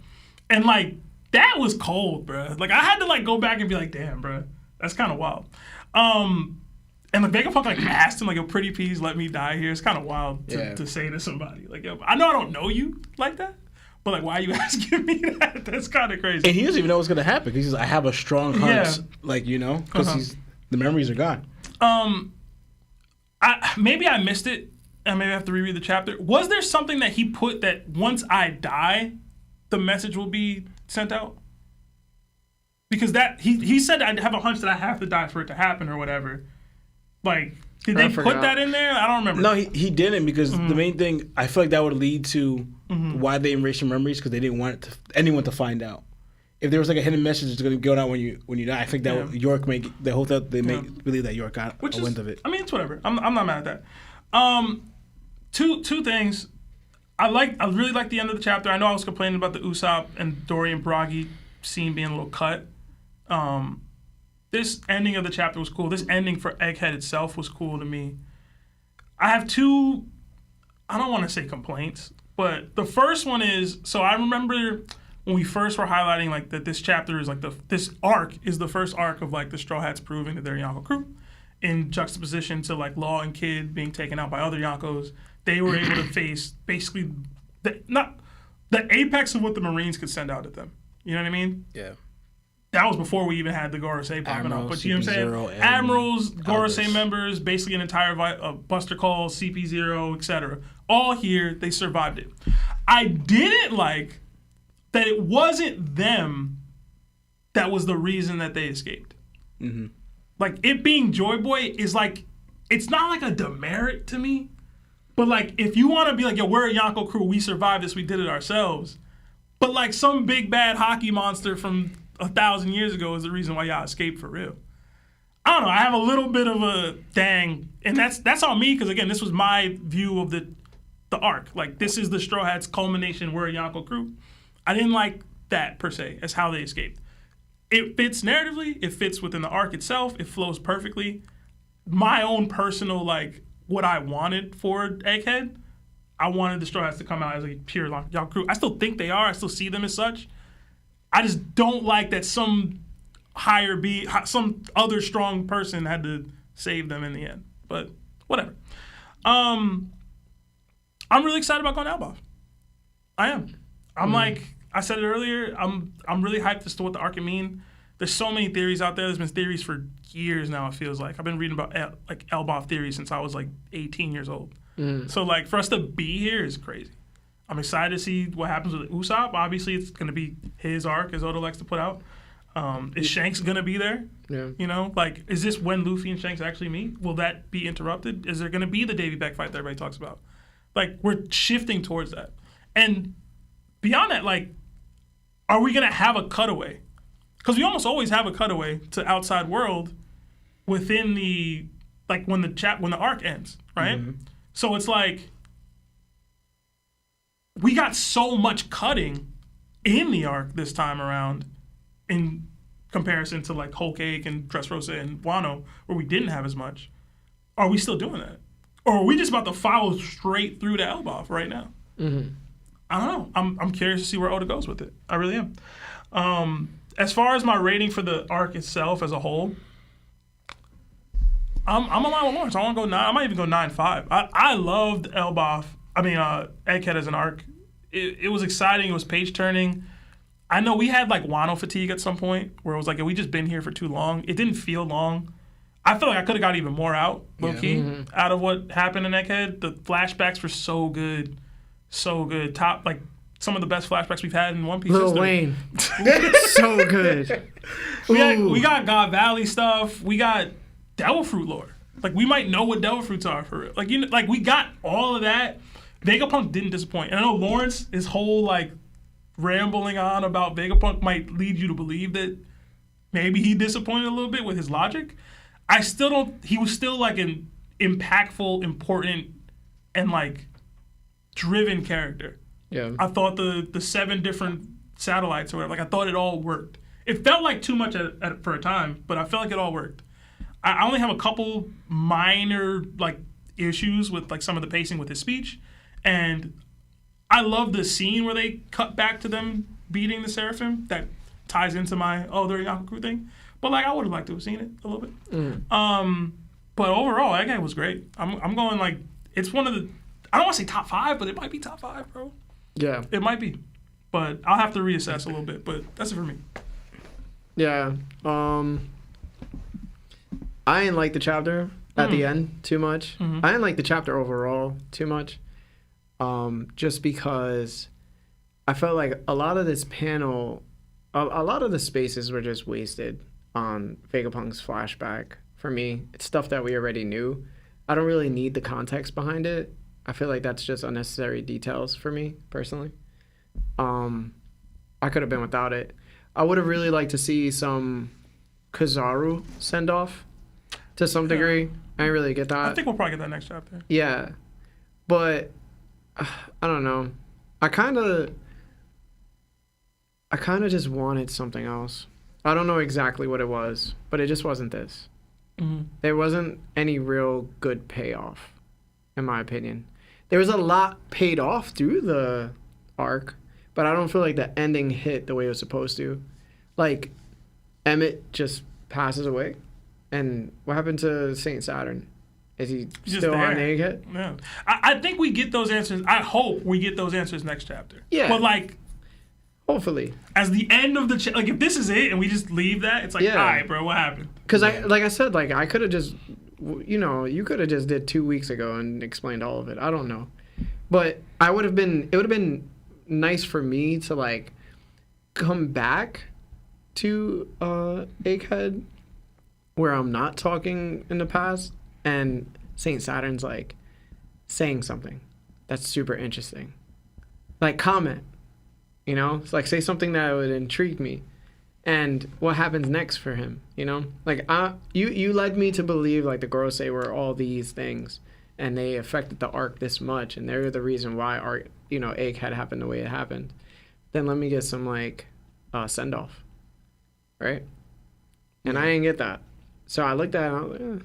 and like that was cold, bro. Like I had to like go back and be like, damn, bro, that's kind of wild. And like Vegapunk like asked him like, "Yo, pretty please let me die here." It's kind of wild to say to somebody like, "Yo, I know I don't know you like that." But like, why are you asking me that? That's kind of crazy. And he doesn't even know what's gonna happen because he's like, I have a strong hunch, like because the memories are gone. Maybe I missed it, and maybe I have to reread the chapter. Was there something that he put that once I die, the message will be sent out? Because that he said I have a hunch that I have to die for it to happen or whatever. Like, did they put that in there? I don't remember. No, he didn't because the main thing I feel like that would lead to why they erased your memories because they didn't want anyone to find out. If there was like a hidden message that's going to go down when you die, I think that York make the whole thing. They make believe that York got a wind of it. I mean, it's whatever. I'm not mad at that. Two things. I really like the end of the chapter. I know I was complaining about the Usopp and Dory and Bragi scene being a little cut. This ending of the chapter was cool. This ending for Egghead itself was cool to me. I have two, I don't want to say complaints, but the first one is, so I remember when we first were highlighting like that this chapter is like this arc is the first arc of like the Straw Hats proving that they're Yonko crew in juxtaposition to like Law and Kid being taken out by other Yonkos. They were able to face basically the apex of what the Marines could send out at them. You know what I mean? Yeah. That was before we even had the Gorosei popping up. But you know what I'm CP0, saying? Admirals, Gorosei Albus. members, basically an entire Buster Call, CP0, etc. All here, they survived it. I didn't like that it wasn't them that was the reason that they escaped. Mm-hmm. Like, it being Joy Boy is like, it's not like a demerit to me. But like, if you want to be like, yo, we're a Yonko crew, we survived this, we did it ourselves. But like some big bad hockey monster from 1,000 years ago is the reason why y'all escaped for real. I don't know. I have a little bit of a dang, and that's on me because again, this was my view of the arc. Like this is the Straw Hats culmination. We're a Yonko crew. I didn't like that per se as how they escaped. It fits narratively. It fits within the arc itself. It flows perfectly. My own personal like what I wanted for Egghead. I wanted the Straw Hats to come out as a pure Yonko crew. I still think they are. I still see them as such. I just don't like that some some other strong person had to save them in the end. But whatever. I'm really excited about going to Elbaf. I am. I'm like I said it earlier. I'm really hyped as to what the arc can mean. There's so many theories out there. There's been theories for years now. It feels like I've been reading about like Elbaf theories since I was like 18 years old. So like for us to be here is crazy. I'm excited to see what happens with Usopp. Obviously, it's going to be his arc, as Oda likes to put out. Is Shanks going to be there? Yeah. You know, like, is this when Luffy and Shanks actually meet? Will that be interrupted? Is there going to be the Davy Beck fight that everybody talks about? Like, we're shifting towards that. And beyond that, like, are we going to have a cutaway? Because we almost always have a cutaway to outside world within the, like, when the arc ends, right? So it's like, we got so much cutting in the arc this time around in comparison to like Whole Cake and Dressrosa and Wano, where we didn't have as much. Are we still doing that? Or are we just about to follow straight through to Elbaf right now? I don't know. I'm curious to see where Oda goes with it. I really am. as far as my rating for the arc itself as a whole, I'm aligned with Lawrence. I want to go 9. I might even go 9.5. I loved Elbaf. Egghead as an arc. It was exciting. It was page turning. I know we had like Wano fatigue at some point where it was like, have we just been here for too long? It didn't feel long. I feel like I could have got even more out, low key, out of what happened in Egghead. The flashbacks were so good. So good. Top, like, some of the best flashbacks we've had in One Piece Lil history. Wayne. So good. We got God Valley stuff. We got Devil Fruit lore. Like, we might know what Devil Fruits are for real. Like, like we got all of that. Vegapunk didn't disappoint. And I know Lawrence, his whole, like, rambling on about Vegapunk might lead you to believe that maybe he disappointed a little bit with his logic. I still don't. He was still like an impactful, important, and like driven character. Yeah. I thought the 7 different satellites or whatever, like I thought it all worked. It felt like too much for a time, but I felt like it all worked. I only have a couple minor like issues with like some of the pacing with his speech, and I love the scene where they cut back to them beating the Seraphim. That ties into my they're a Yaku thing. But like I would have liked to have seen it a little bit. But overall, that guy was great. I'm going like it's one of the I don't want to say top 5, but it might be top 5, bro. Yeah. It might be. But I'll have to reassess a little bit. But that's it for me. Yeah. I didn't like the chapter at the end too much. I didn't like the chapter overall too much. Just because I felt like a lot of this panel, a lot of the spaces were just wasted on Vegapunk's flashback. For me, it's stuff that we already knew. I don't really need the context behind it. I feel like that's just unnecessary details for me, personally. I could have been without it. I would have really liked to see some Kizaru send-off to some degree. I didn't really get that. I think we'll probably get that next chapter. Yeah. But, I don't know. I kind of just wanted something else. I don't know exactly what it was, but it just wasn't this. There wasn't any real good payoff, in my opinion. There was a lot paid off through the arc, but I don't feel like the ending hit the way it was supposed to. Like, Emmett just passes away, and what happened to Saint Saturn? Is he still on Egghead? Yeah. I think we get those answers. I hope we get those answers next chapter. Yeah. But like, hopefully. as the end of the like, if this is it and we just leave that, it's like, Yeah. all right, bro, what happened? Because like I said, like I could have just, you could have just did 2 weeks ago and explained all of it. I don't know, but it would have been nice for me to like come back to Egghead where I'm not talking in the past and Saint Saturn's like saying something that's super interesting, like comment, it's like say something that would intrigue me. And what happens next for him, Like, you led me to believe, like, the Gorosei were all these things, and they affected the arc this much, and they're the reason why Egghead happened the way it happened. Then let me get some, like, send-off, right? And I didn't get that. So I looked at it, and I was like,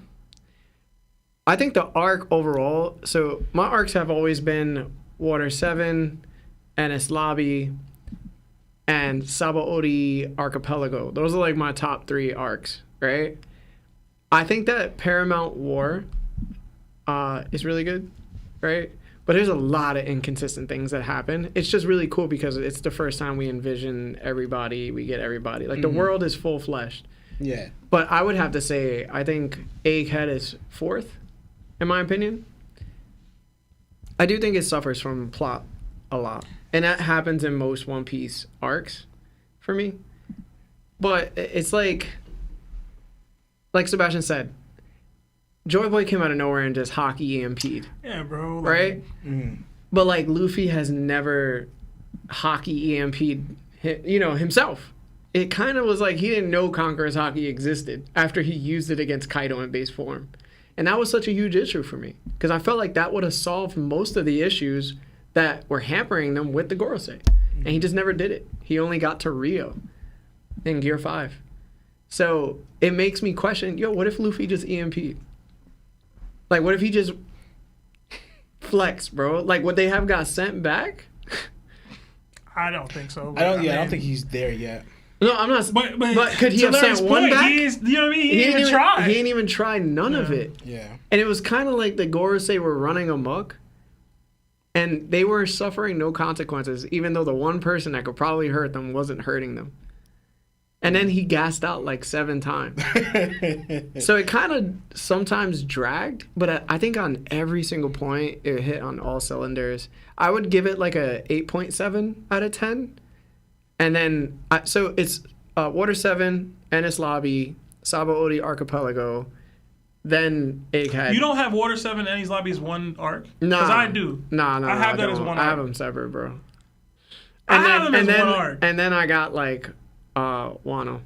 I think the arc overall, so my arcs have always been Water 7, Enies Lobby, and Sabaody Archipelago. Those are like my top 3 arcs, right? I think that Paramount War is really good, right? But there's a lot of inconsistent things that happen. It's just really cool because it's the first time we envision everybody, we get everybody. Like the world is full-fleshed. Yeah. But I would have to say, I think Egghead is 4th, in my opinion. I do think it suffers from plot a lot. And that happens in most One Piece arcs for me. But it's like Sebastian said, Joy Boy came out of nowhere and just Haki EMP'd. Yeah, bro. Like, Right? But like Luffy has never Haki EMP'd himself. It kind of was like he didn't know Conqueror's Haki existed after he used it against Kaido in base form. And that was such a huge issue for me. Because I felt like that would have solved most of the issues that were hampering them with the Gorosei. And he just never did it. He only got to Rio in Gear 5. So it makes me question, what if Luffy just EMP'd? Like, what if he just flexed, bro? Like, would they have got sent back? I don't think so. I don't think he's there yet. No, I'm not. But could he to have Larry's sent one point, back? He is, you know what I mean? He didn't even try. He didn't even try none of it. Yeah. And it was kind of like the Gorosei were running amok. And they were suffering no consequences, even though the one person that could probably hurt them wasn't hurting them. And then he gassed out like 7 times. So it kind of sometimes dragged, but I think on every single point, it hit on all cylinders. I would give it like a 8.7 out of 10. And then, so it's Water 7, Enies Lobby, Sabo Odi Archipelago, then Egghead. You don't have Water 7 and Enies Lobby as one arc? Nah. Because I do. Nah, I have that as one arc. I have them separate, bro. I have them as one arc. And then I got like Wano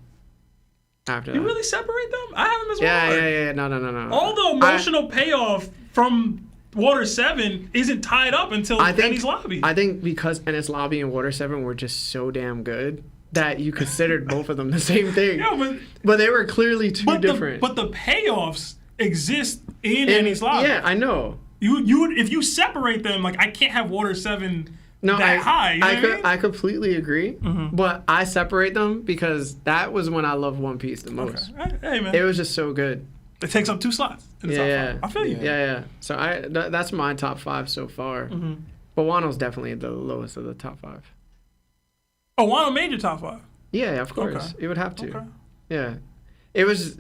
after that. You really separate them? I have them as one arc. Yeah. No. All the emotional payoff from Water 7 isn't tied up until Enies Lobby. I think because Enies Lobby and Water 7 were just so damn good that you considered both of them the same thing. Yeah, but they were clearly two different. But the payoffs exist in Enies Lobby. Yeah, I know. You if you separate them, like I can't have Water 7 high. You know what I mean? I completely agree. Mm-hmm. But I separate them because that was when I loved One Piece the most. Okay. Hey man, it was just so good. It takes up 2 slots in the top 5. I feel you. Yeah. So that's my top 5 so far. Mm-hmm. But Wano's definitely the lowest of the top 5. Oh, Wano made your top 5. Yeah, of course. Okay. It would have to. Okay. Yeah. It was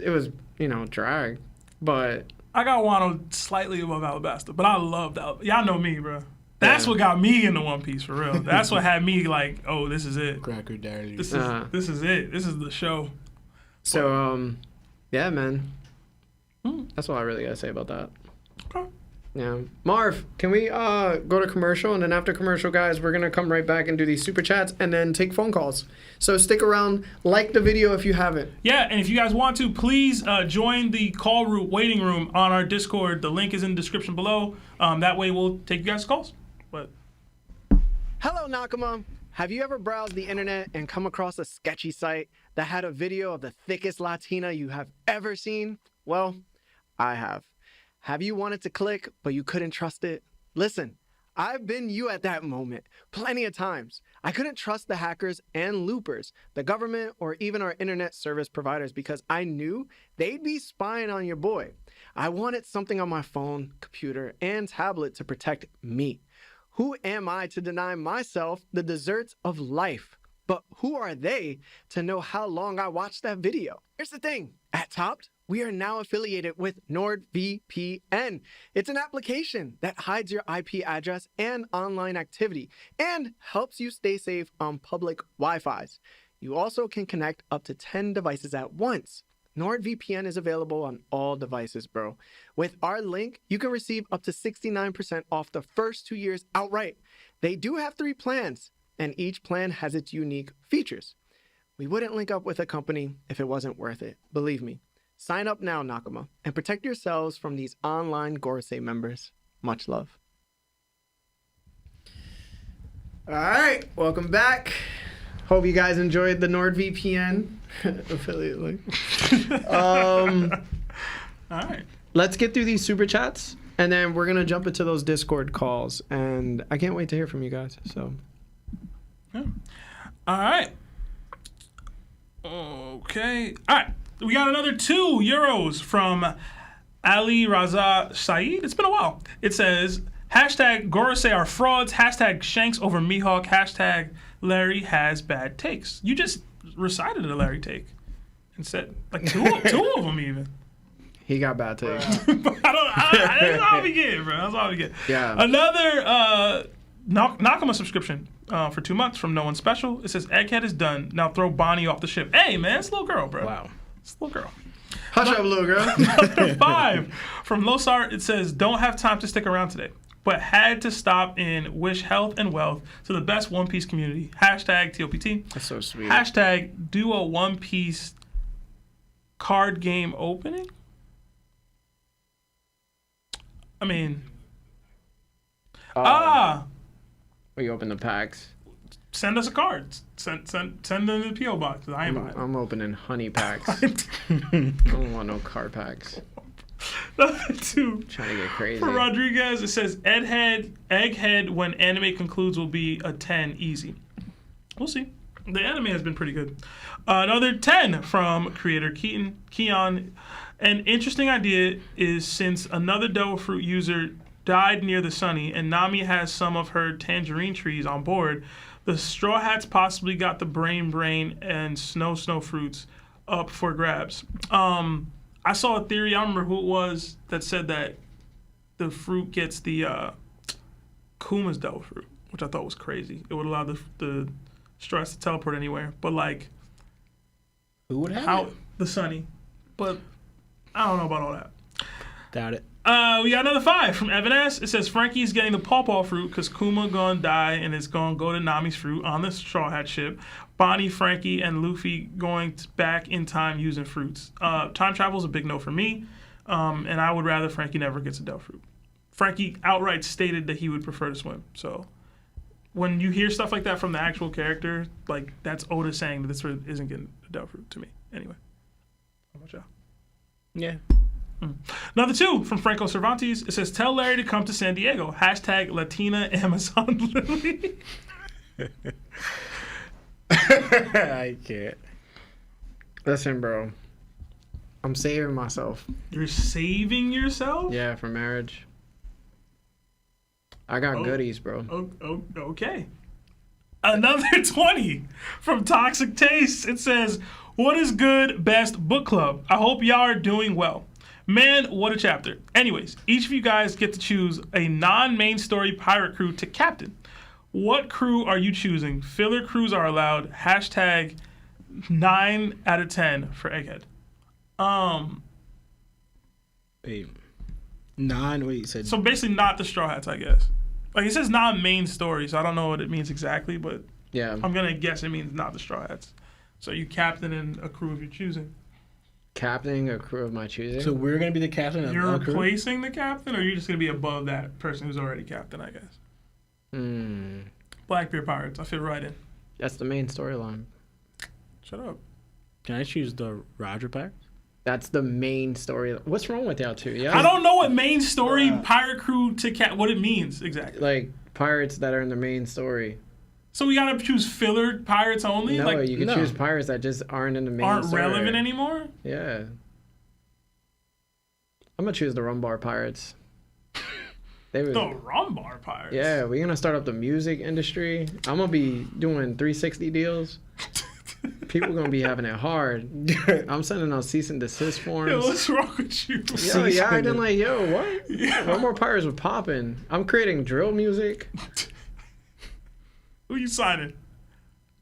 dragged, but I got Wano slightly above Alabasta, but I loved Alabasta. Y'all know me, bro. That's what got me into One Piece for real. That's what had me like, oh, this is it. Cracker Daddy. This is it. This is the show. So yeah, man. That's all I really gotta say about that. Okay. Yeah. Marv, can we go to commercial, and then after commercial, guys, we're gonna come right back and do these super chats and then take phone calls. So stick around, like the video if you haven't. Yeah, and if you guys want to, please join the call room waiting room on our Discord. The link is in the description below. That way we'll take you guys' calls. But Hello, Nakama. Have you ever browsed the internet and come across a sketchy site that had a video of the thickest Latina you have ever seen? Well, I have. Have you wanted to click, but you couldn't trust it? Listen, I've been you at that moment plenty of times. I couldn't trust the hackers and loopers, the government, or even our internet service providers because I knew they'd be spying on your boy. I wanted something on my phone, computer, and tablet to protect me. Who am I to deny myself the desserts of life? But who are they to know how long I watched that video? Here's the thing. At Topped, we are now affiliated with NordVPN. It's an application that hides your IP address and online activity and helps you stay safe on public Wi-Fis. You also can connect up to 10 devices at once. NordVPN is available on all devices, bro. With our link, you can receive up to 69% off the first 2 years outright. They do have 3 plans, and each plan has its unique features. We wouldn't link up with a company if it wasn't worth it, believe me. Sign up now, Nakama, and protect yourselves from these online Gorosei members. Much love. All right, welcome back. Hope you guys enjoyed the NordVPN affiliate link. all right. Let's get through these super chats, and then we're gonna jump into those Discord calls. And I can't wait to hear from you guys. So, Yeah. All right. Okay. All right. We got another €2 from Ali Raza Saeed. It's been a while. It says, hashtag Gorosei are frauds, hashtag Shanks over Mihawk, hashtag Larry has bad takes. You just recited a Larry take and said, like, two of them even. he got bad takes. That's all we get, bro. That's all we get. Yeah. Another Nakama subscription for 2 months from No One Special. It says, Egghead is done. Now throw Bonnie off the ship. Hey, man, it's a little girl, bro. Wow. It's a little girl. Hush up, little girl. Number 5 from Losar. It says, don't have time to stick around today, but had to stop and wish health and wealth to the best One Piece community. Hashtag TOPT. That's so sweet. Hashtag do a One Piece card game opening. I mean, We open the packs. send us a card. Send them to the PO box. I ain't buying it. I'm opening honey packs. I don't want no card packs. Number 2. Trying to get crazy. For Rodriguez, it says Egghead when anime concludes will be a 10 easy. We'll see. The anime has been pretty good. Another 10 from creator Keon. An interesting idea is since another devil fruit user died near the Sunny and Nami has some of her tangerine trees on board, the Straw Hats possibly got the brain and snow fruits up for grabs. I saw a theory, I don't remember who it was, that said that the fruit gets the Kuma's devil fruit, which I thought was crazy. It would allow the Straw Hats to teleport anywhere. But like, Who would have how it? the Sunny. But I don't know about all that. Doubt it. We got another 5 from Evan S. It says Frankie's getting the pawpaw fruit because Kuma gonna die and it's gonna go to Nami's fruit on the Straw Hat ship. Bonnie, Frankie, and Luffy going back in time using fruits. Time travel is a big no for me, and I would rather Frankie never gets a Del fruit. Frankie outright stated that he would prefer to swim. So when you hear stuff like that from the actual character, like that's Oda saying that this isn't getting a Del fruit to me. Anyway, how about y'all? Yeah. Another 2 from Franco Cervantes. It says, tell Larry to come to San Diego. # Latina Amazon Lily. I can't. Listen, bro. I'm saving myself. You're saving yourself? Yeah, for marriage. I got goodies, bro. Okay. Another 20 from Toxic Taste. It says, what is good, best book club? I hope y'all are doing well. Man, what a chapter. Anyways, each of you guys get to choose a non-main story pirate crew to captain. What crew are you choosing? Filler crews are allowed. # 9 out of 10 for Egghead. Wait. What you said? So basically not the Straw Hats, I guess. Like it says non-main story, so I don't know what it means exactly, but Yeah. I'm going to guess it means not the Straw Hats. So you captain in a crew if you're choosing. Captaining a crew of my choosing. So we're gonna be the captain of You're our crew? replacing the captain, or you're just going to be above that person who's already captain, I guess. Blackbeard Pirates. I fit right in. That's the main storyline. Shut up. Can I choose the Roger Pirates? That's the main story. What's wrong with y'all two? Yeah. I don't know what main story pirate crew to what it means exactly. Like pirates that are in the main story. So we gotta choose filler pirates only? No, like you can choose pirates that just aren't in the main aren't story. relevant anymore? Yeah. I'm gonna choose the Rumbar Pirates. They would, The Rumbar Pirates. yeah, we're gonna start up the music industry. I'm gonna be doing 360 deals. People gonna be having it hard. I'm sending out cease and desist forms. Yo, what's wrong with you? Yo, yeah, I didn't like, yo, what? Yeah. Rumbar Pirates were popping. I'm creating drill music. Who you signing?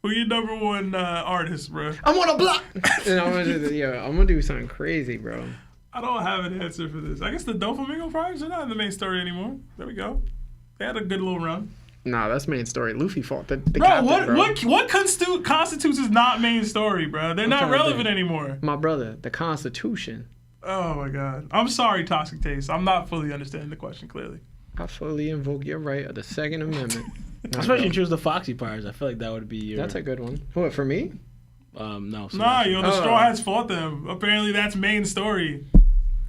Who your number one artist, bro? I'm on a block. And I'm gonna do something crazy, bro. I don't have an answer for this. I guess the Doflamingo Pirates are not in the main story anymore. There we go. They had a good little run. Nah, that's main story. Luffy fought the Bro, captain, what constitutes as not main story, bro? They're not trying to relevant think. anymore. My brother, the Constitution. Oh my god. I'm sorry, Toxic Taste. I'm not fully understanding the question clearly. I fully invoke your right of the Second Amendment. Especially you choose the Foxy Pirates. I feel like that would be your... That's a good one. What, for me? No. Nah, Sebastian. yo, the Straw Hats fought them. Apparently that's main story.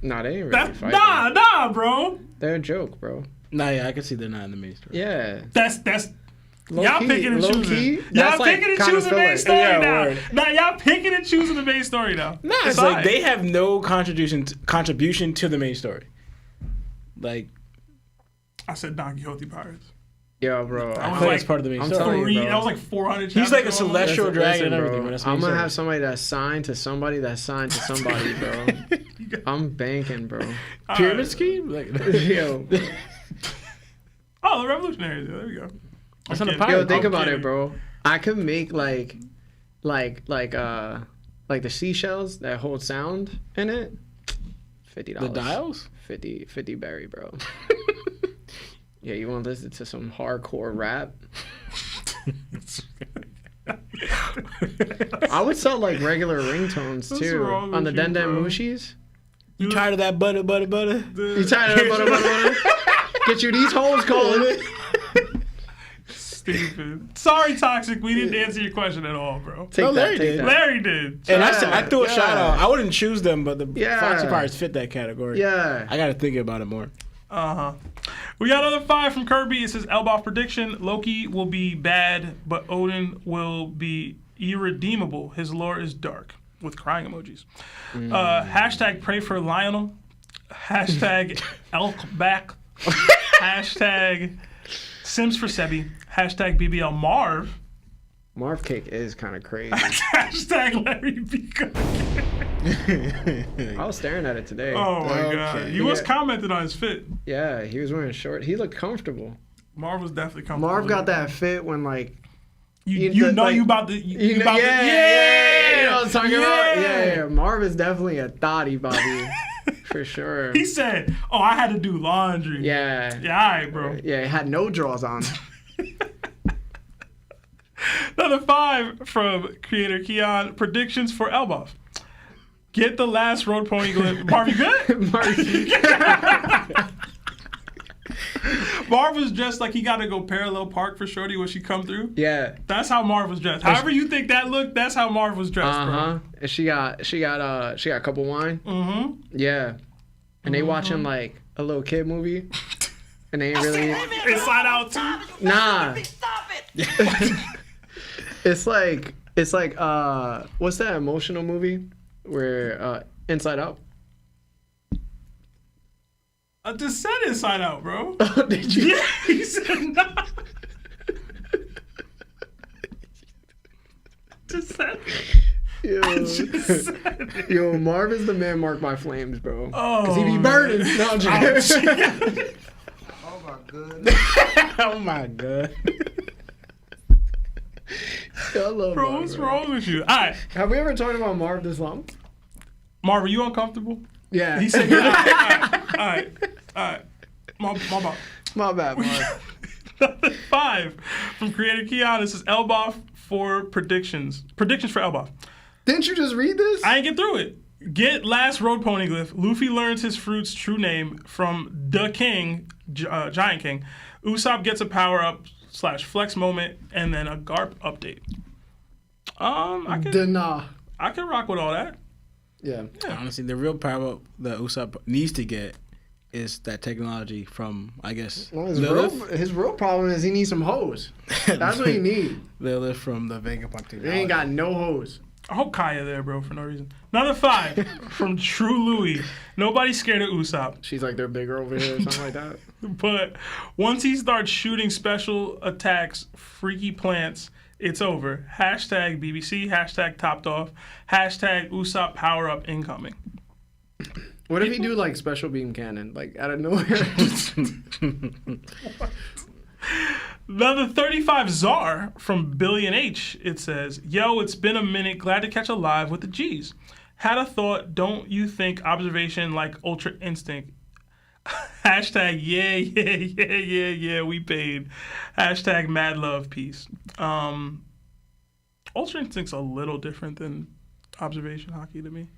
Nah, they ain't really That's fighting. nah, bro. They're a joke, bro. Nah, yeah, I can see they're not in the main story. Yeah. That's Low y'all key, picking and low choosing. key, Y'all that's like picking and kinda choosing the main filler. story Yeah, now. word. Now y'all picking and choosing the main story now. Nah, it's fine. like they have no contribution to the main story. Like, I said Don Quixote Pirates. Yo, bro. I I was feel like- like it's part of the main I'm story. telling you, bro. That was like 400 He's like a chapters going on. celestial dragon and bro. everything. But that's I'm main gonna story. have somebody that's signed to somebody that's signed to somebody, bro. I'm banking, bro. Pyramid scheme? Like, Yo, Oh, the Revolutionaries. Yeah, there we go. That's I'm not a kidding. pirate. yo, think I'm about kidding. it, bro. I could make like the seashells that hold sound in it. $50. the dials? 50 berry, bro. Yeah, you want to listen to some hardcore rap? I would sell like regular ringtones What's too wrong on the with you, Den Den bro? Mushis. You tired of that butter? You tired of butter? Get you these hoes calling. Stupid. Sorry, Toxic. We didn't answer your question at all, bro. Take No, that, Larry take did. that. Larry did. And I threw a Yeah. shout out. I wouldn't choose them, but the Yeah. Foxy Pirates fit that category. Yeah. I got to think about it more. Uh-huh. We got another 5 from Kirby. It says Elbaf prediction. Loki will be bad, but Odin will be irredeemable. His lore is dark, with crying emojis. Hashtag pray for Lionel. Hashtag Elbaf. Hashtag Sims for Sebi. Hashtag BBL Marv. Marv Cake is kind of crazy. Hashtag Larry B. Cook. I was staring at it today. Oh my god. You was commented on his fit. Yeah, he was wearing short. He looked comfortable. Marv was definitely comfortable. Marv got that fit when like you know like, you about to you about to yeah, you know what I'm talking about? Yeah. Marv is definitely a thotty body. For sure. He said, "Oh, I had to do laundry." Yeah. Yeah, all right, bro. Yeah, he had no drawers on. Another 5 from creator Keon. Predictions for Elbaf. Get the last road pony glyph. Marv, you good? Marv was dressed like he got to go parallel park for Shorty when she come through. Yeah. That's how Marv was dressed. However you think that looked, that's how Marv was dressed, bro. And she got a cup of wine. Mm-hmm. Yeah. And they watching like a little kid movie. And they ain't really Inside Out too. Nah. It's like what's that emotional movie where Inside Out? I just said Inside Out, bro. Oh, did you? Yeah, he said no. Just said it. Yo, Marv is the man marked by flames, bro. Oh, Cause he be burning. No, I'm just Oh my goodness. Oh my god. I love Bro, Marv, what's wrong with you? All right, Have we ever talked about Marv this long? Marv, are you uncomfortable? Yeah. He said, all right. My bad. My bad, Marv. Number 5 from creator Keon. This is Elbaf for predictions. Predictions for Elbaf. Didn't you just read this? I ain't get through it. Get last road pony glyph. Luffy learns his fruit's true name from the king, Giant King. Usopp gets a power up / flex moment, and then a garp update. I can rock with all that. Yeah. Honestly, the real power that Usopp needs to get is that technology from, I guess, Well, Lilith. his real problem is he needs some hoes. That's what he needs. Lilith from the Vegapunk He technology. ain't got no hoes. I hope Kaya there, bro, for no reason. Another 5 from True Louis. Nobody's scared of Usopp. She's like, they're bigger over here or something like that. But once he starts shooting special attacks, freaky plants, it's over. Hashtag BBC, hashtag topped off, hashtag Usopp power up incoming. What if he do like special beam cannon, like out of nowhere? Another 35 Czar from Billion H. It says, "Yo, it's been a minute. Glad to catch a live with the G's. Had a thought. Don't you think observation like Ultra Instinct?" Hashtag yeah, we paid. Hashtag mad love peace. Ultra Instinct's a little different than observation hockey to me.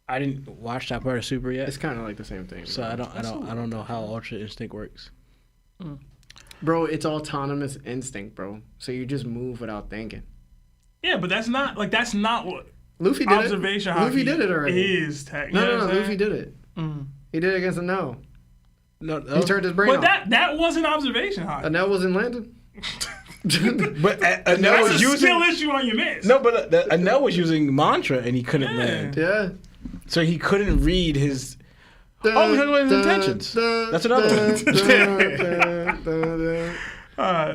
I didn't watch that part of Super yet, It's kind of like the same thing. so I don't know how Ultra Instinct works. Bro, it's autonomous instinct, bro. So you just move without thinking. Yeah, but that's not what Luffy did observation it. hockey Luffy did it already. is. No, You know what I'm saying? Luffy did it. Mm. He did it against a no. No, He turned his brain But off. that wasn't observation hockey. And that wasn't Landon. but Anel That's was a using skill issue on your miss. no, but Anel was using mantra and he couldn't Yeah. land, Yeah. so he couldn't read his. Oh, he couldn't read his intentions. That's another one.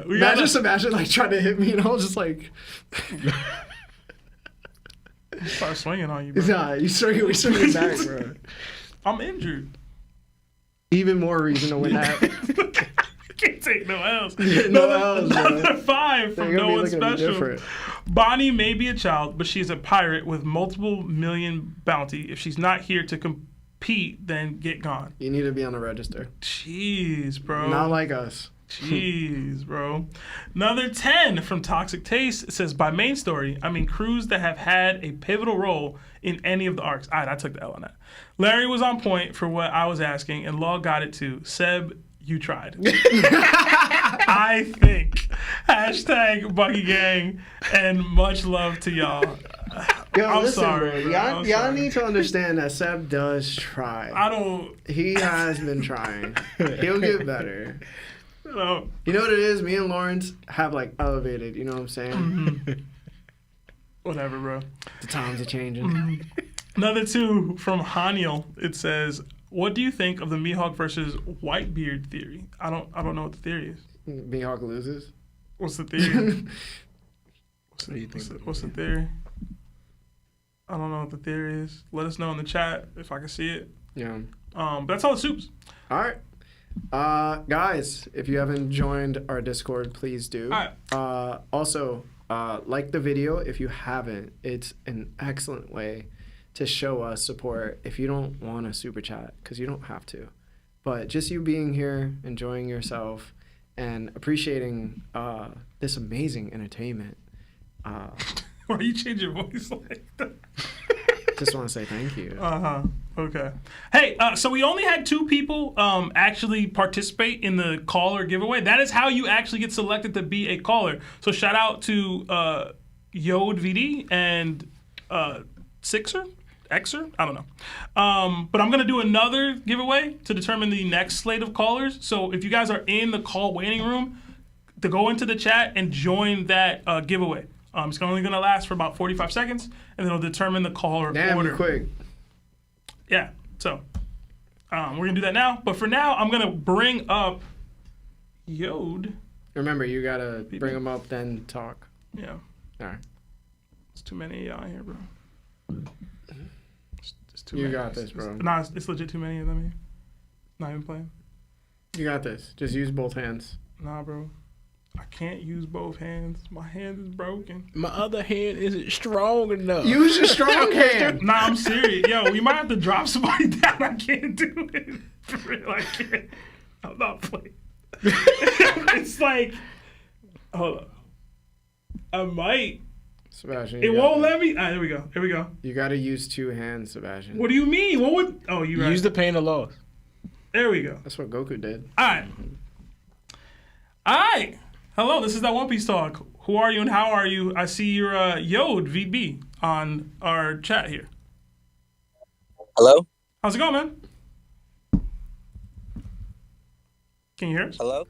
We got Just imagine like trying to hit me and I was just like, start swinging on you, bro. nah, we swing it back, bro. I'm injured. Even more reason to win that. Can't take no L's. No L's, bro. Another 5 from They're No gonna One be looking at me Special. different. Bonnie may be a child, but she's a pirate with multiple million bounty. If she's not here to compete, then get gone. You need to be on the register. Jeez, bro. Not like us. Jeez, bro. Another 10 from Toxic Taste. It says, by main story, I mean crews that have had a pivotal role in any of the arcs. All right, I took the L on that. Larry was on point for what I was asking, and Law got it too. Seb, you tried. I think. Hashtag Bucky Gang, and much love to y'all. Yo, I'm listen, sorry, bro. bro. Y'all I'm sorry. need to understand that Seb does try. I don't He has been trying. He'll get better. know. You know what it is? Me and Lawrence have like elevated. You know what I'm saying? Whatever, bro. The times are changing. Another two from Haniel. It says, "What do you think of the Mihawk versus Whitebeard theory?" I don't know what the theory is. Mihawk loses. What's the theory? What do you think? What's the theory? I don't know what the theory is. Let us know in the chat if I can see it. Yeah. But that's all the soups. All right. Guys, if you haven't joined our Discord, please do. All right. Also, like the video if you haven't. It's an excellent way to show us support if you don't want to super chat, because you don't have to. But just you being here, enjoying yourself, and appreciating this amazing entertainment. Why are you changing your voice like that? Just want to say thank you. Okay. Hey, so we only had 2 people actually participate in the caller giveaway. That is how you actually get selected to be a caller. So shout out to YodVB and Xer? I don't know. But I'm going to do another giveaway to determine the next slate of callers. So if you guys are in the call waiting room, to go into the chat and join that giveaway. It's only going to last for about 45 seconds, and then it'll determine the caller order. Damn, quick. Yeah, so we're going to do that now. But for now, I'm going to bring up Yod. Remember, you got to bring them up, then talk. Yeah. All right. It's too many of y'all in here, bro. It's too You many. got this, bro. Nah, it's legit too many of them here. Not even playing. You got this. Just use both hands. Nah, bro. I can't use both hands. My hand is broken. My other hand isn't strong enough. Use your strong hand. Nah, I'm serious. Yo, we might have to drop somebody down. I can't do it. For real, I can't. I'm not playing. It's like, hold up. I might. Sebastian. It won't let me. Here we go. Here we go. You got to use 2 hands, Sebastian. What do you mean? What would? Oh, you right. Use the pain of loss. There we go. That's what Goku did. All right. All right. Hello, this is that One Piece Talk. Who are you and how are you? I see your YodVB on our chat here. Hello? How's it going, man? Can you hear us? Hello?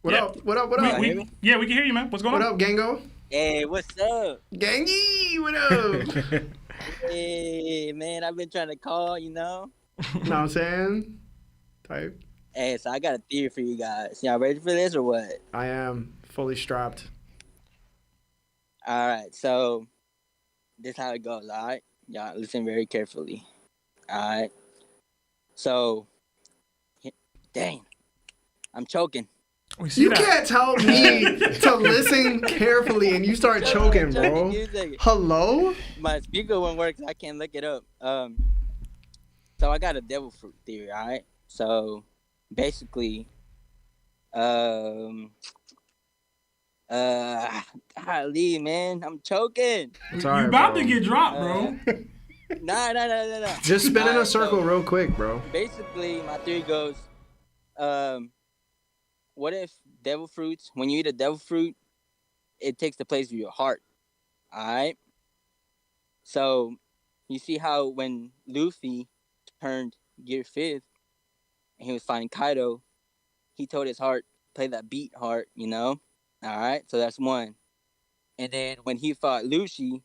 What Yeah. up? What up? What up? We can hear you, man. What's going What on? up, Gango? Hey, what's up? Gangy, what up? Hey, man, I've been trying to call, you know? Know what I'm saying? Type. Hey, so I got a theory for you guys. Y'all ready for this or what? I am fully strapped. All right, so this is how it goes, all right? Y'all listen very carefully. All right? So, dang, I'm choking. We see You that. can't tell me to listen carefully and you start choking, bro. Give me a second. Hello? My speaker won't work, so I can't look it up. So I got a devil fruit theory, all right? So basically, golly, man, I'm choking. It's You all right, about bro. to get dropped, bro. Nah. Just spin in a Alright, circle so real quick, bro. basically, my theory goes, what if devil fruits, when you eat a devil fruit, it takes the place of your heart, all right? So you see how when Luffy turned Gear 5th and he was fighting Kaido, he told his heart, play that beat heart, you know? All right, so that's one. And then when he fought Lucy,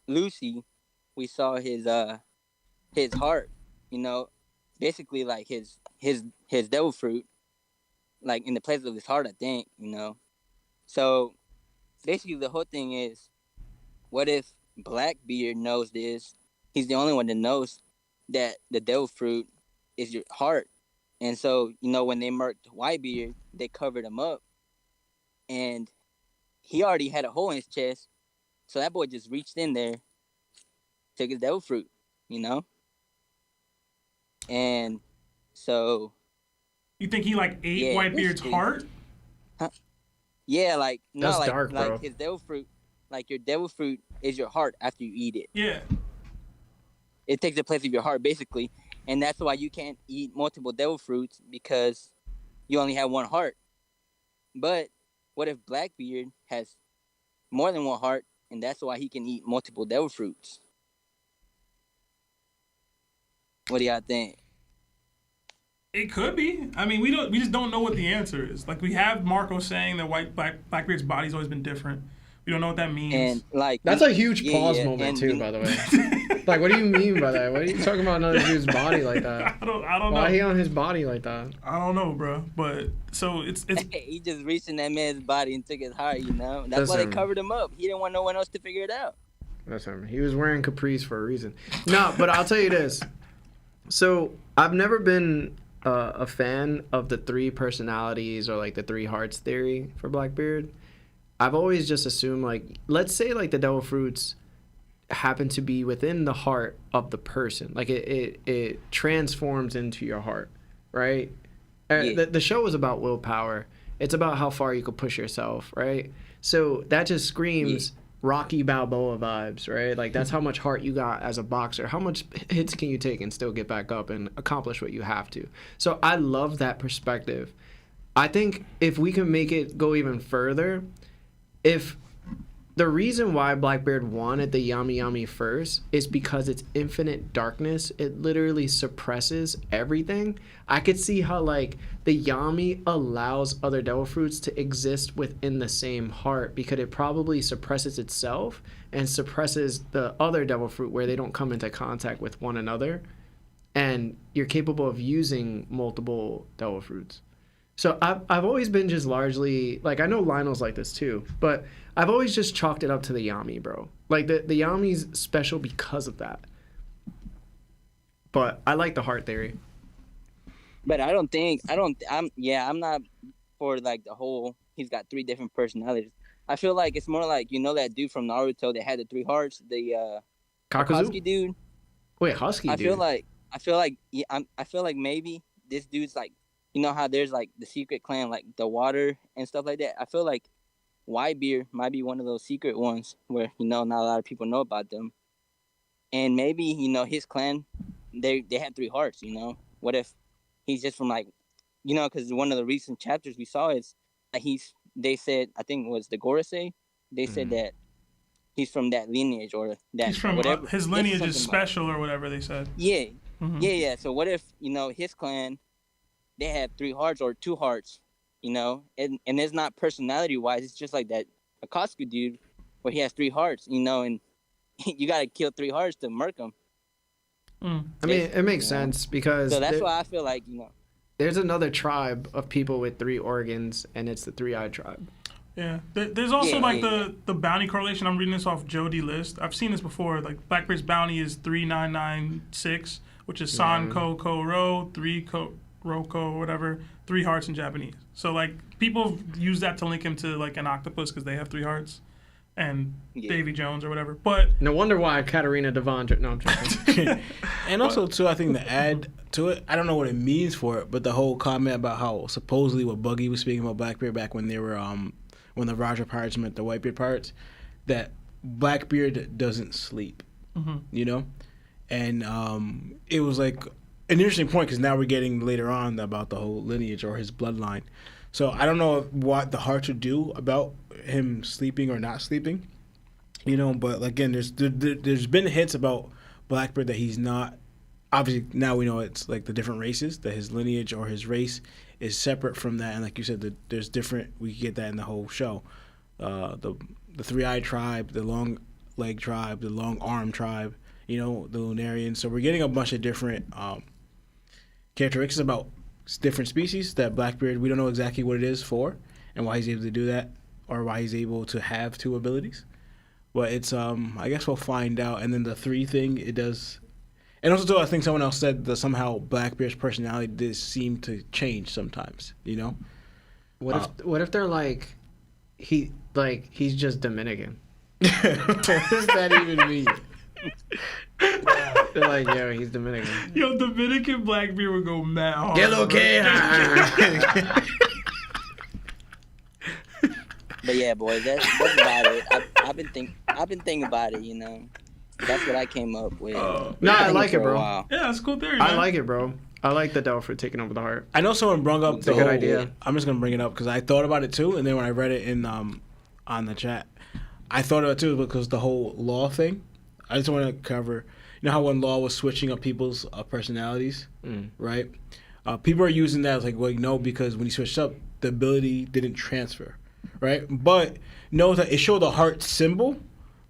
we saw his heart, you know, basically like his devil fruit, like in the place of his heart, I think, you know. So basically the whole thing is, what if Blackbeard knows this? He's the only one that knows that the devil fruit is your heart. And so, you know, when they murked Whitebeard, they covered him up. And he already had a hole in his chest. So that boy just reached in there, took his devil fruit, you know? And so... You think he like ate Whitebeard's basically. heart? Yeah, like... No, That's like, dark, bro. like his devil fruit, like your devil fruit is your heart after you eat it. Yeah. It takes the place of your heart, basically. And that's why you can't eat multiple devil fruits, because you only have one heart. But what if Blackbeard has more than one heart, and that's why he can eat multiple devil fruits? What do y'all think? It could be. I mean, we just don't know what the answer is. Like, we have Marco saying that Blackbeard's body's always been different. We don't know what that means. And like That's a huge yeah, pause yeah, moment and too, by the way. Like, what do you mean by that? What are you talking about another dude's body like that? I don't Why know. he on his body like that? I don't know, bro. But so it's he just reached in that man's body and took his heart, you know. That's why they Listen. covered him up. He didn't want no one else to figure it out. That's him. He was wearing capris for a reason. No, but I'll tell you this. So I've never been a fan of the 3 personalities or like the 3 hearts theory for Blackbeard. I've always just assumed, like, let's say like the devil fruits happen to be within the heart of the person. Like it transforms into your heart, right? Yeah. The show is about willpower. It's about how far you could push yourself, right? So that just screams Rocky Balboa vibes, right? Like that's how much heart you got as a boxer. How much hits can you take and still get back up and accomplish what you have to? So I love that perspective. I think if we can make it go even further, if the reason why Blackbeard wanted the Yami Yami first is because it's infinite darkness. It literally suppresses everything. I could see how like the Yami allows other devil fruits to exist within the same heart because it probably suppresses itself and suppresses the other devil fruit where they don't come into contact with one another. And you're capable of using multiple devil fruits. So I've always been just largely, like, I know Lionel's like this too, but I've always just chalked it up to the Yami, bro. Like, the Yami's special because of that. But I like the heart theory. But I'm not for like the whole, he's got 3 different personalities. I feel like it's more like, you know, that dude from Naruto that had the 3 hearts, the Husky Kakazu? dude. Wait, Husky, I dude. feel like maybe this dude's like, you know how there's like the secret clan, like the water and stuff like that. I feel like Whitebeard might be one of those secret ones where, you know, not a lot of people know about them. And maybe, you know, his clan, they had 3 hearts, you know. What if he's just from like, you know, because one of the recent chapters we saw is that they said, I think it was the Gorosei, they said that he's from that lineage or that he's from whatever. his lineage is Something special or whatever they said. Yeah. Mhm. Yeah. So what if, you know, his clan, they have 3 hearts or 2 hearts, you know, and it's not personality wise. It's just like that Akatsuki dude where he has 3 hearts, you know, and you got to kill 3 hearts to murk him. I mean, it makes sense because So that's why I feel like, you know. there's another tribe of people with 3 organs, and it's the 3-eyed tribe. Yeah, there's also Yeah, the bounty correlation. I'm reading this off Jody list. I've seen this before. Like Blackbeard's bounty is 3996, which is San Ko Ko Ro, 3 Ko Roko or whatever, 3 hearts in Japanese. So like people use that to link him to like an octopus because they have 3 hearts, and Davy Jones or whatever. But No wonder why Katarina Devon. No, I'm joking. And also, too, I think to add to it, I don't know what it means for it, but the whole comment about how supposedly what Buggy was speaking about Blackbeard back when they were, when the Roger pirates met the Whitebeard pirates, that Blackbeard doesn't sleep, you know? And it was like an interesting point because now we're getting later on about the whole lineage or his bloodline. So I don't know what the hearts would do about him sleeping or not sleeping, you know. But again, there's been hints about Blackbeard that he's not. Obviously, now we know it's like the different races, that his lineage or his race is separate from that. And like you said, there's different. We get that in the whole show. The 3-eyed tribe, the long leg tribe, the long arm tribe. You know, the Lunarians. So we're getting a bunch of different characteristics about different species that Blackbeard, we don't know exactly what it is for and why he's able to do that or why he's able to have 2 abilities. But it's, I guess we'll find out. And then the 3 thing, it does. And also, too, I think someone else said that somehow Blackbeard's personality does seem to change sometimes, you know? What if they're like, he's just Dominican? What does that even mean? They're like, yo, he's Dominican. yo, Dominican Blackbeard would go mad hard. Get okay. But yeah, boys, that's about it. I've been thinking about it, you know. That's what I came up with. No, I like it, for a bro. while. Yeah, that's a cool theory. I man. like it, bro. I like the Delphi taking over the heart. I know someone brought up It's the a good whole idea. I'm just gonna bring it up because I thought about it too, and then when I read it in on the chat, I thought about it too because the whole law thing. I just want to cover. You know how when Law was switching up people's personalities, right? People are using that as like, well, no, because when he switched up, the ability didn't transfer, right? But know that it showed the heart symbol,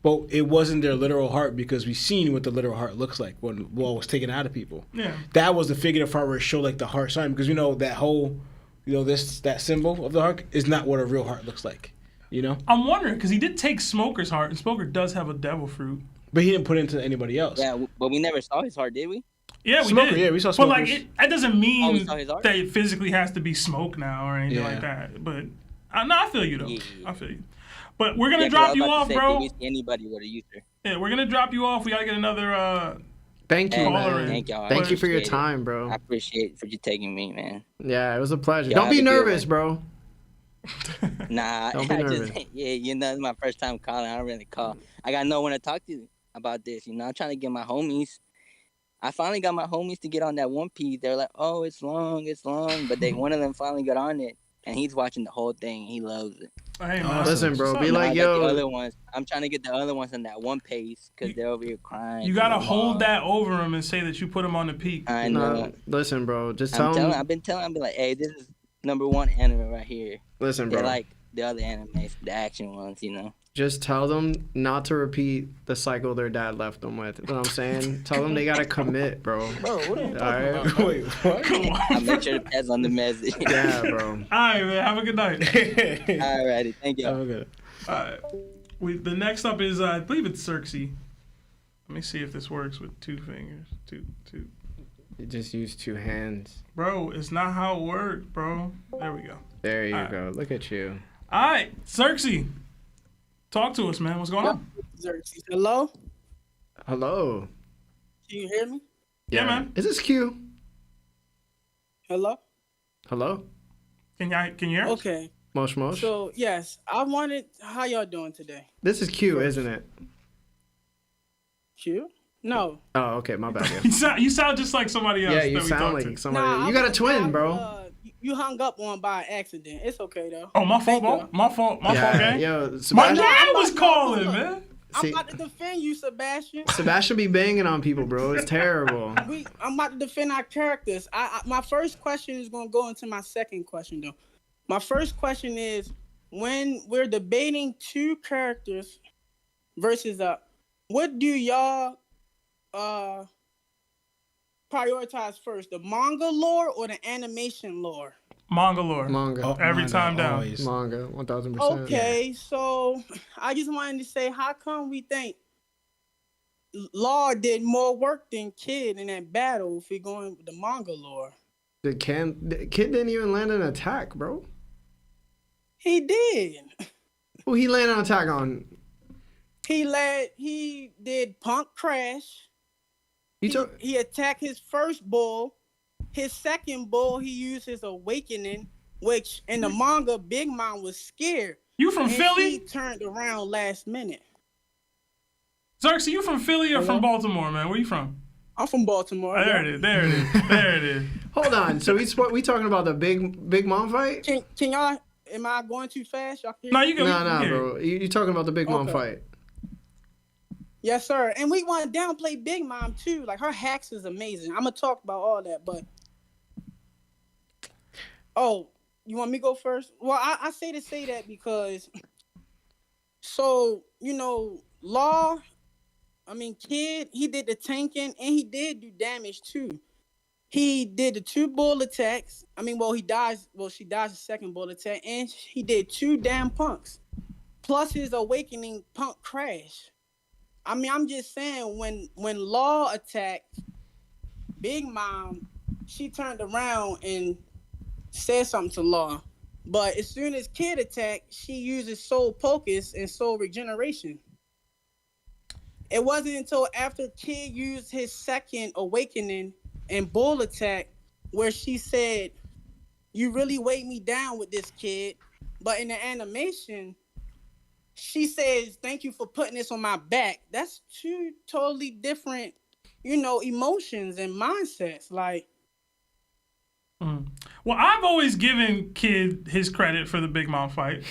but it wasn't their literal heart because we seen what the literal heart looks like when Wall was taken out of people. Yeah. That was the figurative part where it showed like the heart sign because that whole, that symbol of the heart is not what a real heart looks like, I'm wondering because he did take Smoker's heart, and Smoker does have a devil fruit. But he didn't put it into anybody else. Yeah, but we never saw his heart, did we? Yeah, we Smoker, did. yeah, we saw But Smoker's. that doesn't mean we saw his heart? that it physically has to be smoke now or anything Yeah. like that. But I feel you though. Yeah. I feel you. But we're gonna 'cause I drop was you about to off, say, bro. Did we see anybody with a user? Yeah, we're gonna drop you off. We gotta get another. Thank you, Hey, Caller man. in. Thank y'all. Thank you for your Appreciate it. time, bro. I appreciate for you taking me, man. Yeah, it was a pleasure. Yeah, Don't be have a good nervous, one. bro. Nah, Don't be I nervous. just it's my first time calling. I don't really call. I got no one to talk to about this. I'm trying to get my homies. I finally got my homies to get on that One Piece. They're like, "Oh, it's long," but one of them finally got on it, and he's watching the whole thing. He loves it. Hey, man. Awesome. Listen, bro, What's be up? like, Now I got yo. the other ones. I'm trying to get the other ones on that one pace because they're over here crying. You gotta hold that over him and say that you put him on the peak. I know. No, listen, bro. Just tell him. I've been telling. I've been like, "Hey, this is #1 anime right here." Listen, They're bro. like the other animes, the action ones, Just tell them not to repeat the cycle their dad left them with. You know what I'm saying? Tell them they gotta commit, bro. Bro, what are you All talking right. about? Wait, what? Come on. I make sure the pet's on the message. Yeah, bro. All right, man. Have a good night. Alrighty, thank you. Okay. The next up is I believe it's Zerkzi. Let me see if this works with 2 fingers. Two. You just use 2 hands. Bro, it's not how it works, bro. There we go. There you All right. go. Look at you. All right, Zerkzi. Talk to us, man. What's going on? Zerkzi. Hello? Hello. Can you hear me? Yeah, man. Is this Q? Hello? Hello? Can you hear us? Okay. Mosh Mosh? So, yes, how y'all doing today? This is Q, isn't it? Q? No. Oh, okay. My bad. Yeah, You sound just like somebody else yeah you that we sound talked like to. somebody. Nah, you got a I- twin, bro. You hung up on by accident. It's okay, though. Oh, my fault, Thank bro. you. My fault, Yeah, gang. yo, My Sebastian, dad was I'm about- calling, look. man. I'm See- about to defend you, Sebastian. Sebastian be banging on people, bro. It's terrible. I'm about to defend our characters. My first question is going to go into my second question, though. My first question is, when we're debating 2 characters versus what do y'all prioritize first, the manga lore or the animation lore? Manga lore. Manga. Every manga, time down. always. Manga, 1000%. Okay, so I just wanted to say, how come we think Law did more work than Kid in that battle if we're going with the manga lore? The kid didn't even land an attack, bro. He did. Who he landed an attack on? He did Punk Crash. You took. He attacked his first bull. His second bull, he used his awakening, which in the manga, Big Mom was scared. You from And Philly? he turned around last minute. Zerkzi, you from Philly or from Hello? Baltimore, man? Where you from? I'm from Baltimore. There it is. There it is. There it is. Hold on. So we talking about the big mom fight? Can y'all? Am I going too fast? Y'all can hear No, me? you can. No, yeah. bro. You talking about the big mom Okay. fight? Yes, sir. And we want to downplay Big Mom too. Like her hacks is amazing. I'm gonna talk about all that, but you want me to go first? Well, I say that because Law, Kid, he did the tanking and he did do damage too. He did the 2 bull attacks. She dies the second bull attack, and he did 2 damn punks. Plus his awakening punk crash. I'm just saying when Law attacked Big Mom, she turned around and said something to Law. But as soon as Kid attacked, she uses soul focus and soul regeneration. It wasn't until after Kid used his second awakening and bull attack where she said, "You really weighed me down with this, Kid." But in the animation, she says, "Thank you for putting this on my back." That's 2 totally different, emotions and mindsets. Like, Well, I've always given Kid his credit for the Big Mom fight.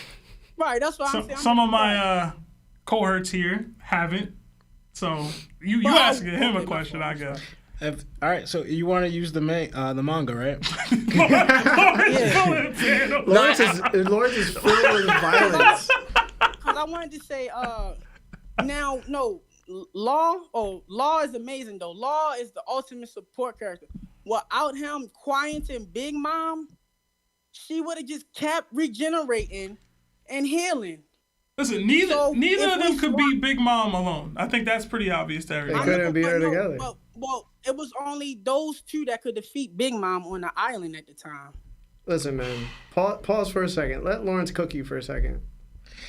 right, that's what I'm saying. Some of my cohorts here haven't. So you Well, asking him a okay, question, I guess. All right, so you want to use the manga, right? Lawrence is filled with violence. Because I wanted to say, now, no, Law is amazing, though. Law is the ultimate support character. Without him quieting Big Mom, she would have just kept regenerating and healing. Listen, neither of them could be Big Mom alone. I think that's pretty obvious to They everybody. couldn't beat her together. Well, it was only those two that could defeat Big Mom on the island at the time. Listen, man. Pause for a second. Let Lawrence cook you for a second.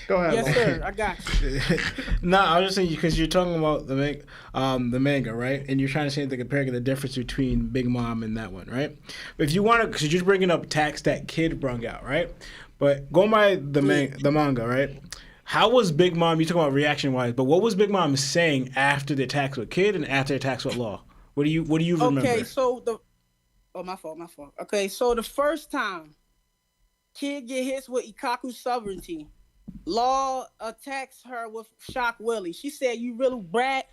Go ahead. Yes, Lawrence. sir. I got you. No, I was just saying because you're talking about the manga, right? And you're trying to say the comparing the difference between Big Mom and that one, right? But if you want to, because you're bringing up attacks that Kid brung out, right? But going by the manga, right? How was Big Mom? You talking about reaction wise, but what was Big Mom saying after the attacks with Kid and after the attacks with Law? What do you remember? Okay, so my fault. Okay, so the first time Kid get hit with Ikkaku's sovereignty, Law attacks her with Shock Willie. She said, "You little brat."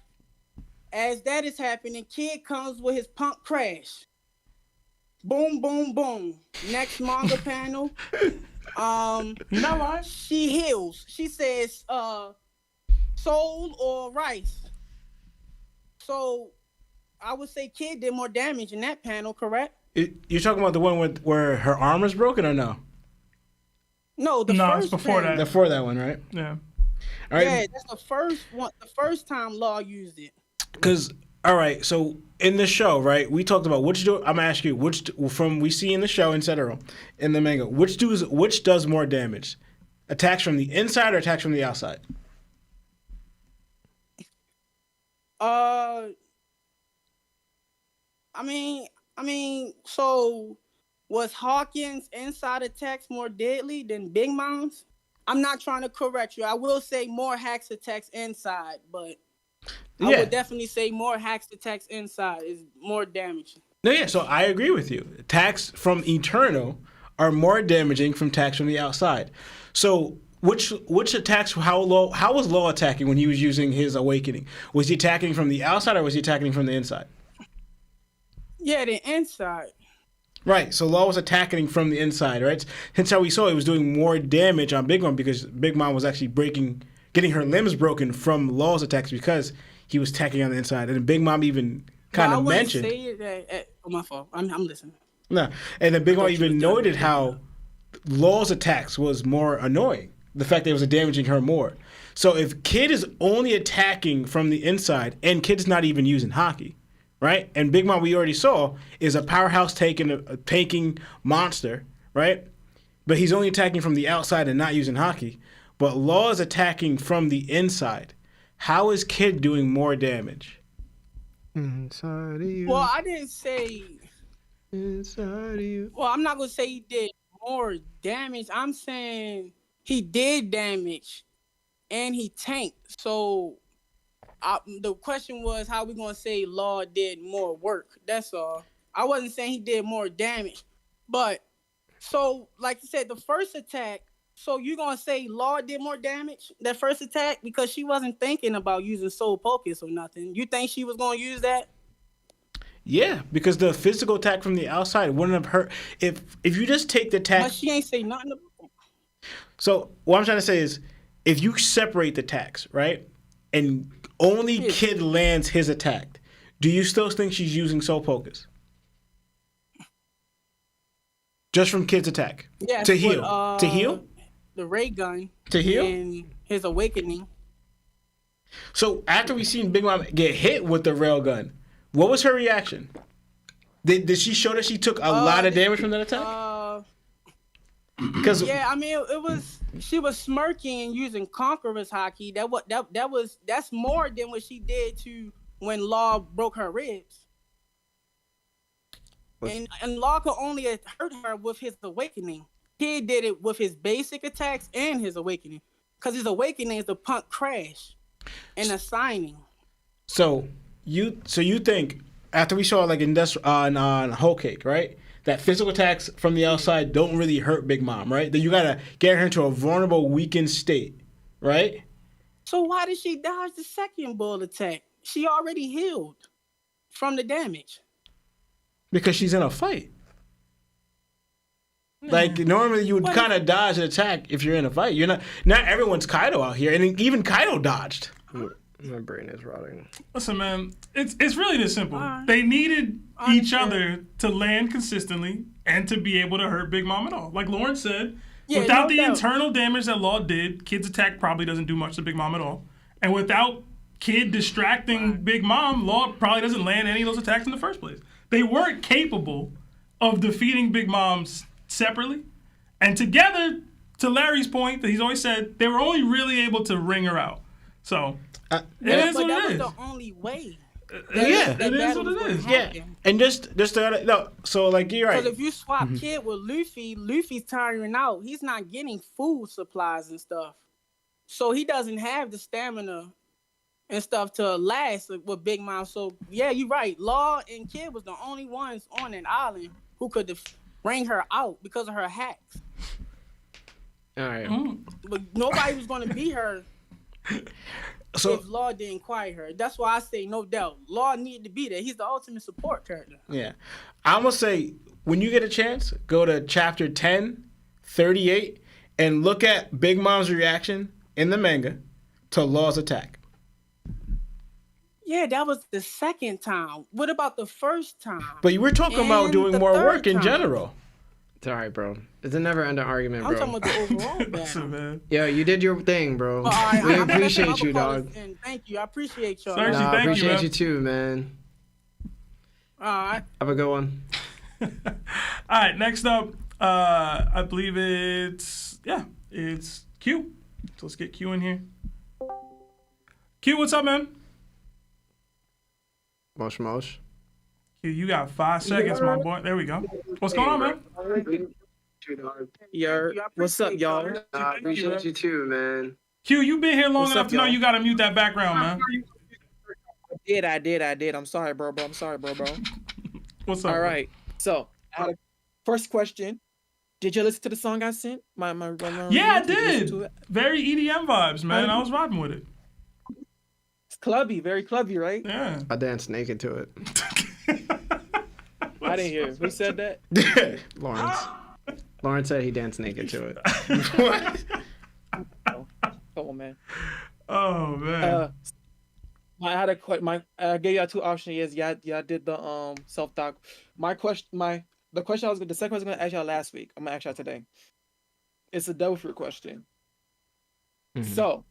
As that is happening, Kid comes with his punk crash. Boom, boom, boom. Next manga panel. You're not lying. She heals. She says, soul or rice. So I would say Kid did more damage in that panel, correct? You're talking about the one where her arm was broken or no? No, it's first before panel. that. Before that one, right? Yeah. All right. Yeah, that's the first one. The first time Law used it. Because all right, so in the show, right, we talked about I'm gonna ask you from we see in the show, etc. In the manga, which does more damage? Attacks from the inside or attacks from the outside? I mean, so was Hawkins' inside attacks more deadly than Big Mom's? I'm not trying to correct you. I will say more hacks attacks inside, but I would definitely say more hacks attacks inside is more damaging. No, yeah, so I agree with you. Attacks from Eternal are more damaging from attacks from the outside. So which attacks, how was Law attacking when he was using his awakening? Was he attacking from the outside or was he attacking from the inside? Yeah, the inside. Right, so Law was attacking from the inside, right? Hence how we saw he was doing more damage on Big Mom because Big Mom was actually getting her limbs broken from Law's attacks because he was attacking on the inside. And Big Mom even kind of mentioned. Say it my fault. I'm listening. No, and then Big Mom even noted how Law's attacks was more annoying. The fact that it was damaging her more. So if Kid is only attacking from the inside and Kid's not even using Haki, right? And Big Mom, we already saw, is a powerhouse taking monster, right? But he's only attacking from the outside and not using Haki. But Law is attacking from the inside. How is Kid doing more damage? Inside of you. Well, I didn't say. Inside of you. Well, I'm not gonna say he did more damage. I'm saying he did damage, and he tanked. So, the question was, how we gonna say Law did more work? That's all. I wasn't saying he did more damage, but so like you said, the first attack. So you gonna say Law did more damage that first attack because she wasn't thinking about using Soul Focus or nothing? You think she was gonna use that? Yeah, because the physical attack from the outside wouldn't have hurt if you just take the attack. But she ain't say nothing about it. So what I'm trying to say is, if you separate the attacks, right, and only Kid lands his attack, do you still think she's using Soul Focus? Just from Kid's attack to heal, to heal. The ray gun to heal and his awakening. So after we seen Big Mom get hit with the rail gun, what was her reaction? Did she show that she took a lot of damage from that attack? Because yeah, I mean it was she was smirking and using Conqueror's Haki. That's more than what she did to when Law broke her ribs. And Law could only hurt her with his awakening. He did it with his basic attacks and his awakening. Because his awakening is the punk crash and a signing. So you think after we saw like on Whole Cake, right? That physical attacks from the outside don't really hurt Big Mom, right? That you gotta get her into a vulnerable, weakened state, right? So why did she dodge the second bull attack? She already healed from the damage. Because she's in a fight. Like normally you would kind of dodge an attack if you're in a fight. You're not everyone's Kaido out here, and even Kaido dodged. My brain is rotting. Listen, man, it's really this simple. They needed each other to land consistently and to be able to hurt Big Mom at all. Like Lauren said, without the internal damage that Law did, Kid's attack probably doesn't do much to Big Mom at all. And without Kid distracting Big Mom, Law probably doesn't land any of those attacks in the first place. They weren't capable of defeating Big Mom separately. And together, to Larry's point that he's always said, they were only really able to wring her out. So... it is what it is. That was the only way. Yeah, it is what it is. Yeah, and so like you're right. Because if you swap Kid with Luffy, Luffy's tiring out. He's not getting food supplies and stuff, so he doesn't have the stamina and stuff to last with Big Mom. So yeah, you're right. Law and Kid was the only ones on an island who could bring her out because of her hacks. All right, but nobody was going to beat her. So if Law didn't quiet her. That's why I say no doubt. Law needed to be there. He's the ultimate support character. Yeah. I'm going to say, when you get a chance, go to chapter 10, 38, and look at Big Mom's reaction in the manga to Law's attack. Yeah, that was the second time. What about the first time? But you were talking about doing more work in general. It's all right, bro. It's a never-ending argument, bro. I'm talking about the overall battle. Listen, man. Yo, you did your thing, bro. Right, we appreciate you, dog. And thank you. I appreciate y'all. Seriously, Nah, I thank you, appreciate man. you too, man. All right. Have a good one. All right, next up, I believe it's Q. So let's get Q in here. Q, what's up, man? Mosh mosh. Q, you got 5 seconds, my boy. There we go. What's going on, man? Yo, what's up, y'all? I appreciate you too, man. Q, you been here long What's enough up, to know y'all? you gotta mute that background, man. I did. I'm sorry, bro. What's up? All right. So, first question. Did you listen to the song I sent? My Yeah, I did. you listen did. to it? Very EDM vibes, man. I was vibing with it. It's clubby, very clubby, right? Yeah. I danced naked to it. I didn't hear. Who said that? Lawrence. Lawrence said he danced naked to it. Come on, man. Oh man. I had a I gave y'all 2 options. Yes, y'all did the self-talk. The second one I was gonna ask y'all last week. I'm gonna ask y'all today. It's a devil fruit question. Mhm. So,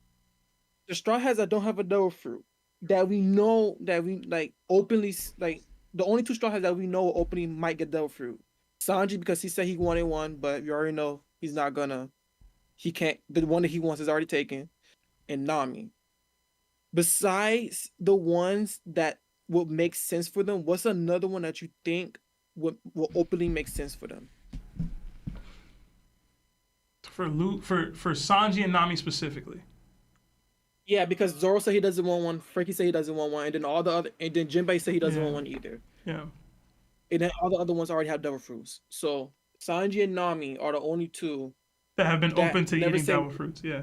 the Straw Hats that don't have a devil fruit that we know that we like openly like the only 2 Straw Hats that we know openly might get devil fruit. Sanji because he said he wanted one, but you already know he's not gonna. He can't. The one that he wants is already taken. And Nami. Besides the ones that would make sense for them, what's another one that you think will openly make sense for them? For Sanji and Nami specifically. Yeah, because Zoro said he doesn't want one, Frankie said he doesn't want one, and then and then Jinbei said he doesn't want one either. Yeah. And then all the other ones already have devil fruits. So Sanji and Nami are the only 2 That have been open to never eating said- devil fruits. Yeah.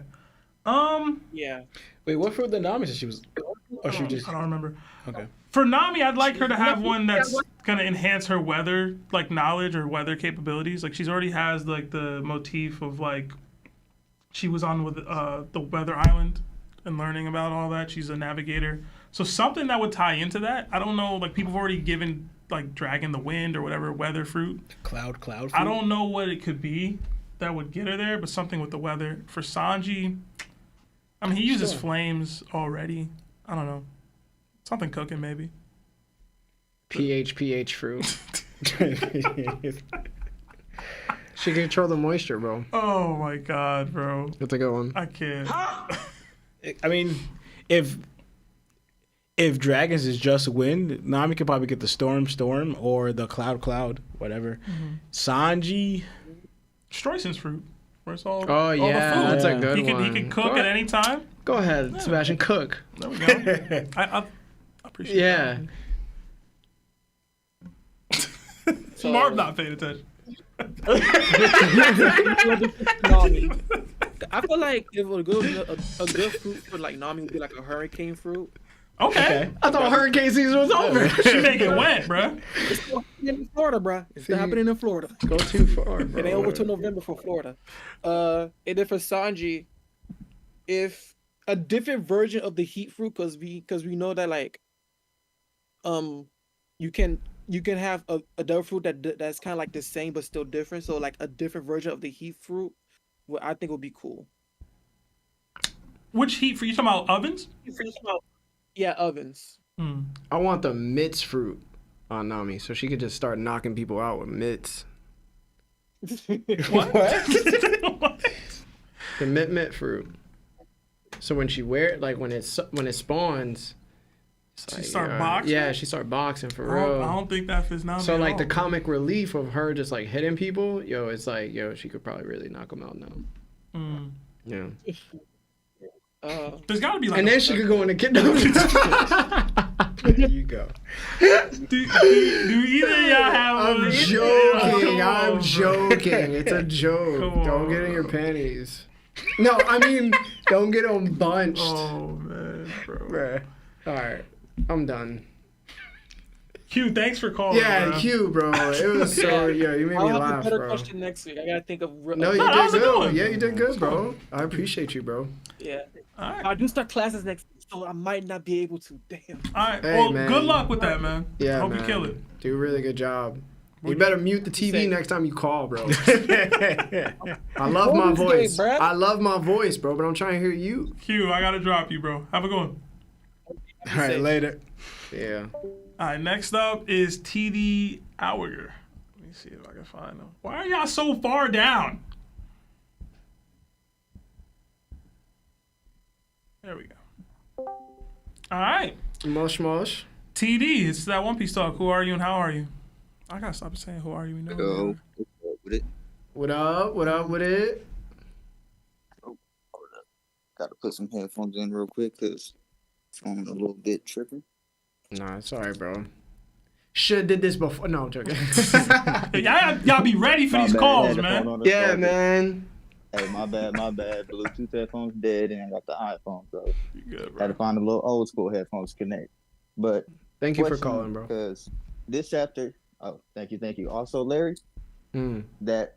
Yeah. Wait, what fruit did Nami said she was? Or she I just? don't remember. Okay. For Nami, I'd like her to have one that's gonna enhance her weather like knowledge or weather capabilities. Like she's already has like the motif of like she was on with the weather island and learning about all that. She's a navigator. So something that would tie into that. I don't know, like people have already given like Dragon the Wind or whatever weather fruit. Cloud fruit? I don't know what it could be that would get her there, but something with the weather. For Sanji, I mean, he uses flames already. I don't know. Something cooking, maybe. pH fruit. She can control the moisture, bro. Oh my god, bro. That's a good one. I can't. I mean, if dragons is just wind, Nami could probably get the storm or the cloud, whatever. Sanji, Streisand's fruit. Where it's all, Oh, all yeah, the food. that's a good He one. can cook Go at ahead. any time. Go ahead, Sebastian, cook. There we go. I appreciate Yeah. that. Marv not paying attention. Nami. I feel like if a good fruit for like Nami would be like a hurricane fruit. Okay. I thought hurricane season was over. She make it wet, bruh. It's still happening in Florida, bro. It's still happening in Florida. Go too far, bro. It ain't over till November for Florida. And then for Sanji, if a different version of the heat fruit, because we know that like, you can have a devil fruit that's kind of like the same but still different. So like a different version of the heat fruit, what I think would be cool. Which heat for you talking about ovens? Yeah, ovens. I want the mitts fruit on Nami, so she could just start knocking people out with mitts. What? The mitt fruit. So when she wear it, like when it spawns, it's She like, start boxing? Yeah, she start boxing for I real. don't think that fits Nami. So at like all. the comic relief of her just like hitting people, yo, it's like, yo, she could probably really knock them out now. Yeah. There's gotta be like. And then she could go in the kidnap. There you go. Do either of y'all have? I'm joking. Come on, I'm bro. joking. It's a joke. Come Don't on, get in your bro. panties. No, I mean, don't get them bunched. Oh man, bro. Bruh. All right, I'm done. Q, thanks for calling. Yeah, bro. Q, bro. It was so, yeah, you made I'll me have laugh, a better bro. question next week. I gotta think of. No, you No, that was did a good good. one. Yeah, you did good, bro. I appreciate you, bro. Yeah. All right. I do start classes next week, so I might not be able to. Damn. All right. Hey, Well, man. good luck with that, man. Yeah, Hope man. you kill it. Do a really good job. You better mute the TV Say- next time you call, bro. I love my Bonus game, voice. bruh. I love my voice, bro, but I'm trying to hear you. Q, I gotta drop you, bro. Have a good one. All right, later. Yeah. All right. Next up is TD Hourger. Let me see if I can find them. Why are y'all so far down? There we go. All right. Mush mush. TD, it's that One Piece talk. Who are you and how are you? I gotta stop saying who are you and know. Yo, with it. What up? What up with it? Gotta put some headphones in real quick because phone's a little bit tripping. Nah, sorry, bro. Should did this before. No, I'm joking. Y'all be ready for these calls, man. Yeah, man. Hey, my bad. Bluetooth headphones dead, and I got the iPhone, so You good, had bro? to find a little old school headphones to connect. But Thank you for calling, bro. Because this chapter, thank you. Also, Larry, that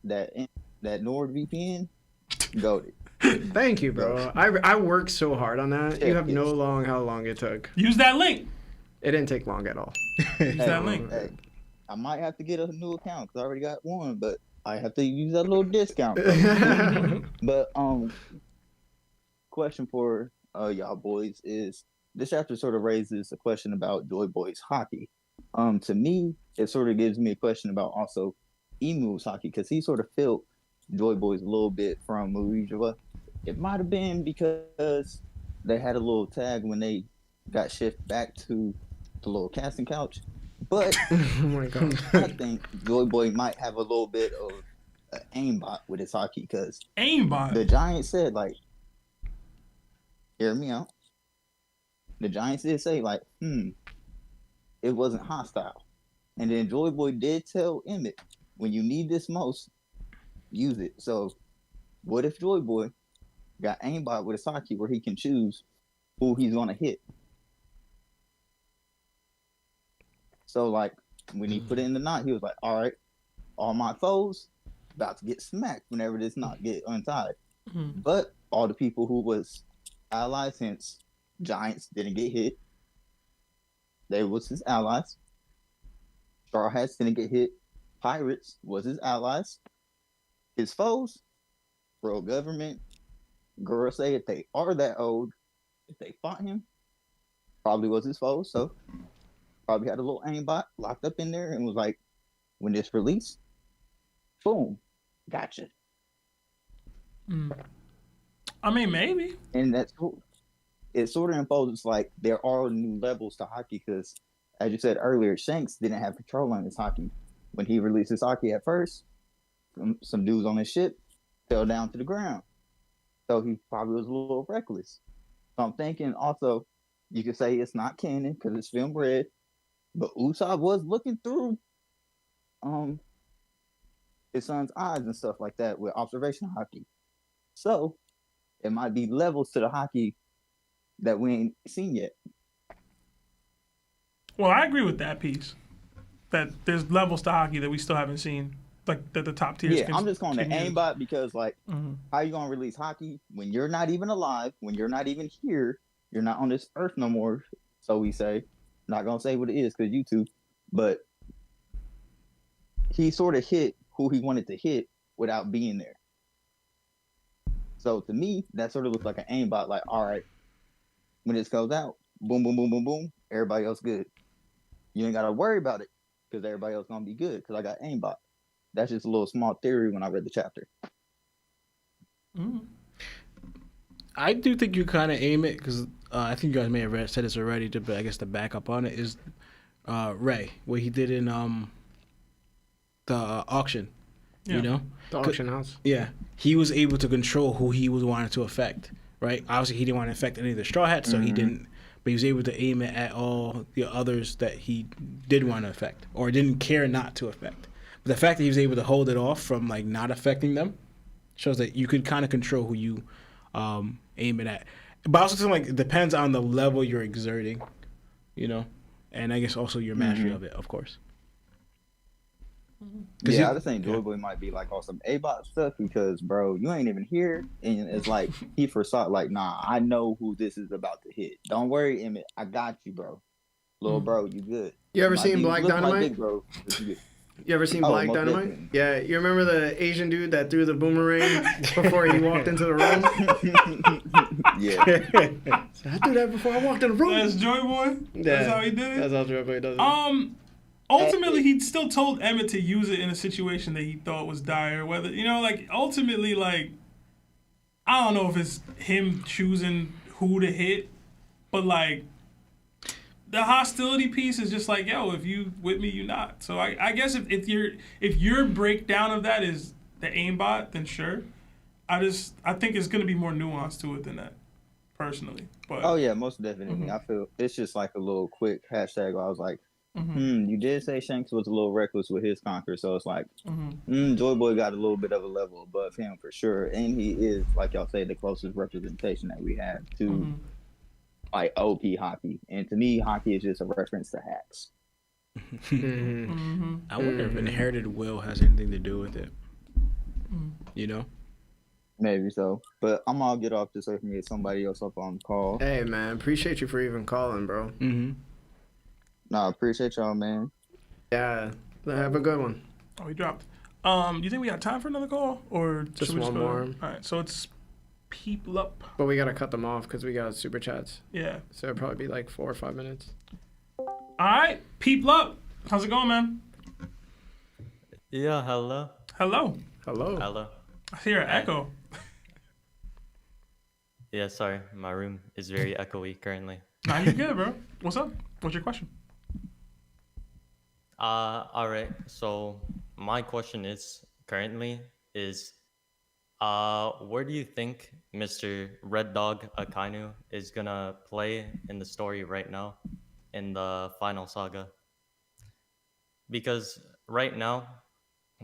NordVPN, goated. Thank you, bro. I worked so hard on that. Yeah, You have no yes. long how long it took. Use that link. It didn't take long at all. Use that link. Hey, I might have to get a new account because I already got one, but I have to use that little discount. But question for y'all boys is this chapter sort of raises a question about Joy Boy's hockey. To me, it sort of gives me a question about also Emu's hockey because he sort of felt Joy Boys a little bit from Muijua. It might have been because they had a little tag when they got shifted back to the little casting couch. But Oh my god. I think Joy Boy might have a little bit of an aimbot with his hockey because Aimbot. the Giants said, like, hear me out. The Giants did say, like, it wasn't hostile. And then Joy Boy did tell Emmett, when you need this most, use it. So, what if Joy Boy got aimbot with his hockey where he can choose who he's going to hit? So, like, when he put it in the knot, he was like, all right, all my foes about to get smacked whenever this knot get untied. But all the people who was allies, since Giants didn't get hit, they was his allies. Straw Hats didn't get hit. Pirates was his allies. His foes, world government, girls say if they are that old, if they fought him, probably was his foes. So probably had a little aimbot locked up in there and was like, when this released, boom, gotcha. I mean, maybe. And that's cool. It sort of imposes like there are new levels to hockey because, as you said earlier, Shanks didn't have control on his hockey. When he released his hockey at first, some dudes on his ship fell down to the ground. So he probably was a little reckless. So I'm thinking also, you could say it's not canon because it's film red, but Usopp was looking through his son's eyes and stuff like that with observation hockey. So it might be levels to the hockey that we ain't seen yet. Well, I agree with that piece. That there's levels to hockey that we still haven't seen, like that the top tiers. Yeah, I'm just calling it use. aimbot because, like, how you gonna release hockey when you're not even alive, when you're not even here, you're not on this earth no more, so we say. Not gonna say what it is because YouTube, but he sort of hit who he wanted to hit without being there. So to me, that sort of looks like an aimbot. Like, all right, when this goes out, boom, boom, boom, boom, boom, everybody else good. You ain't gotta worry about it because everybody else gonna be good because I got aimbot. That's just a little small theory when I read the chapter. I do think you kind of aim it because I think you guys may have said this already. But I guess the backup on it is Ray, what he did in the auction. Yeah. You know, The auction house. Yeah, he was able to control who he was wanting to affect. Right, obviously he didn't want to affect any of the Straw Hats, so he didn't. But he was able to aim it at all the others that he did want to affect or didn't care not to affect. But the fact that he was able to hold it off from like not affecting them shows that you could kind of control who you aim it at. But also something like it depends on the level you're exerting, you know, and I guess also your mastery of it, of course. Yeah, I just think Joy Boy might be like on some A-bot stuff because, bro, you ain't even here, and it's like he foresaw, like, nah, I know who this is about to hit. Don't worry, Emmett, I got you, bro. Little bro, you good. You ever seen Black Dynamite? Big bro, you ever seen Black most Dynamite? definitely. Yeah, you remember the Asian dude that threw the boomerang before he walked into the room? Yeah. So I threw that before I walked in the room. That's Joy Boy. That's how he did it. That's how Joy Boy does it. Ultimately, he still told Emmett to use it in a situation that he thought was dire. Whether, you know, like, ultimately, like, I don't know if it's him choosing who to hit, but, like, the hostility piece is just like, yo, if you with me, you not. So I guess if your breakdown of that is the aimbot, then sure. I think it's gonna be more nuance to it than that, personally. But Oh, yeah, most definitely. I feel it's just like a little quick hashtag where I was like, you did say Shanks was a little reckless with his conquer, so it's like, Joy Boy got a little bit of a level above him for sure, and he is, like y'all say, the closest representation that we have to like OP hockey, and to me, hockey is just a reference to hacks. I wonder if inherited will has anything to do with it. You know, Maybe so, but I'm gonna get off just so I can get somebody else up on the call. Hey, man, appreciate you for even calling, bro. Nah, appreciate y'all, man. Yeah, have a good one. Oh, he dropped. You think we got time for another call, or Just should we one go? more. All right, so it's PeteLuck. But we gotta cut them off because we got super chats. Yeah. So it'll probably be like 4 or 5 minutes. All right, PeteLuck. How's it going, man? Yeah, hello. Hello. Hello. I hear an echo. Yeah, sorry, my room is very echoey currently. Nah, you good, bro. What's up? What's your question? All right. So my question is where do you think Mr. Red Dog Akainu is gonna play in the story right now in the final saga? Because right now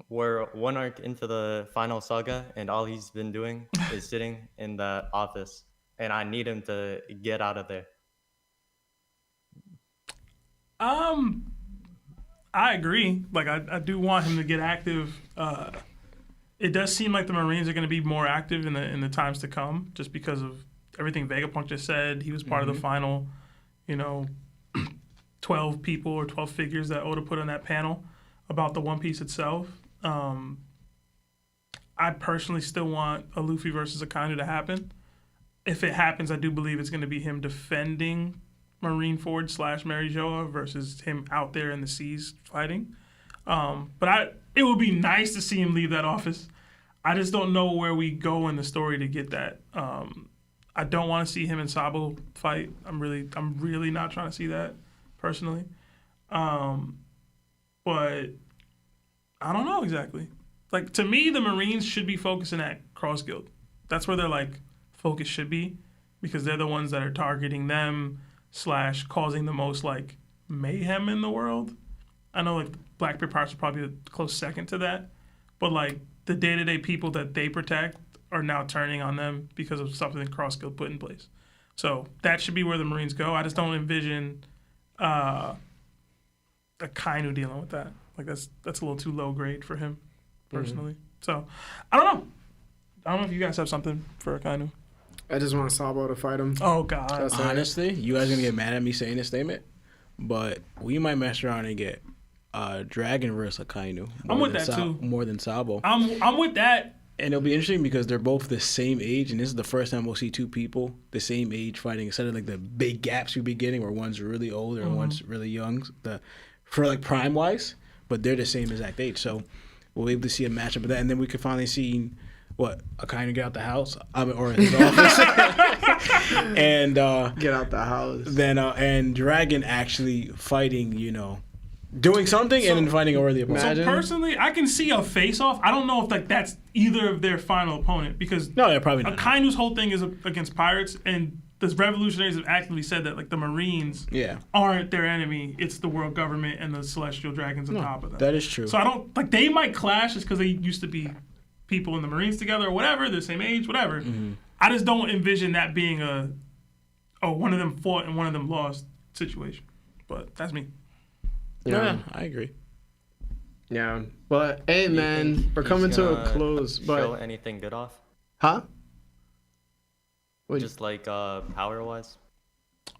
we're one arc into the final saga and all he's been doing is sitting in the office, and I need him to get out of there. I agree. Like, I do want him to get active. It does seem like the Marines are going to be more active in the times to come, just because of everything Vegapunk just said. He was part of the final, 12 people or 12 figures that Oda put on that panel about the One Piece itself. I personally still want a Luffy versus Akainu to happen. If it happens, I do believe it's going to be him defending Marineford / Mary Joa versus him out there in the seas fighting. But it would be nice to see him leave that office. I just don't know where we go in the story to get that. I don't want to see him and Sabo fight. I'm really not trying to see that personally. But I don't know exactly. Like, to me, the Marines should be focusing at Cross Guild. That's where their focus should be, because they're the ones that are targeting them / causing the most mayhem in the world. I know Blackbeard Pirates are probably a close second to that, but the day-to-day people that they protect are now turning on them because of something Cross Guild put in place. So that should be where the Marines go. I just don't envision Akainu dealing with that. Like that's a little too low grade for him, personally. Mm-hmm. So I don't know. I don't know if you guys have something for Akainu. I just want Sabo to fight him. Oh God. That's it. Honestly, you guys gonna get mad at me saying this statement, but we might mess around and get Dragon versus Akainu. I'm with that too. More than Sabo. I'm with that. And it'll be interesting because they're both the same age, and this is the first time we'll see two people the same age fighting instead of like the big gaps we be getting where one's really old and one's really young. For like prime wise, but they're the same exact age. So we'll be able to see a matchup of that, and then we could finally see Akainu get out the house, or his office, and Get out the house. then and Dragon actually fighting, doing something and then fighting a worthy opponent. So personally, I can see a face-off. I don't know if like that's either of their final opponent because No, they're probably not. Akainu's whole thing is against pirates, and the revolutionaries have actively said that like the Marines aren't their enemy. It's the world government and the celestial dragons on top of them. That is true. So I don't like they might clash just because they used to be people in the Marines together or whatever, they're the same age, whatever. I just don't envision that being a one of them fought and one of them lost situation. But that's me. Yeah, I agree. Yeah. But hey, Do you man, think we're he's coming to a gonna close. Show But anything good off? huh? What- Just like power wise.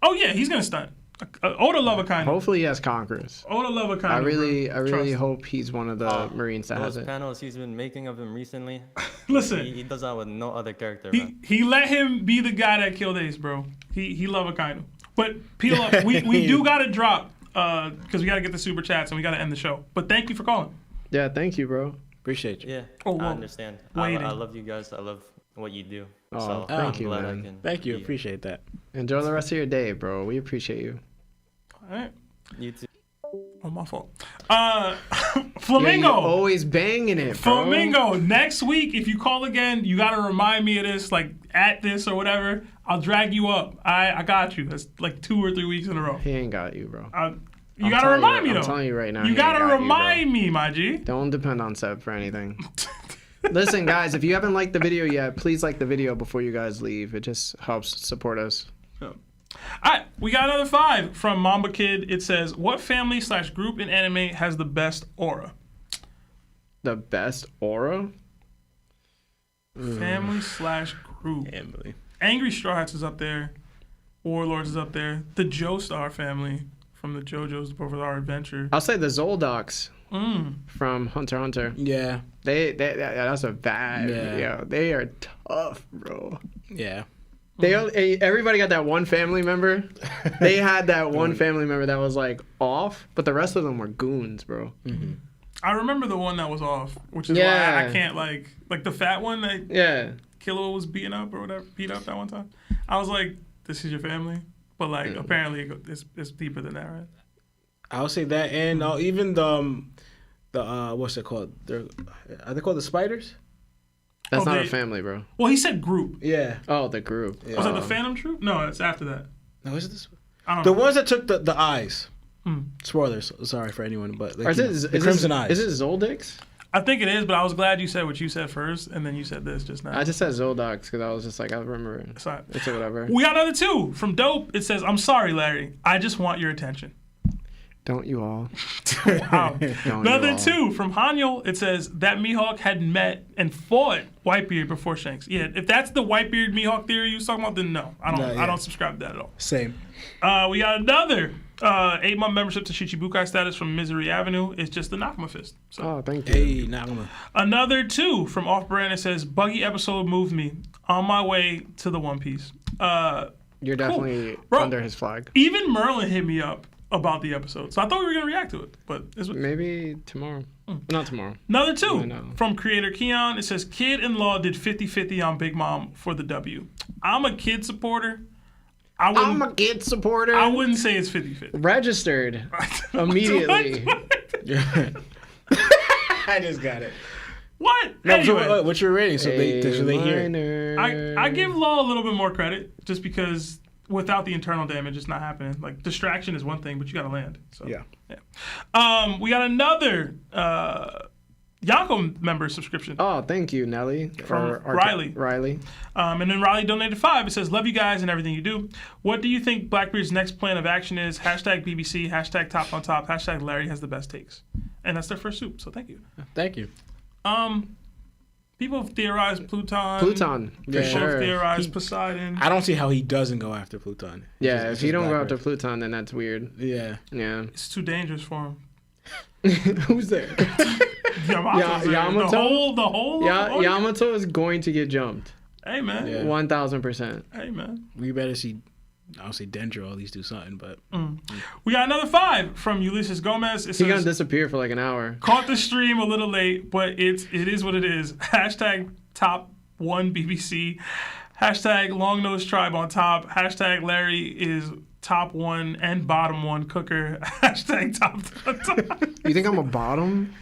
Oh yeah, he's gonna stunt. Oda love Akainu. Hopefully he has conquerors. Oda love Akainu. I really Trust. hope he's one of the Marines that has Those it. panels he's been making of him recently. Listen, He does that with no other character. Man. he let him be the guy that killed Ace, bro. He love Akainu. But peel up, we do gotta drop because we gotta get the super chats and we gotta end the show. But thank you for calling. Yeah, thank you, bro. Appreciate you. Yeah, Oh, I whoa. understand. Waiting. I love you guys. I love what you do. Oh, so thank I'm you, glad man. I can Thank you. be- Appreciate that. Enjoy the rest of your day, bro. We appreciate you. All right. You too. Oh, my fault. Yeah, Flamingo. you always banging it, bro. Flamingo, next week, if you call again, you got to remind me of this, like at this or whatever. I'll drag you up. I got you. That's like 2 or 3 weeks in a row. He ain't got you, bro. You got to remind me, though. I'm telling you right now. You he got ain't to got remind me, my G. you, bro. Don't depend on Seb for anything. Listen, guys, if you haven't liked the video yet, please like the video before you guys leave. It just helps support us. All right, we got another 5 from Mamba Kid. It says, what family/group in anime has the best aura? The best aura? Family/group. Emily. Angry Straw Hats is up there. Warlords is up there. The Joestar family from the JoJo's Bizarre Adventure. I'll say the Zoldox from Hunter x Hunter. Yeah. That's a bad. Yeah. Yeah, they are tough, bro. Yeah. Everybody got that one family member. They had that one family member that was like off, but the rest of them were goons, bro. I remember the one that was off, which is Yeah. why I can't like the fat one that Yeah. Killua was beating up or whatever, beat up that one time. I was like, this is your family? But like apparently it's deeper than that, right? I'll say that, and even the what's it called? Are they called the spiders? That's Oh, not they- a family, bro. Well, he said group. Yeah. Oh, the group. Was that the Phantom Troop? No, it's after that. No, is it this? I don't The know. ones that took the eyes. Spoilers. Sorry for anyone, but like, Or is it, the Crimson Eyes. Is it Zoldix? I think it is, but I was glad you said what you said first, and then you said this just now. I just said Zoldox because I was just like, I remember it. It's not- It's whatever. We got another 2 from Dope. It says, I'm sorry, Larry. I just want your attention. Don't you all? Wow. Don't Another you all. 2 from Hanyul. It says that Mihawk had met and fought Whitebeard before Shanks. Yeah, if that's the Whitebeard Mihawk theory you was talking about, then no. I don't subscribe to that at all. Same. We got another 8-month membership to Shichibukai status from Misery Avenue. It's just the Nakama Fist. So Oh, thank you. Hey, Nakama. another 2 from Off Brand. It says buggy episode moved me on my way to the One Piece. You're definitely Bro. under his flag. Even Merlin hit me up about the episode, so I thought we were gonna react to it, but it's Maybe tomorrow. Not tomorrow. another 2 I know. from creator Keon. It says Kid-in-law did 50-50 on Big Mom for the W. I'm a Kid supporter. I'm a kid supporter. I wouldn't say it's 50-50. Registered immediately. I just got it. What? No, Anyway, so, what's your rating? So they hear it. minor. I give Law a little bit more credit just because without the internal damage, it's not happening. Like distraction is one thing, but you got to land. So Yeah. We got another Yako member subscription. Oh, thank you, Nelly. From Riley. Riley. And then Riley donated 5. It says, love you guys and everything you do. What do you think Blackbeard's next plan of action is? Hashtag BBC, hashtag top on top, hashtag Larry has the best takes. And that's their first soup, so thank you. Thank you. People have theorized Pluton. Pluton, for People sure. have theorized Poseidon. I don't see how he doesn't go after Pluton. Yeah, It's if you just don't go Blackbeard. after Pluton, then that's weird. Yeah. Yeah. It's too dangerous for him. Who's there? Yamato's there. Yamato? The whole Yamato is going to get jumped. Hey, man. Yeah. 1000%. Hey, man. We better see, I'll say Dendro at least do something, but. We got another 5 from Ulysses Gomez. It He's says, gonna disappear for like an hour. caught the stream a little late, but it is what it is. Hashtag top 1 BBC. Hashtag long nose tribe on top. Hashtag Larry is top 1 and bottom 1 cooker. Hashtag top on top. You think I'm a bottom?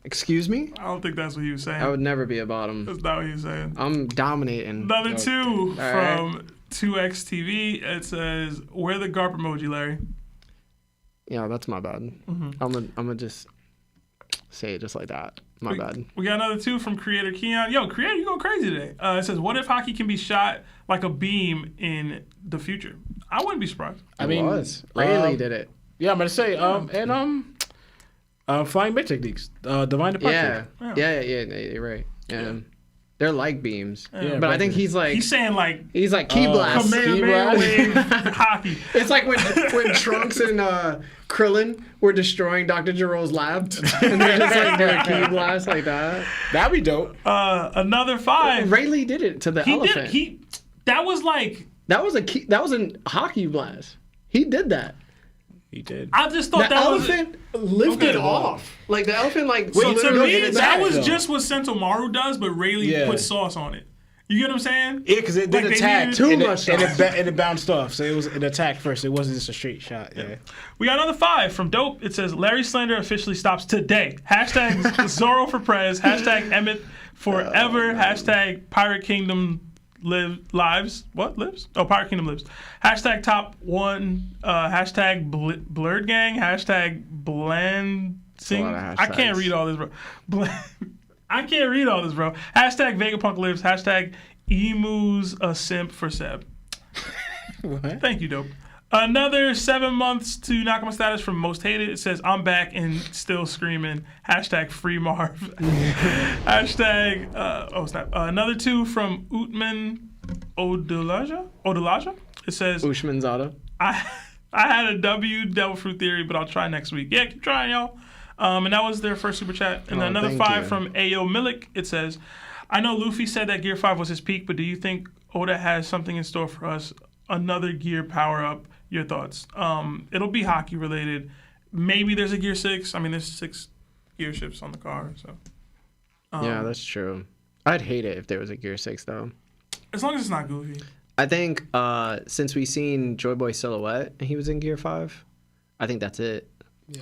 Excuse me? I don't think that's what he was saying. I would never be a bottom. That's not what he was saying. I'm dominating. Another 2 right. from 2XTV. It says, where the garp emoji, Larry? Yeah, that's my bad. I'm gonna just say it just like that. My bad. We got another 2 from Creator Keon. Yo, Creator, you going crazy today. It says, what if Haki can be shot like a beam in the future? I wouldn't be surprised. I mean, Rayleigh did it. Yeah, I'm gonna say, flying bait techniques, divine departure. Yeah, you're right. Yeah. They're like beams. Yeah, but I think he's like saying like key blast. Kamehameha wave hockey. It's like when Trunks and Krillin were destroying Dr. Jiro's lab, and they're just like doing a key blast like that. That'd be dope. Another 5. Rayleigh did it to the elephant. That was like that was a hockey blast. He did that. He did. I just thought The that elephant lifted off. Like the elephant So to me, that was though. just what Sentomaru does, but Rayleigh put sauce on it. You get what I'm saying? Yeah, because it did Like, they attack. needed- Too much and sauce. it bounced off. So it was an attack first. It wasn't just a straight shot. Yeah. We got another 5 from Dope. It says, Larry Slander officially stops today. Hashtag Zoro for Prez. Hashtag Emmett forever. Hashtag Pirate Kingdom lives. What? Lives? Oh, Pirate Kingdom lives. Hashtag top 1. Hashtag blurred gang. Hashtag bland sing. I can't read all this, bro. I can't read all this, bro. Hashtag Vegapunk lives. Hashtag emu's a simp for Seb. What? Thank you, Dope. Another 7 months to knock my status from Most Hated. It says, I'm back and still screaming. Hashtag free Marv. Hashtag, snap. Another 2 from Utman Odelaja. It says, Ushmanzada. I had a W Devil Fruit Theory, but I'll try next week. Yeah, keep trying, y'all. And that was their first super chat. And then another thank 5 you. from Ayo Milik. It says, I know Luffy said that Gear 5 was his peak, but do you think Oda has something in store for us? Another gear power up. Your thoughts? It'll be hockey related. Maybe there's a Gear 6. I mean, there's 6 gear shifts on the car, so. Yeah, that's true. I'd hate it if there was a Gear 6 though. As long as it's not goofy. I think since we seen Joy Boy Silhouette and he was in Gear 5, I think that's it.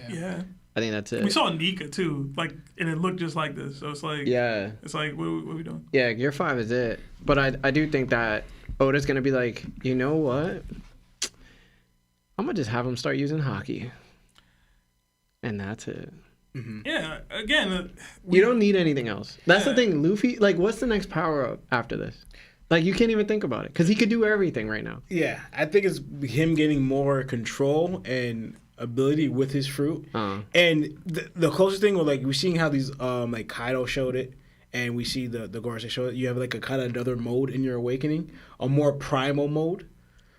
Yeah. I think that's it. We saw Nika too, like, and it looked just like this. So it's like, Yeah. It's like, what are we doing? Yeah, Gear 5 is it. But I do think that Oda's gonna be like, you know what? I'm gonna just have him start using hockey. And that's it. Yeah, again, You don't need anything else. That's the thing. Luffy, like, what's the next power up after this? Like, you can't even think about it because he could do everything right now. Yeah, I think it's him getting more control and ability with his fruit. And the closest thing, like, we're seeing how these, like, Kaido showed it, and we see the Gorse show it. You have, like, a kind of another mode in your awakening, a more primal mode.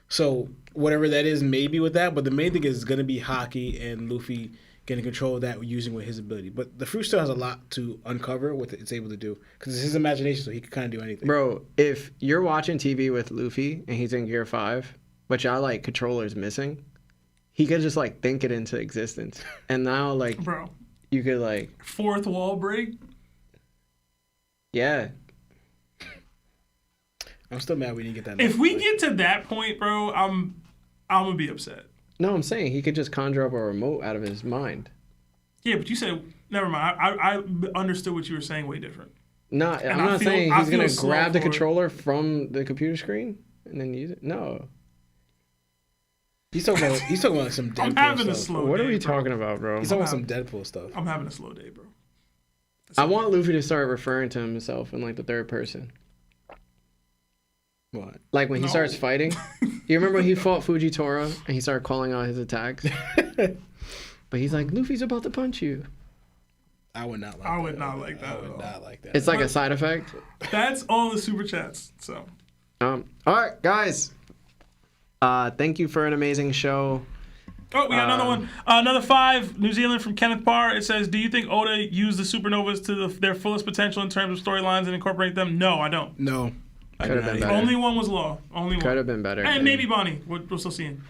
So whatever that is, maybe with that. But the main thing is going to be Haki and Luffy getting control of that using with his ability. But the fruit still has a lot to uncover what it's able to do because it's his imagination, so he can kind of do anything. Bro, if you're watching TV with Luffy and he's in Gear 5, but y'all, like, controller's missing, he could just, like, think it into existence. And now, like, bro, you could, like... Fourth wall break? Yeah. I'm still mad we didn't get that. If we get to that point, bro, I'm gonna be upset. No, I'm saying he could just conjure up a remote out of his mind. Yeah, but you said never mind. I understood what you were saying way different. No, And I'm not saying he's gonna slow grab the for it. controller from the computer screen and then use it. No. He's talking about like some Deadpool I'm having stuff. a slow What day, are we bro. talking about, bro? He's talking about some Deadpool stuff. I'm having a slow day, bro. I want Luffy to start referring to himself in like the third person. What? Like when he No. starts fighting. You remember when he fought Fujitora and he started calling out his attacks? But he's like, Luffy's about to punch you. I would not like I that. would not like that I at would all. not like that. It's like a side effect. That's all the super chats. So All right, guys. Thank you for an amazing show. oh, we got another one. Another 5, New Zealand from Kenneth Barr. It says, do you think Oda used the supernovas to their fullest potential in terms of storylines and incorporate them? No, I don't. No. I Could do have not been either. better. Only one was Law. Only one. Could have been better. And maybe Bonnie. We're still seeing.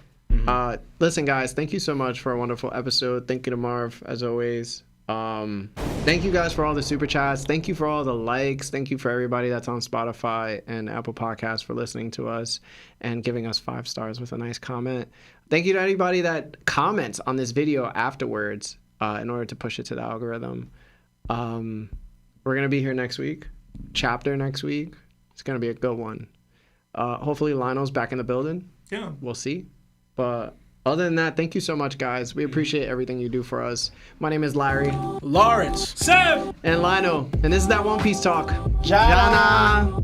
Listen, guys, thank you so much for a wonderful episode. Thank you to Marv, as always. Thank you guys for all the super chats. Thank you for all the likes. Thank you for everybody that's on Spotify and Apple Podcasts for listening to us and giving us 5 stars with a nice comment. Thank you to anybody that comments on this video afterwards in order to push it to the algorithm. We're going to be here next week. Chapter next week. It's going to be a good one. Hopefully Lionel's back in the building. Yeah. We'll see. But other than that, thank you so much, guys. We appreciate everything you do for us. My name is Larry. Lawrence. Seb! And Lionel. And this is that One Piece Talk. Jana.